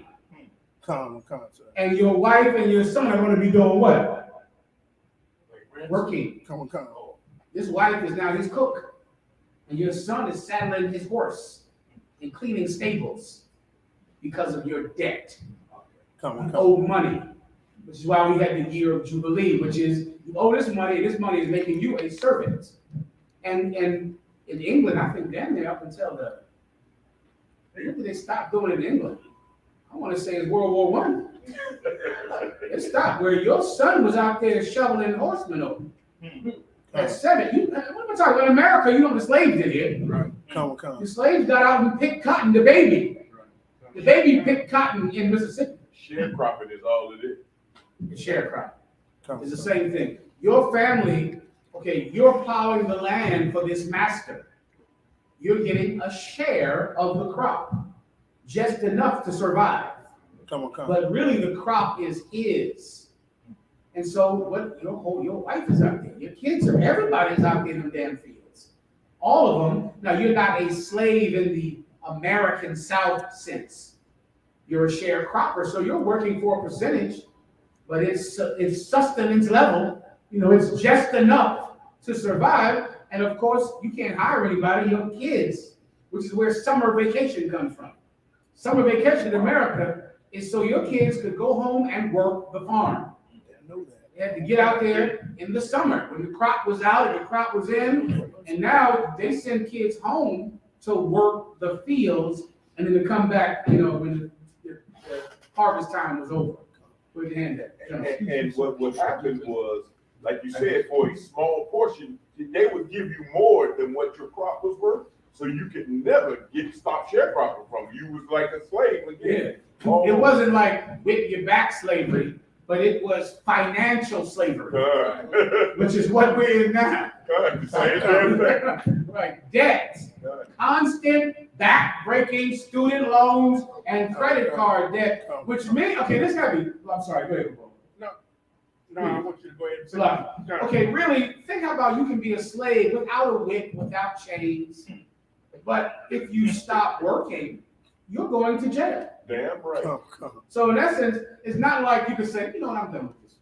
And your wife and your son are going to be doing what? Working. This wife is now his cook. And your son is saddling his horse and cleaning stables because of your debt. You owe money. Which is why we had the year of Jubilee, which is you owe this money, and this money is making you a servant. And in England, I think damn near up until when did they stop doing it in England? I want to say it's World War One. It stopped where your son was out there shoveling horsemen over. At 7, what am I talking about? In America, you know the slaves did it. Right. The slaves got out and picked cotton, the baby. The baby picked cotton in Mississippi. Sharecropping is all it is. The sharecropping. It's the same thing. Your family, okay, you're plowing the land for this master. You're getting a share of the crop, just enough to survive. But really, the crop is his. And so, what your wife is out there, your kids are, everybody's out there in the damn fields. All of them. Now, you're not a slave in the American South sense. You're a sharecropper, so you're working for a percentage, but it's sustenance level. You know, it's just enough to survive. And of course, you can't hire anybody, your kids, which is where summer vacation comes from. Summer vacation in America is so your kids could go home and work the farm. They had to get out there in the summer when the crop was out and the crop was in. And now they send kids home to work the fields and then to come back, you know, when the harvest time was over. Put your hand there. And what happened was, like you said, for a small portion, they would give you more than what your crop was worth. So you could never stop sharecropping from you. You was like a slave again. Yeah. It wasn't like whip your back slavery, but it was financial slavery, which is what we're in now. Right, debt, constant back-breaking student loans and credit card debt, which means, okay, this gotta be, I'm sorry, go ahead. No, I want you to go ahead and okay, really, think how about you can be a slave without a whip, without chains, but if you stop working, you're going to jail. Damn right. So in essence, it's not like you can say, you know what, I'm done with this.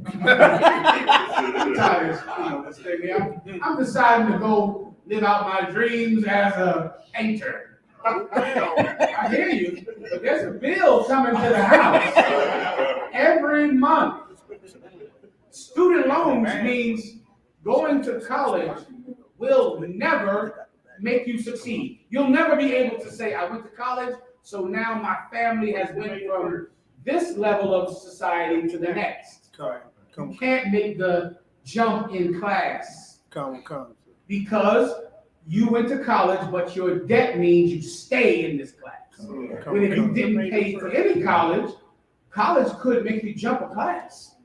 I'm tired of this, you know, this thing here. I'm deciding to go live out my dreams as a painter. I hear you, but there's a bill coming to the house every month. Student loans means going to college will never make you succeed. You'll never be able to say, I went to college, so now my family has went from this level of society to the next. You can't make the jump in class because you went to college, but your debt means you stay in this class. When if you didn't pay for any college, college could make you jump a class,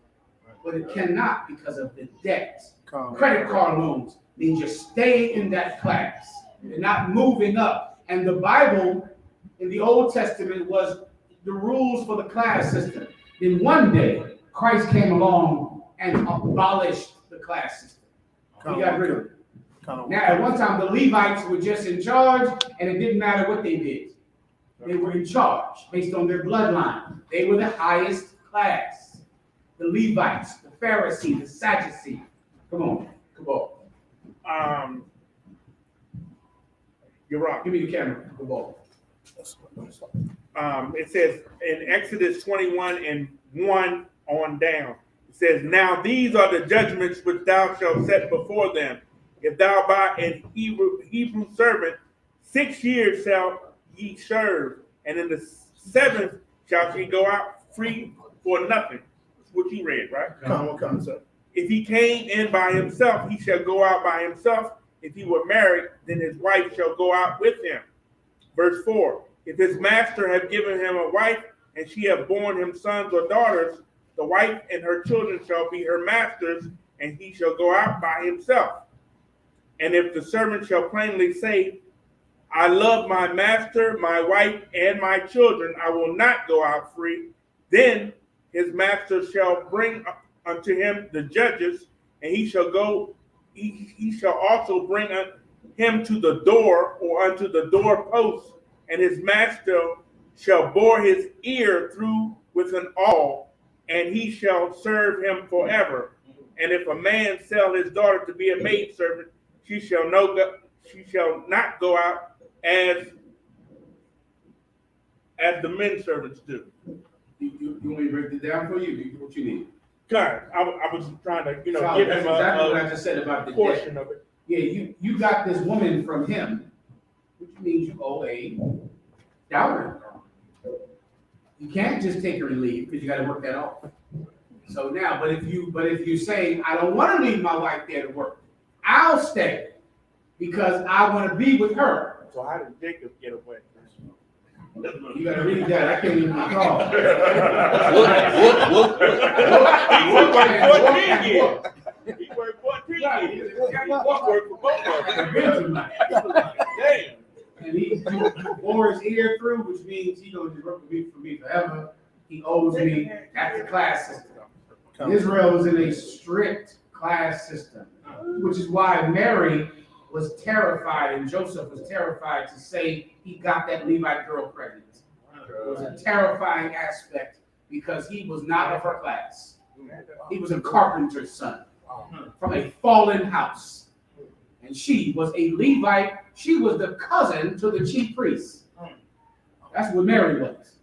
but it cannot because of the debt. Credit card loans means you stay in that class. You're not moving up. And the Bible in the Old Testament was the rules for the class system. Then one day, Christ came along and abolished the class system. He got rid of it. Now, at one time, the Levites were just in charge, and it didn't matter what they did. They were in charge based on their bloodline. They were the highest class. The Levites, the Pharisees, the Sadducees. Come on. You're wrong. Give me the camera. Come on. It says in Exodus 21 and 1 on down, it says, now these are the judgments which thou shalt set before them. If thou buy an Hebrew servant, 6 years shall ye serve, and in the 7th shall she go out free for nothing. That's what you read, right? If he came in by himself, he shall go out by himself. If he were married, then his wife shall go out with him. Verse 4, if his master have given him a wife, and she have borne him sons or daughters, the wife and her children shall be her master's, and he shall go out by himself. And if the servant shall plainly say, I love my master, my wife, and my children, I will not go out free, then his master shall bring unto him the judges, and he shall also bring him to the door or unto the doorpost, and his master shall bore his ear through with an awl, and he shall serve him forever. And if a man sell his daughter to be a maidservant, she shall not go out as the men servants do. You want me to break it down for you? What you need? God, I was trying to, So give that's him exactly a what I just said about the portion debt. of it. you got this woman from him, which means you owe a dowry. You can't just take her and leave because you got to work that off. So now, but if you say, I don't want to leave my wife there to work, I'll stay because I want to be with her. So how did Jacob get away? You gotta read that. I can't even recall. He worked like 14 years. He worked 14 years. He worked for both of them. Damn. And he wore his ear through, which means he's gonna just work for me forever. He owes me at the class system. Israel was in a strict class system, which is why Mary was terrified and Joseph was terrified to say he got that Levite girl pregnant. It was a terrifying aspect because he was not of her class. He was a carpenter's son from a fallen house. And she was a Levite. She was the cousin to the chief priest. That's what Mary was.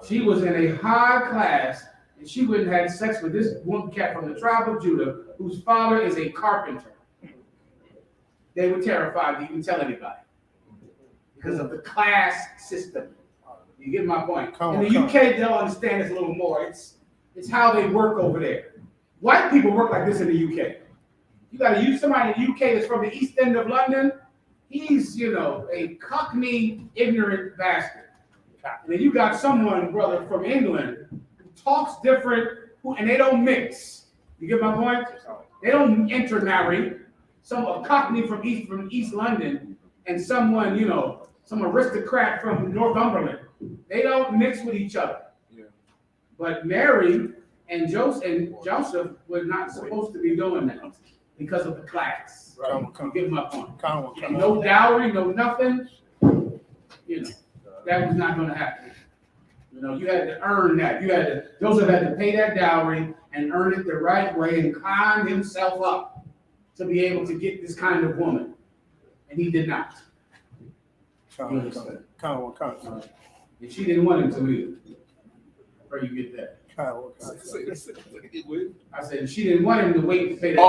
She was in a high class, and she wouldn't have sex with this one cat from the tribe of Judah, whose father is a carpenter. They were terrified to even tell anybody because of the class system. You get my point? In the UK, they'll understand this a little more. It's how they work over there. White people work like this in the UK. You got to use somebody in the UK that's from the East End of London. He's, a Cockney, ignorant bastard. And then you got someone, brother, from England who talks different, and they don't mix. You get my point? They don't intermarry. A Cockney from East London and someone, some aristocrat from Northumberland. They don't mix with each other. Yeah. But Mary and Joseph were not supposed to be doing that because of the class. Right. You get my point. No dowry, no nothing. That was not going to happen. You had to earn that. Joseph had to pay that dowry and earn it the right way and climb himself up to be able to get this kind of woman. And he did not. And she didn't want him to leave. Where you get that? I said she didn't want him to wait to pay that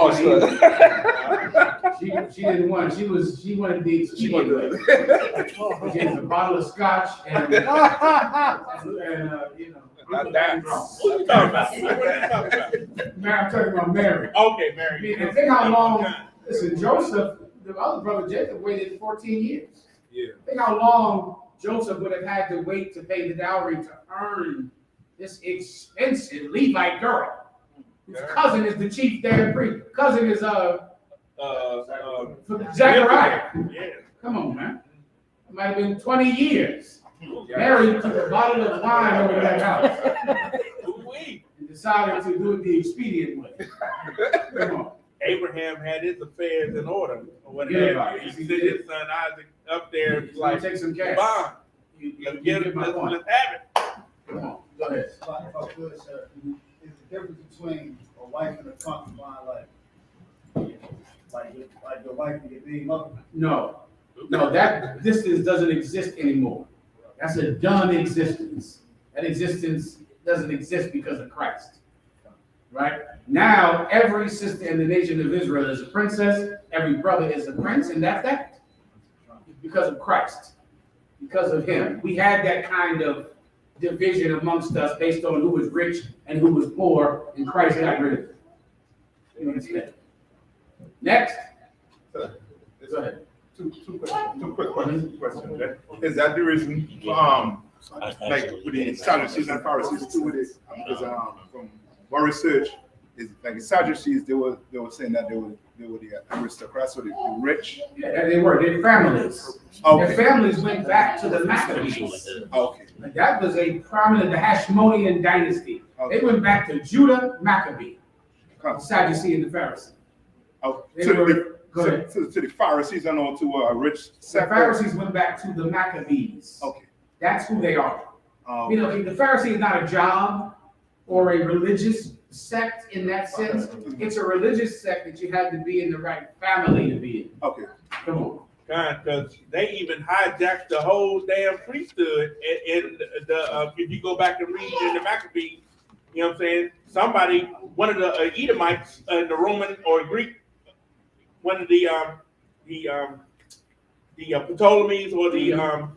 money. She didn't want it. She wanted the expedient way. She has a bottle of scotch and What are you talking about? Man, I'm talking about Mary. Okay, Mary. And think how long, listen, Joseph, the other brother Jacob waited 14 years. Yeah. Think how long Joseph would have had to wait to pay the dowry to earn this expensive Levite girl. His cousin is the chief there priest. Cousin is Zechariah. Yeah. Come on, man. It might have been 20 years. Mary took a bottle of wine over that house and decided to do it the expedient way. Come on. Abraham had his affairs in order, or whatever. He sent his son Isaac up there, like, take some cash. Bond. Let's have it. Come on. Go ahead. If I could, sir, is the difference between a wife and a concubine like your wife and your baby mother? No, that distance doesn't exist anymore. That's a done existence. That existence doesn't exist because of Christ. Right? Now, every sister in the nation of Israel is a princess, every brother is a prince, and that's that. Because of Christ. Because of him. We had that kind of division amongst us based on who was rich and who was poor, and Christ got rid of it. You understand? Next. Go ahead. Two quick questions. Is that the reason, like with the Sadducees and Pharisees too, with it? Because from my research, is like the Sadducees, they were saying that they were the aristocrats or the rich. Yeah, they were. Their families. Okay. Their families went back to the Maccabees. Okay. That was a prominent, the Hashmonean dynasty. Okay. They went back to Judah Maccabee, the Sadducee and the Pharisee. Oh, to the Pharisees and all to a rich sector. The Pharisees went back to the Maccabees. Okay. That's who they are. The Pharisee is not a job or a religious sect in that sense. It's a religious sect that you had to be in the right family to be in. Okay. Come on. Because they even hijacked the whole damn priesthood. And if you go back and read in the Maccabees, you know what I'm saying? One of the Edomites in the Roman or Greek one of the Ptolemies or the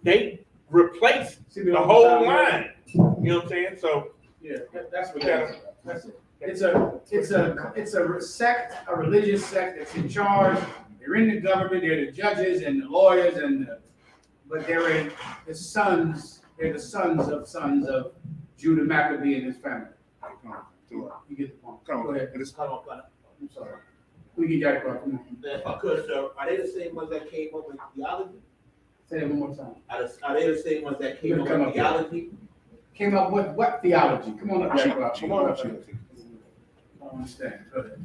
they replaced the whole line. You know what I'm saying? So yeah, that's what that is. That's it. It's a sect, a religious sect that's in charge. They're in the government. They're the judges and the lawyers but they're the sons. They're the sons of Judah Maccabee and his family. You get the point. Go ahead. I'm sorry. We get that across. If I could, sir, are they the same ones that came up with theology? Say that one more time. Are they the same ones that came up with theology? Came up with what theology? Come on up, Chief. Come on up, Chief. I don't understand. Go ahead.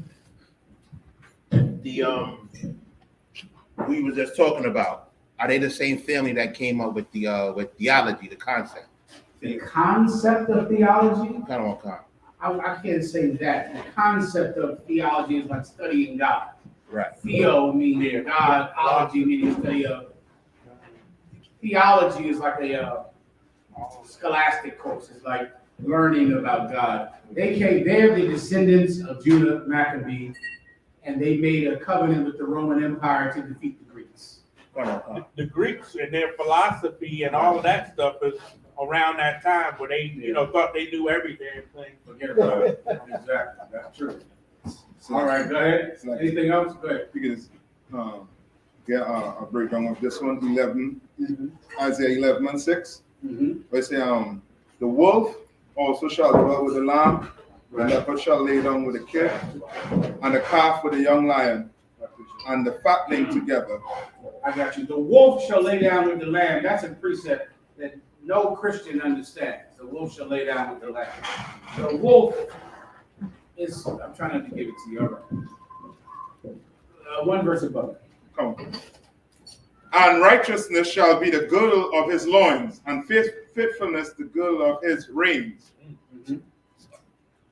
We were just talking about, are they the same family that came up with with theology, the concept? The concept of theology? Kind of. I can't say that. The concept of theology is like studying God. Right. Theo means God, ology meaning study of. Theology is like a scholastic course. It's like learning about God. They're the descendants of Judah Maccabee, and they made a covenant with the Roman Empire to defeat the Greeks. The Greeks and their philosophy and all of that stuff is around that time where they, thought they knew everything. Forget about it. Exactly. That's true. All right, go ahead. Anything else? Go ahead. Because a breakdown of this one, 11, Isaiah 11:6. Where it say, the wolf also shall dwell with the lamb, the leopard shall lay down with the kid, and the calf with the young lion, and the fatling together. I got you. The wolf shall lay down with the lamb. That's a precept that no Christian understands. The wolf shall lay down with the lamb. The wolf is, I'm trying not to give it to you. All right. One verse above. Come on. And righteousness shall be the girdle of his loins, and faithfulness the girdle of his reins.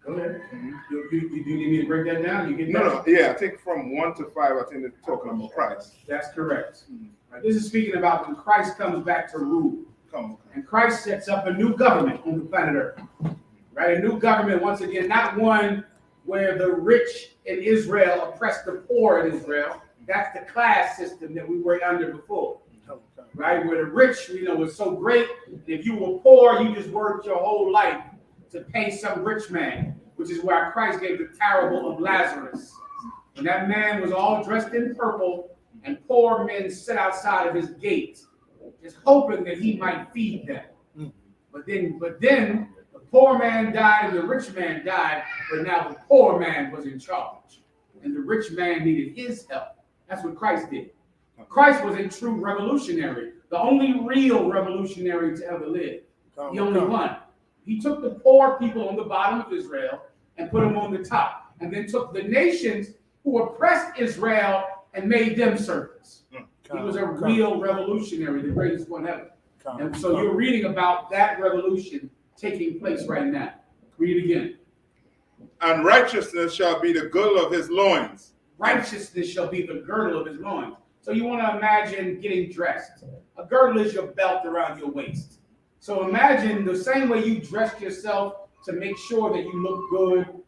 Go ahead. Do you need me to break that down? You get that? No. Yeah, I think from 1 to 5, I think they're talking about Christ. That's correct. Right. This is speaking about when Christ comes back to rule. And Christ sets up a new government on the planet Earth. Right? A new government, once again, not one where the rich in Israel oppress the poor in Israel. That's the class system that we were under before. Right? Where the rich, was so great. If you were poor, you just worked your whole life to pay some rich man, which is why Christ gave the parable of Lazarus. When that man was all dressed in purple and poor men sat outside of his gate, just hoping that he might feed them. But then the poor man died and the rich man died, but now the poor man was in charge. And the rich man needed his help. That's what Christ did. Christ was a true revolutionary, the only real revolutionary to ever live. The only one. He took the poor people on the bottom of Israel and put them on the top, and then took the nations who oppressed Israel and made them servants. He was a real revolutionary, the greatest one ever. And so you're reading about that revolution taking place right now. Read it again. And righteousness shall be the girdle of his loins. Righteousness shall be the girdle of his loins. So you want to imagine getting dressed. A girdle is your belt around your waist. So imagine the same way you dress yourself to make sure that you look good,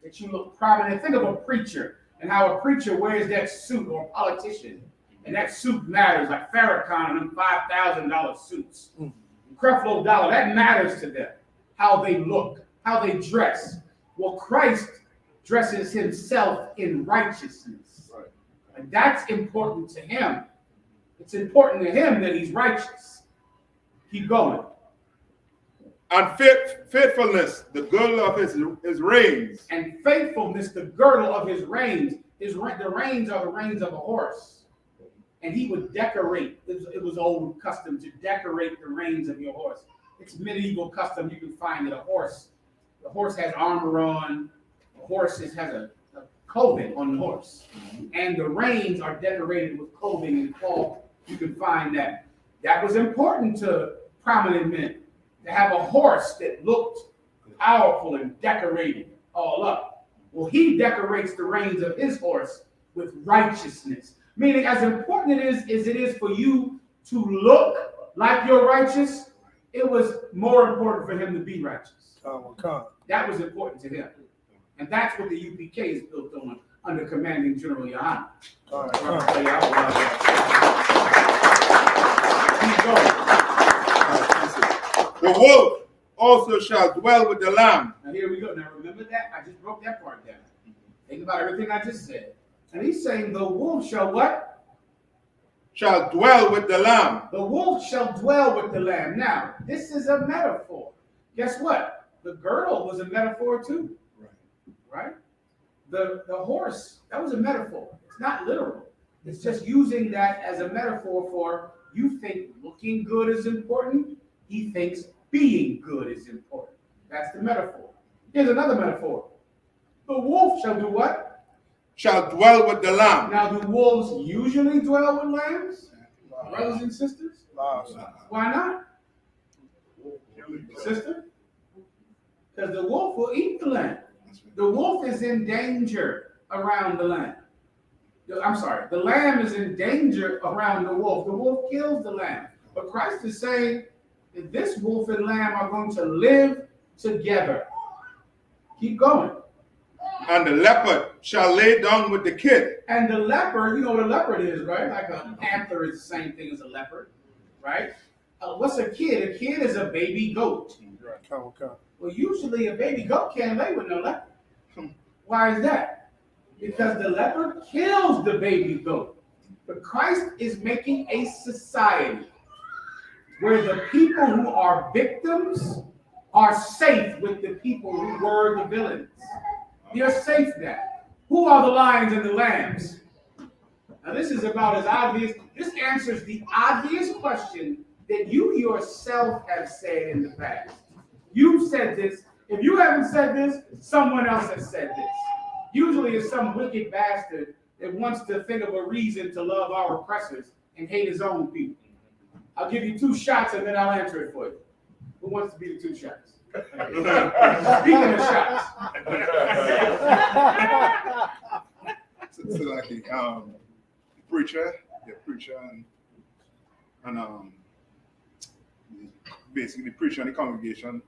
that you look prominent. Think of a preacher and how a preacher wears that suit, or a politician. And that suit matters, like Farrakhan and them $5,000 suits. Creflo Dollar, that matters to them. How they look, how they dress. Well, Christ dresses himself in righteousness. And that's important to him. It's important to him that he's righteous. Keep going. And faithfulness, the girdle of his reins. And faithfulness, the girdle of his reins. The reins are the reins of a horse. And he would decorate. It was old custom to decorate the reins of your horse. It's medieval custom. You can find that the horse has armor on. The horse has a clothing on the horse. And the reins are decorated with clothing and cloth. You can find that. That was important to prominent men, to have a horse that looked powerful and decorated all up. Well, he decorates the reins of his horse with righteousness. Meaning, as important as it is for you to look like you're righteous, it was more important for him to be righteous. That was important to him. And that's what the UPK is built on, under commanding General Yohana. The wolf also shall dwell with the lamb. Now here we go. Now remember that? I just broke that part down. Think about everything I just said. And he's saying the wolf shall what? Shall dwell with the lamb. The wolf shall dwell with the lamb. Now, this is a metaphor. Guess what? The girdle was a metaphor too. Right? The horse, that was a metaphor. It's not literal. It's just using that as a metaphor for you think looking good is important. He thinks being good is important. That's the metaphor. Here's another metaphor. The wolf shall do what? Shall dwell with the lamb. Now, do wolves usually dwell with lambs? Brothers and sisters? Why not? Sister? Because the wolf will eat the lamb. The wolf is in danger around the lamb. I'm sorry, the lamb is in danger around the wolf. The wolf kills the lamb. But Christ is saying that this wolf and lamb are going to live together. Keep going. And the leopard shall lay down with the kid. And the leopard, you know what a leopard is, right? Like a panther is the same thing as a leopard, right? What's a kid? A kid is a baby goat. Well, usually a baby goat can't lay with no leopard. Why is that? Because the leopard kills the baby goat. But Christ is making a society where the people who are victims are safe with the people who were the villains. You're safe now. Who are the lions and the lambs? Now this is about as obvious. This answers the obvious question that you yourself have said in the past. You've said this. If you haven't said this, someone else has said this. Usually it's some wicked bastard that wants to think of a reason to love our oppressors and hate his own people. I'll give you 2 shots and then I'll answer it for you. Who wants to be the 2 shots? Speaking of shots. So like the preacher, and basically the preacher and the congregation.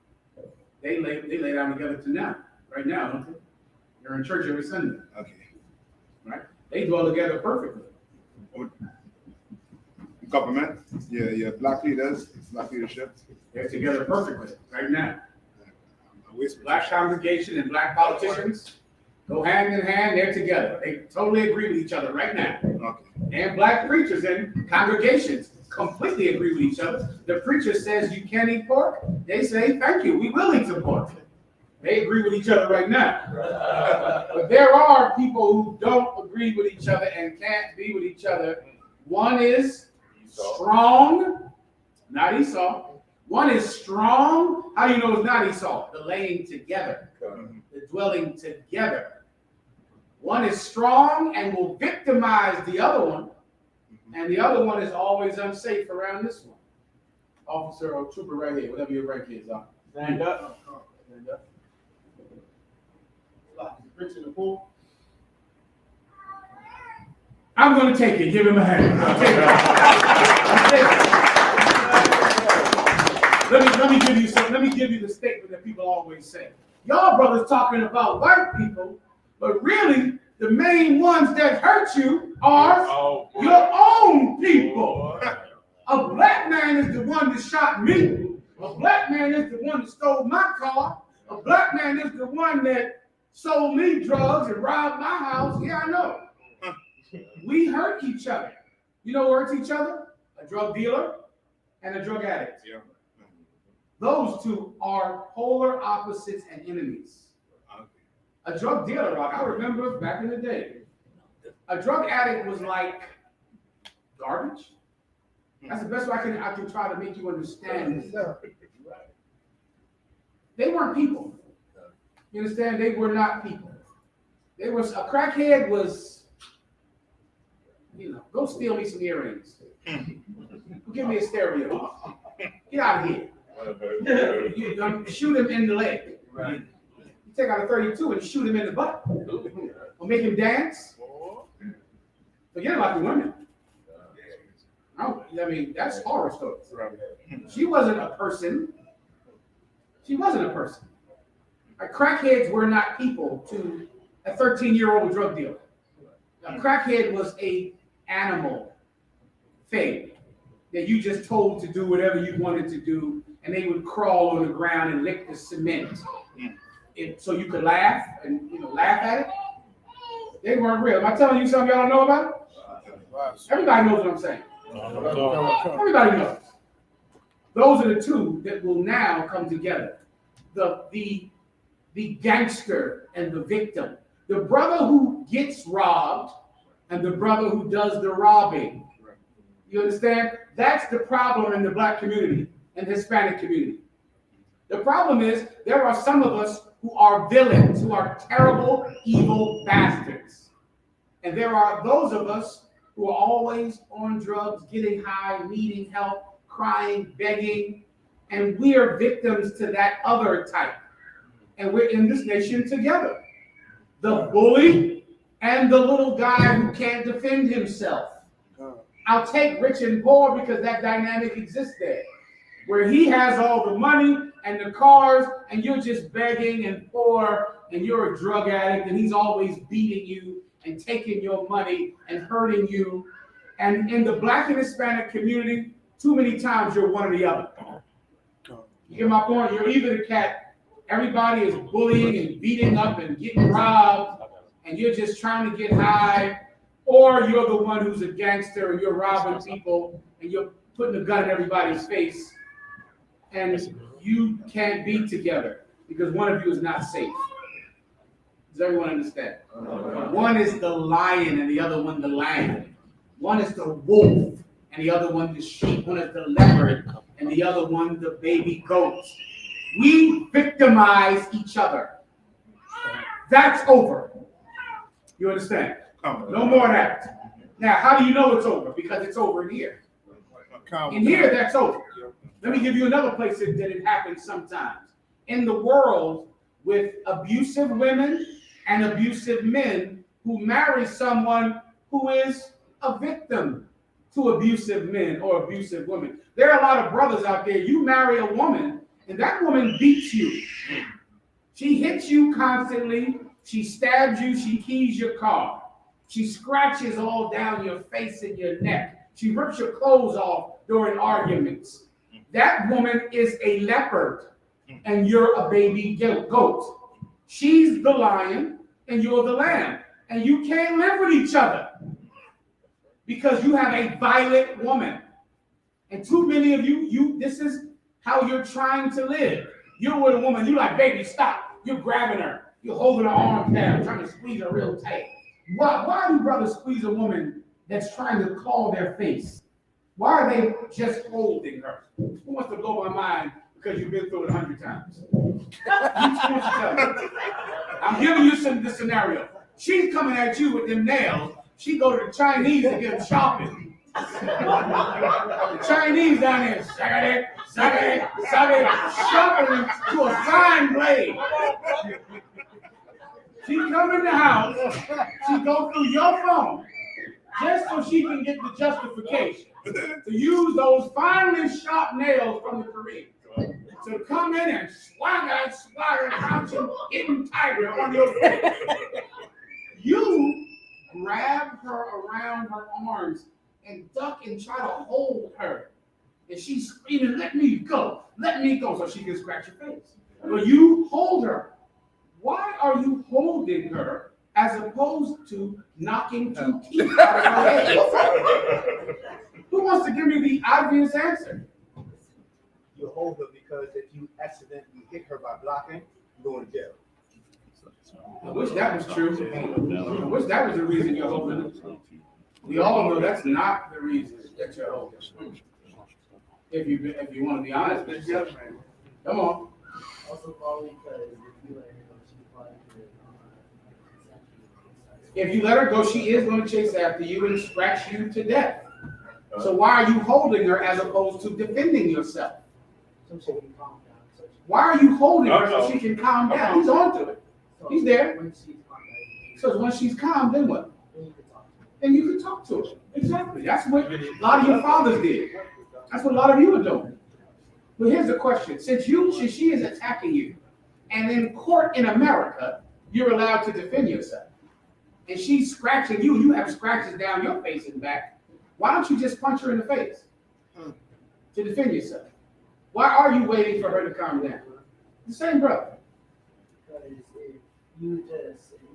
They lay down together tonight, right now, don't they? They're in church every Sunday. Okay. Right? They dwell together perfectly. Government, yeah, black leaders, black leadership. They're together perfectly right now. Black congregation and black politicians go hand in hand. They're together. They totally agree with each other right now. Okay. And black preachers and congregations completely agree with each other. The preacher says you can't eat pork. They say, thank you, we will eat some pork. They agree with each other right now. But there are people who don't agree with each other and can't be with each other. One is strong, not Esau. One is strong. How do you know it's not Esau? The laying together, the dwelling together. One is strong and will victimize the other one, and the other one is always unsafe around this one. Officer or trooper right here, whatever your rank is. Stand up. Stand up. In the pool. I'm going to take it. Give him a hand. I'll take it. Let me give you some. Let me give you the statement that people always say. Y'all brothers talking about white people, but really the main ones that hurt you are your own people. A black man is the one that shot me. A black man is the one that stole my car. A black man is the one that sold me drugs and robbed my house. Yeah, I know. We hurt each other. You know who hurts each other? A drug dealer and a drug addict. Yeah. Those two are polar opposites and enemies. A drug dealer, I remember back in the day, a drug addict was like garbage. That's the best way I can try to make you understand this. They weren't people. You understand? They were not people. They was a crackhead was, go steal me some earrings. Give me a stereo. Get out of here. You shoot him in the leg. Right. You take out a 32 and shoot him in the butt. Or make him dance. Forget about the women. I mean, that's horror stories. She wasn't a person. She wasn't a person. Like, crackheads were not people to a 13-year-old drug dealer. A crackhead was a animal thing that you just told to do whatever you wanted to do, and they would crawl on the ground and lick the cement. So you could laugh and laugh at it. They weren't real. Am I telling you something y'all don't know about? Everybody knows what I'm saying. Everybody knows. Those are the two that will now come together. The gangster and the victim. The brother who gets robbed and the brother who does the robbing. You understand? That's the problem in the Black community and the Hispanic community. The problem is there are some of us who are villains, who are terrible, evil bastards. And there are those of us who are always on drugs, getting high, needing help, crying, begging, and we are victims to that other type. And we're in this nation together. The bully and the little guy who can't defend himself. I'll take rich and poor because that dynamic exists there, where he has all the money and the cars, and you're just begging and poor, and you're a drug addict, and he's always beating you and taking your money and hurting you. And in the Black and Hispanic community, too many times you're one or the other. You get my point? You're either the cat, everybody is bullying and beating up and getting robbed, and you're just trying to get high, or you're the one who's a gangster and you're robbing people and you're putting a gun in everybody's face, and you can't be together because one of you is not safe. Does everyone understand? One is the lion and the other one the lamb. One is the wolf and the other one the sheep. One is the leopard and the other one the baby goat. We victimize each other. That's over. You understand? No more of that. Now, how do you know it's over? Because it's over in here. In here, that's over. Let me give you another place that it happens sometimes. In the world, with abusive women and abusive men who marry someone who is a victim to abusive men or abusive women. There are a lot of brothers out there. You marry a woman, and that woman beats you. She hits you constantly. She stabs you. She keys your car. She scratches all down your face and your neck. She rips your clothes off during arguments. That woman is a leopard, and you're a baby goat. She's the lion, and you're the lamb. And you can't live with each other because you have a violent woman. And too many of you, this is how you're trying to live. You're with a woman, you're like, baby, stop. You're grabbing her. You're holding her arms down, trying to squeeze her real tight. Why do brothers squeeze a woman that's trying to claw their face? Why are they just holding her? Who wants to blow my mind because you've been through it 100 times? I'm giving you the scenario. She's coming at you with them nails. She go to the Chinese to get them shopping. The Chinese down there, sharpening to a fine blade. She come in the house, she go through your phone just so she can get the justification to use those finely sharp nails from the Korean to come in and swagger, crouching, hitting tiger on your face. You grab her around her arms and duck and try to hold her. And she's screaming, let me go, so she can scratch your face. But you hold her. Why are you holding her as opposed to knocking 2 teeth out of her head? Who wants to give me the obvious answer? You hold her because if you accidentally hit her by blocking, you're going to jail. I wish that was true. I wish that was the reason you're holding it. We all know that's not the reason that you're holding it. If you want to be honest with yourself, come on. Also, probably because if you let her go, she is going to chase after you and scratch you to death. So why are you holding her as opposed to defending yourself? Why are you holding her so she can calm down? He's onto it. He's there. So when she's calm, then what? Then you can talk to her. Exactly. That's what a lot of your fathers did. That's what a lot of you are doing. But here's the question. Since she is attacking you, and in court in America, you're allowed to defend yourself. and she's scratching you, you have scratches down your face and back, why don't you just punch her in the face to defend yourself? Why are you waiting for her to calm down? The same brother. Because if you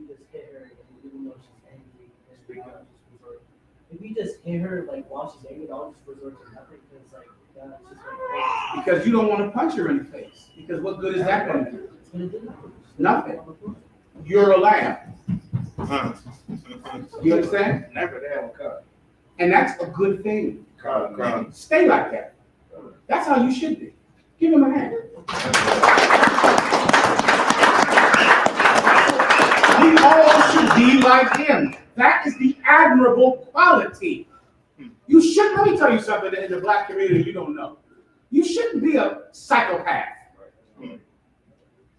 just hit her, and even though she's angry, if you just hit her like while she's angry, I'll just resort to nothing because like it's just like Because you don't want to punch her in the face. Because what good is that going to do? It's gonna do Nothing. You're a lamb. You understand? Never that. And that's a good thing. Stay like that. That's how you should be. Give him a hand. We all should be like him. That is the admirable quality. You shouldn't, let me tell you something in the black community you don't know. You shouldn't be a psychopath.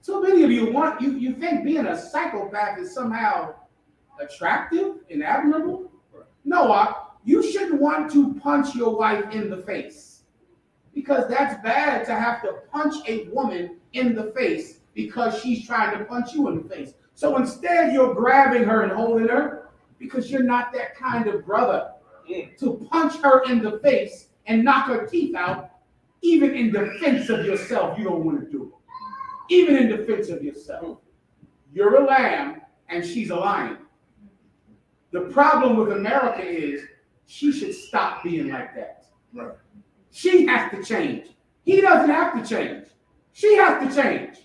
So many of you think being a psychopath is somehow attractive and admirable? No, you shouldn't want to punch your wife in the face. Because that's bad to have to punch a woman in the face because she's trying to punch you in the face. So instead, you're grabbing her and holding her because you're not that kind of brother. To punch her in the face and knock her teeth out, even in defense of yourself, you don't want to do it. Even in defense of yourself. You're a lamb and she's a lion. The problem with America is she should stop being like that. Right. She has to change. He doesn't have to change. She has to change.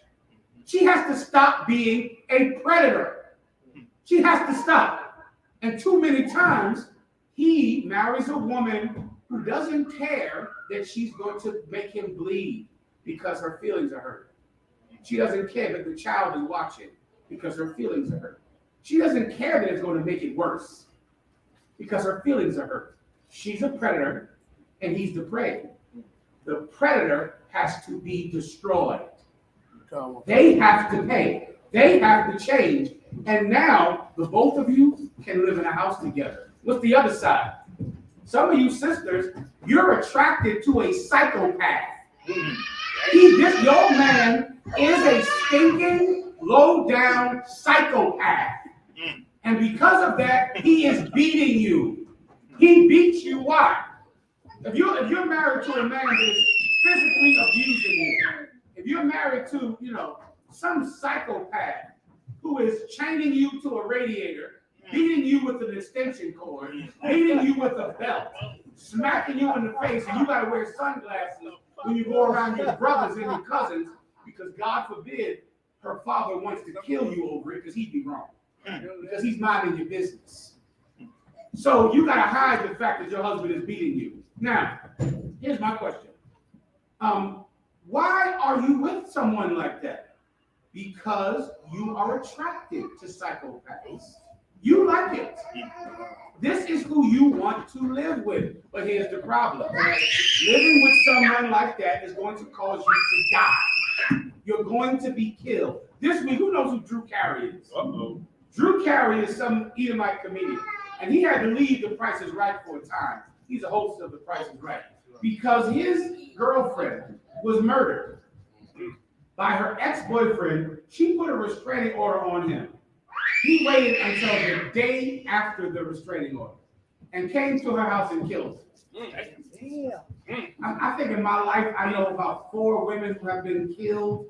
She has to stop being a predator. She has to stop. And too many times, he marries a woman who doesn't care that she's going to make him bleed because her feelings are hurt. She doesn't care that the child is watching because her feelings are hurt. She doesn't care that it's going to make it worse because her feelings are hurt. She's a predator and he's the prey. The predator has to be destroyed. They have to pay. They have to change. And now the both of you can live in a house together. What's the other side? Some of you sisters, you're attracted to a psychopath. This young man is a stinking, low-down psychopath. And because of that, he is beating you. He beats you. Why? If you're married to a man that is physically abusing you, if you're married to, some psychopath who is chaining you to a radiator, beating you with an extension cord, beating you with a belt, smacking you in the face, and you got to wear sunglasses when you go around your brothers and your cousins, because God forbid her father wants to kill you over it because he'd be wrong. Because he's minding your business. So you got to hide the fact that your husband is beating you. Now, here's my question. Why are you with someone like that? Because you are attracted to psychopaths. You like it. This is who you want to live with. But here's the problem. Living with someone like that is going to cause you to die. You're going to be killed. This week, who knows who Drew Carey is? Uh-oh. Drew Carey is some Edomite comedian. And he had to leave The Price is Right for a time. He's a host of The Price is Right. Because his girlfriend was murdered by her ex-boyfriend. She put a restraining order on him. He waited until the day after the restraining order and came to her house and killed her. I think in my life, I know about 4 women who have been killed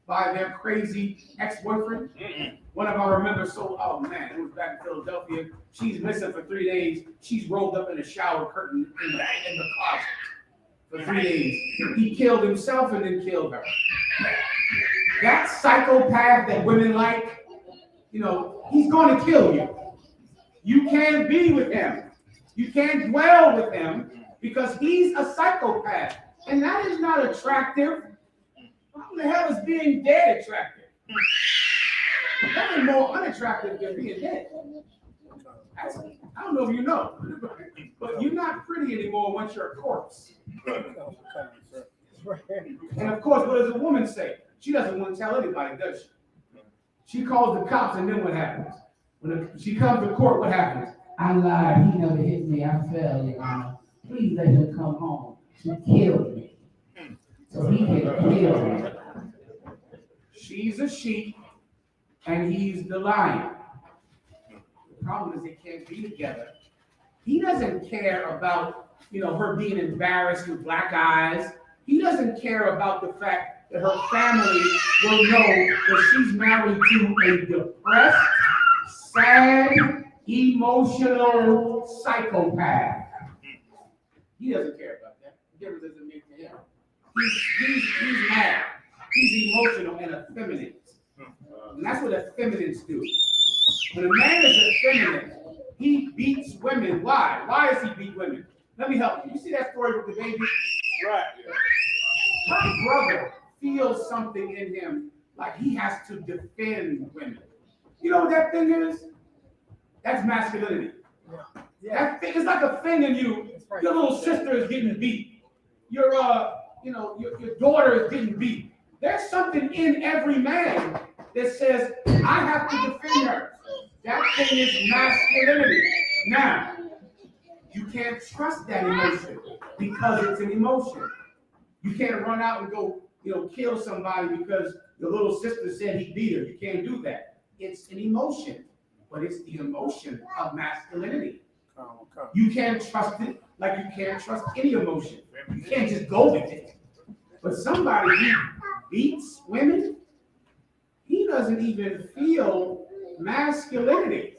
by their crazy ex-boyfriend. One of our remember, it was back in Philadelphia. She's missing for 3 days. She's rolled up in a shower curtain in the closet for 3 days. He killed himself and then killed her. That psychopath that women like, he's going to kill you. You can't be with him. You can't dwell with him because he's a psychopath. And that is not attractive. How the hell is being dead attractive? Nothing more unattractive than being dead. I don't know if you know, but you're not pretty anymore once you're a corpse. And of course, what does a woman say? She doesn't want to tell anybody, does she? She calls the cops, and then what happens? When she comes to court, what happens? I lied. He never hit me. I fell, Your Honor. Please let him come home. She killed me. So he can kill me. She's a sheep, and he's the lion. The problem is they can't be together. He doesn't care about, her being embarrassed with black eyes. He doesn't care about the fact that her family will know that she's married to a depressed, sad, emotional psychopath. He doesn't care about that. The difference doesn't make to him. He's mad. He's emotional and effeminate. And that's what effeminates do. When a man is effeminate, he beats women. Why? Why does he beat women? Let me help you. You see that story with the baby? Right. My brother feels something in him like he has to defend women. You know what that thing is? That's masculinity. That thing is like a thing in you. Your little sister is getting beat. Your daughter is getting beat. There's something in every man that says, I have to defend her. That thing is masculinity. Now, you can't trust that emotion because it's an emotion. You can't run out and go, kill somebody because your little sister said he beat her. You can't do that. It's an emotion, but it's the emotion of masculinity. You can't trust it like you can't trust any emotion. You can't just go with it. But somebody who beats women, he doesn't even feel masculinity.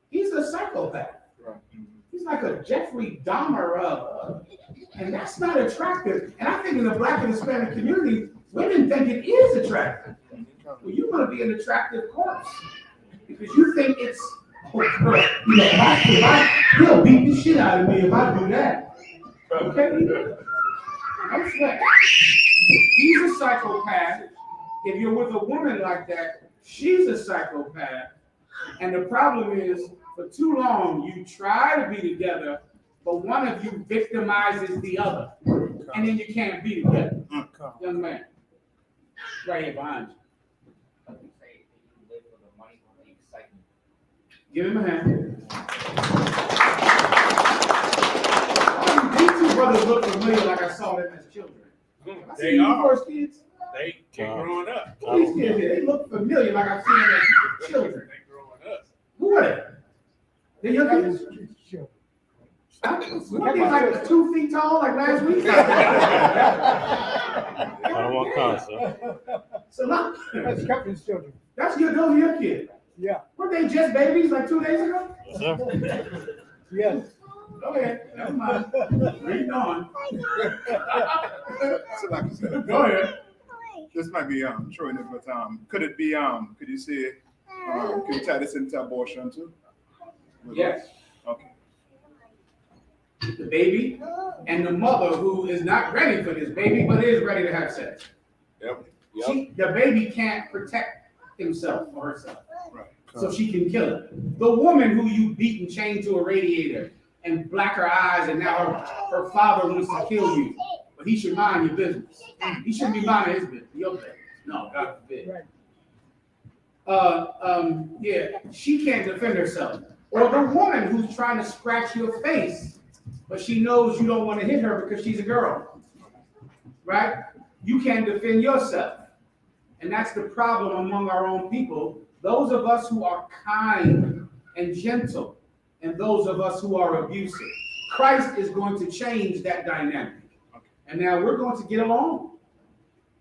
He's a psychopath. He's like a Jeffrey Dahmer, and that's not attractive. And I think in the Black and Hispanic community, women think it is attractive. Well, you want to be an attractive corpse because you think it's, he'll beat the shit out of me if I do that. Okay? I'm sweating. He's a psychopath. If you're with a woman like that, she's a psychopath. And the problem is, for too long, you try to be together, but one of you victimizes the other. And then you can't be together. Young man, right here behind you. Give him a hand. These two brothers look familiar like I saw them as children. They are. First kids? They keep growing up. These kids, they look familiar like I've seen them as children. Who are they? They're your kids? What, they like 2 feet tall like last week? I don't want concept. So look. That's Captain's children. Those are your kids? Yeah. Were they just babies like 2 days ago? Yes, sir. Yes. Okay, never mind. Read on. Go ahead. This might be true, but could it be could you see could you tie this into abortion too? Yes. Okay. The baby and the mother who is not ready for this baby but is ready to have sex. Yep. The baby can't protect himself or herself. Right. So she can kill it. The woman who you beat and chained to a radiator and black her eyes and now her father wants to kill you. But he should mind your business. He shouldn't be minding his business. Your business. No, God forbid. Yeah, she can't defend herself. Or the woman who's trying to scratch your face, but she knows you don't want to hit her because she's a girl. Right? You can't defend yourself. And that's the problem among our own people. Those of us who are kind and gentle, and those of us who are abusive. Christ is going to change that dynamic. And now we're going to get along.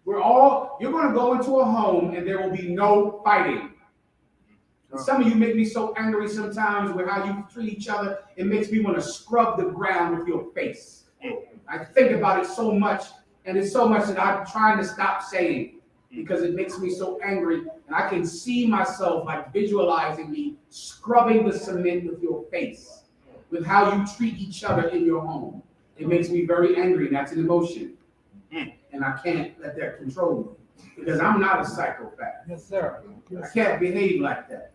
You're going to go into a home and there will be no fighting. And some of you make me so angry sometimes with how you treat each other. It makes me want to scrub the ground with your face. I think about it so much, and it's so much that I'm trying to stop saying because it makes me so angry. And I can see myself like visualizing me scrubbing the cement with your face, with how you treat each other in your home. It makes me very angry. That's an emotion. And I can't let that control me because I'm not a psychopath. Yes, sir. I can't behave like that.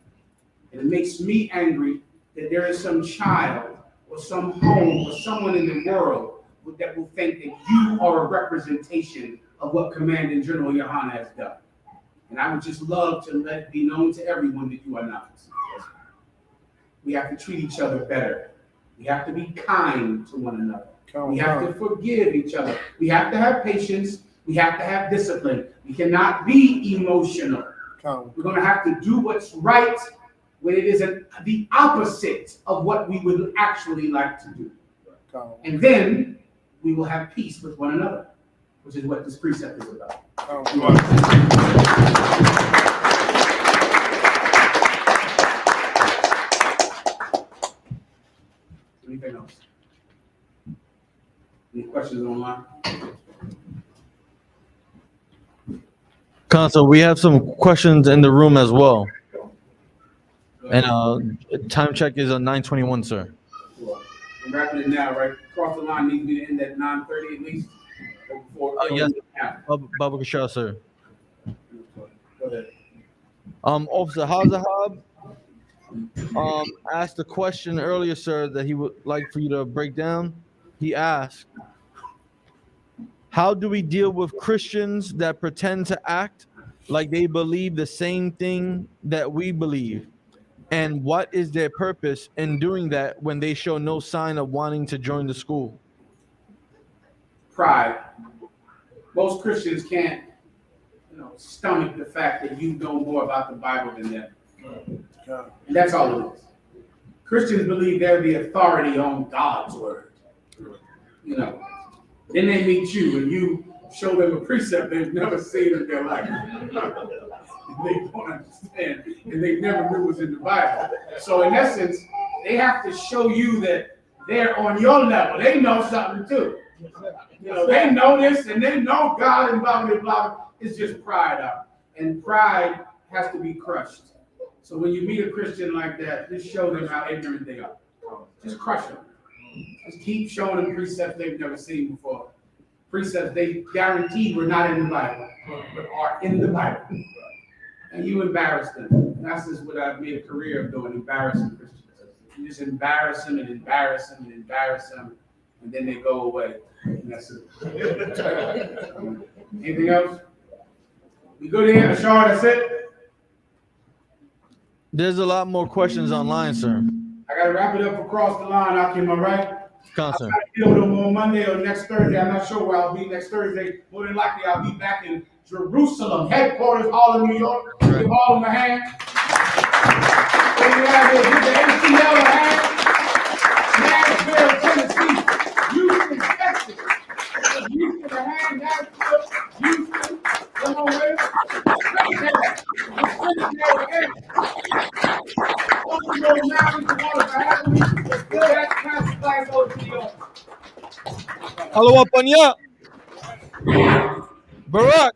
And it makes me angry that there is some child or some home or someone in the world that will think that you are a representation of what Commanding General Yohana has done. And I would just love to let it be known to everyone that you are not. We have to treat each other better. We have to be kind to one another. We have to forgive each other. We have to have patience. We have to have discipline. We cannot be emotional. We're going to have to do what's right when it is the opposite of what we would actually like to do. And then we will have peace with one another, which is what this precept is about. Anything else? Any questions online? Council, we have some questions in the room as well. And time check is on 9:21, sir. I'm wrapping it now, right? Cross the line needs to be to end at 9:30 at least. Yes, Baba Kashar, sir. Go ahead. Officer Hazahab asked a question earlier, sir, that he would like for you to break down. He asked, how do we deal with Christians that pretend to act like they believe the same thing that we believe? And what is their purpose in doing that when they show no sign of wanting to join the school? Pride. Most Christians can't, stomach the fact that you know more about the Bible than them. And that's all it is. Christians believe they're the authority on God's word. Then they meet you and you show them a precept they've never seen in their life. They don't understand, and they never knew was in the Bible. So in essence, they have to show you that they're on your level. They know something too. They know this and they know God and blah, blah, blah. It's just pride out. And pride has to be crushed. So when you meet a Christian like that, just show them how ignorant they are. Just crush them. Just keep showing them precepts they've never seen before. Precepts they guaranteed were not in the Bible, but are in the Bible. And you embarrass them. And that's just what I've made a career of doing, embarrassing Christians. You just embarrass them and embarrass them and embarrass them, and then they go away. And that's it. Anything else? We good here, Ashar, that's it? There's a lot more questions online, sir. I got to wrap it up across the line, Akim, all right? Concert. I'll try to deal with them on Monday or next Thursday. I'm not sure where I'll be next Thursday. More than likely, I'll be back in Jerusalem, headquarters, all of New York. Give all of them a hand. So we have here, give the ACL a hand. Nashville, Tennessee. Houston, Texas. Houston a hand. Nashville, Houston. Come on with us. Hello, up on ya. Barack.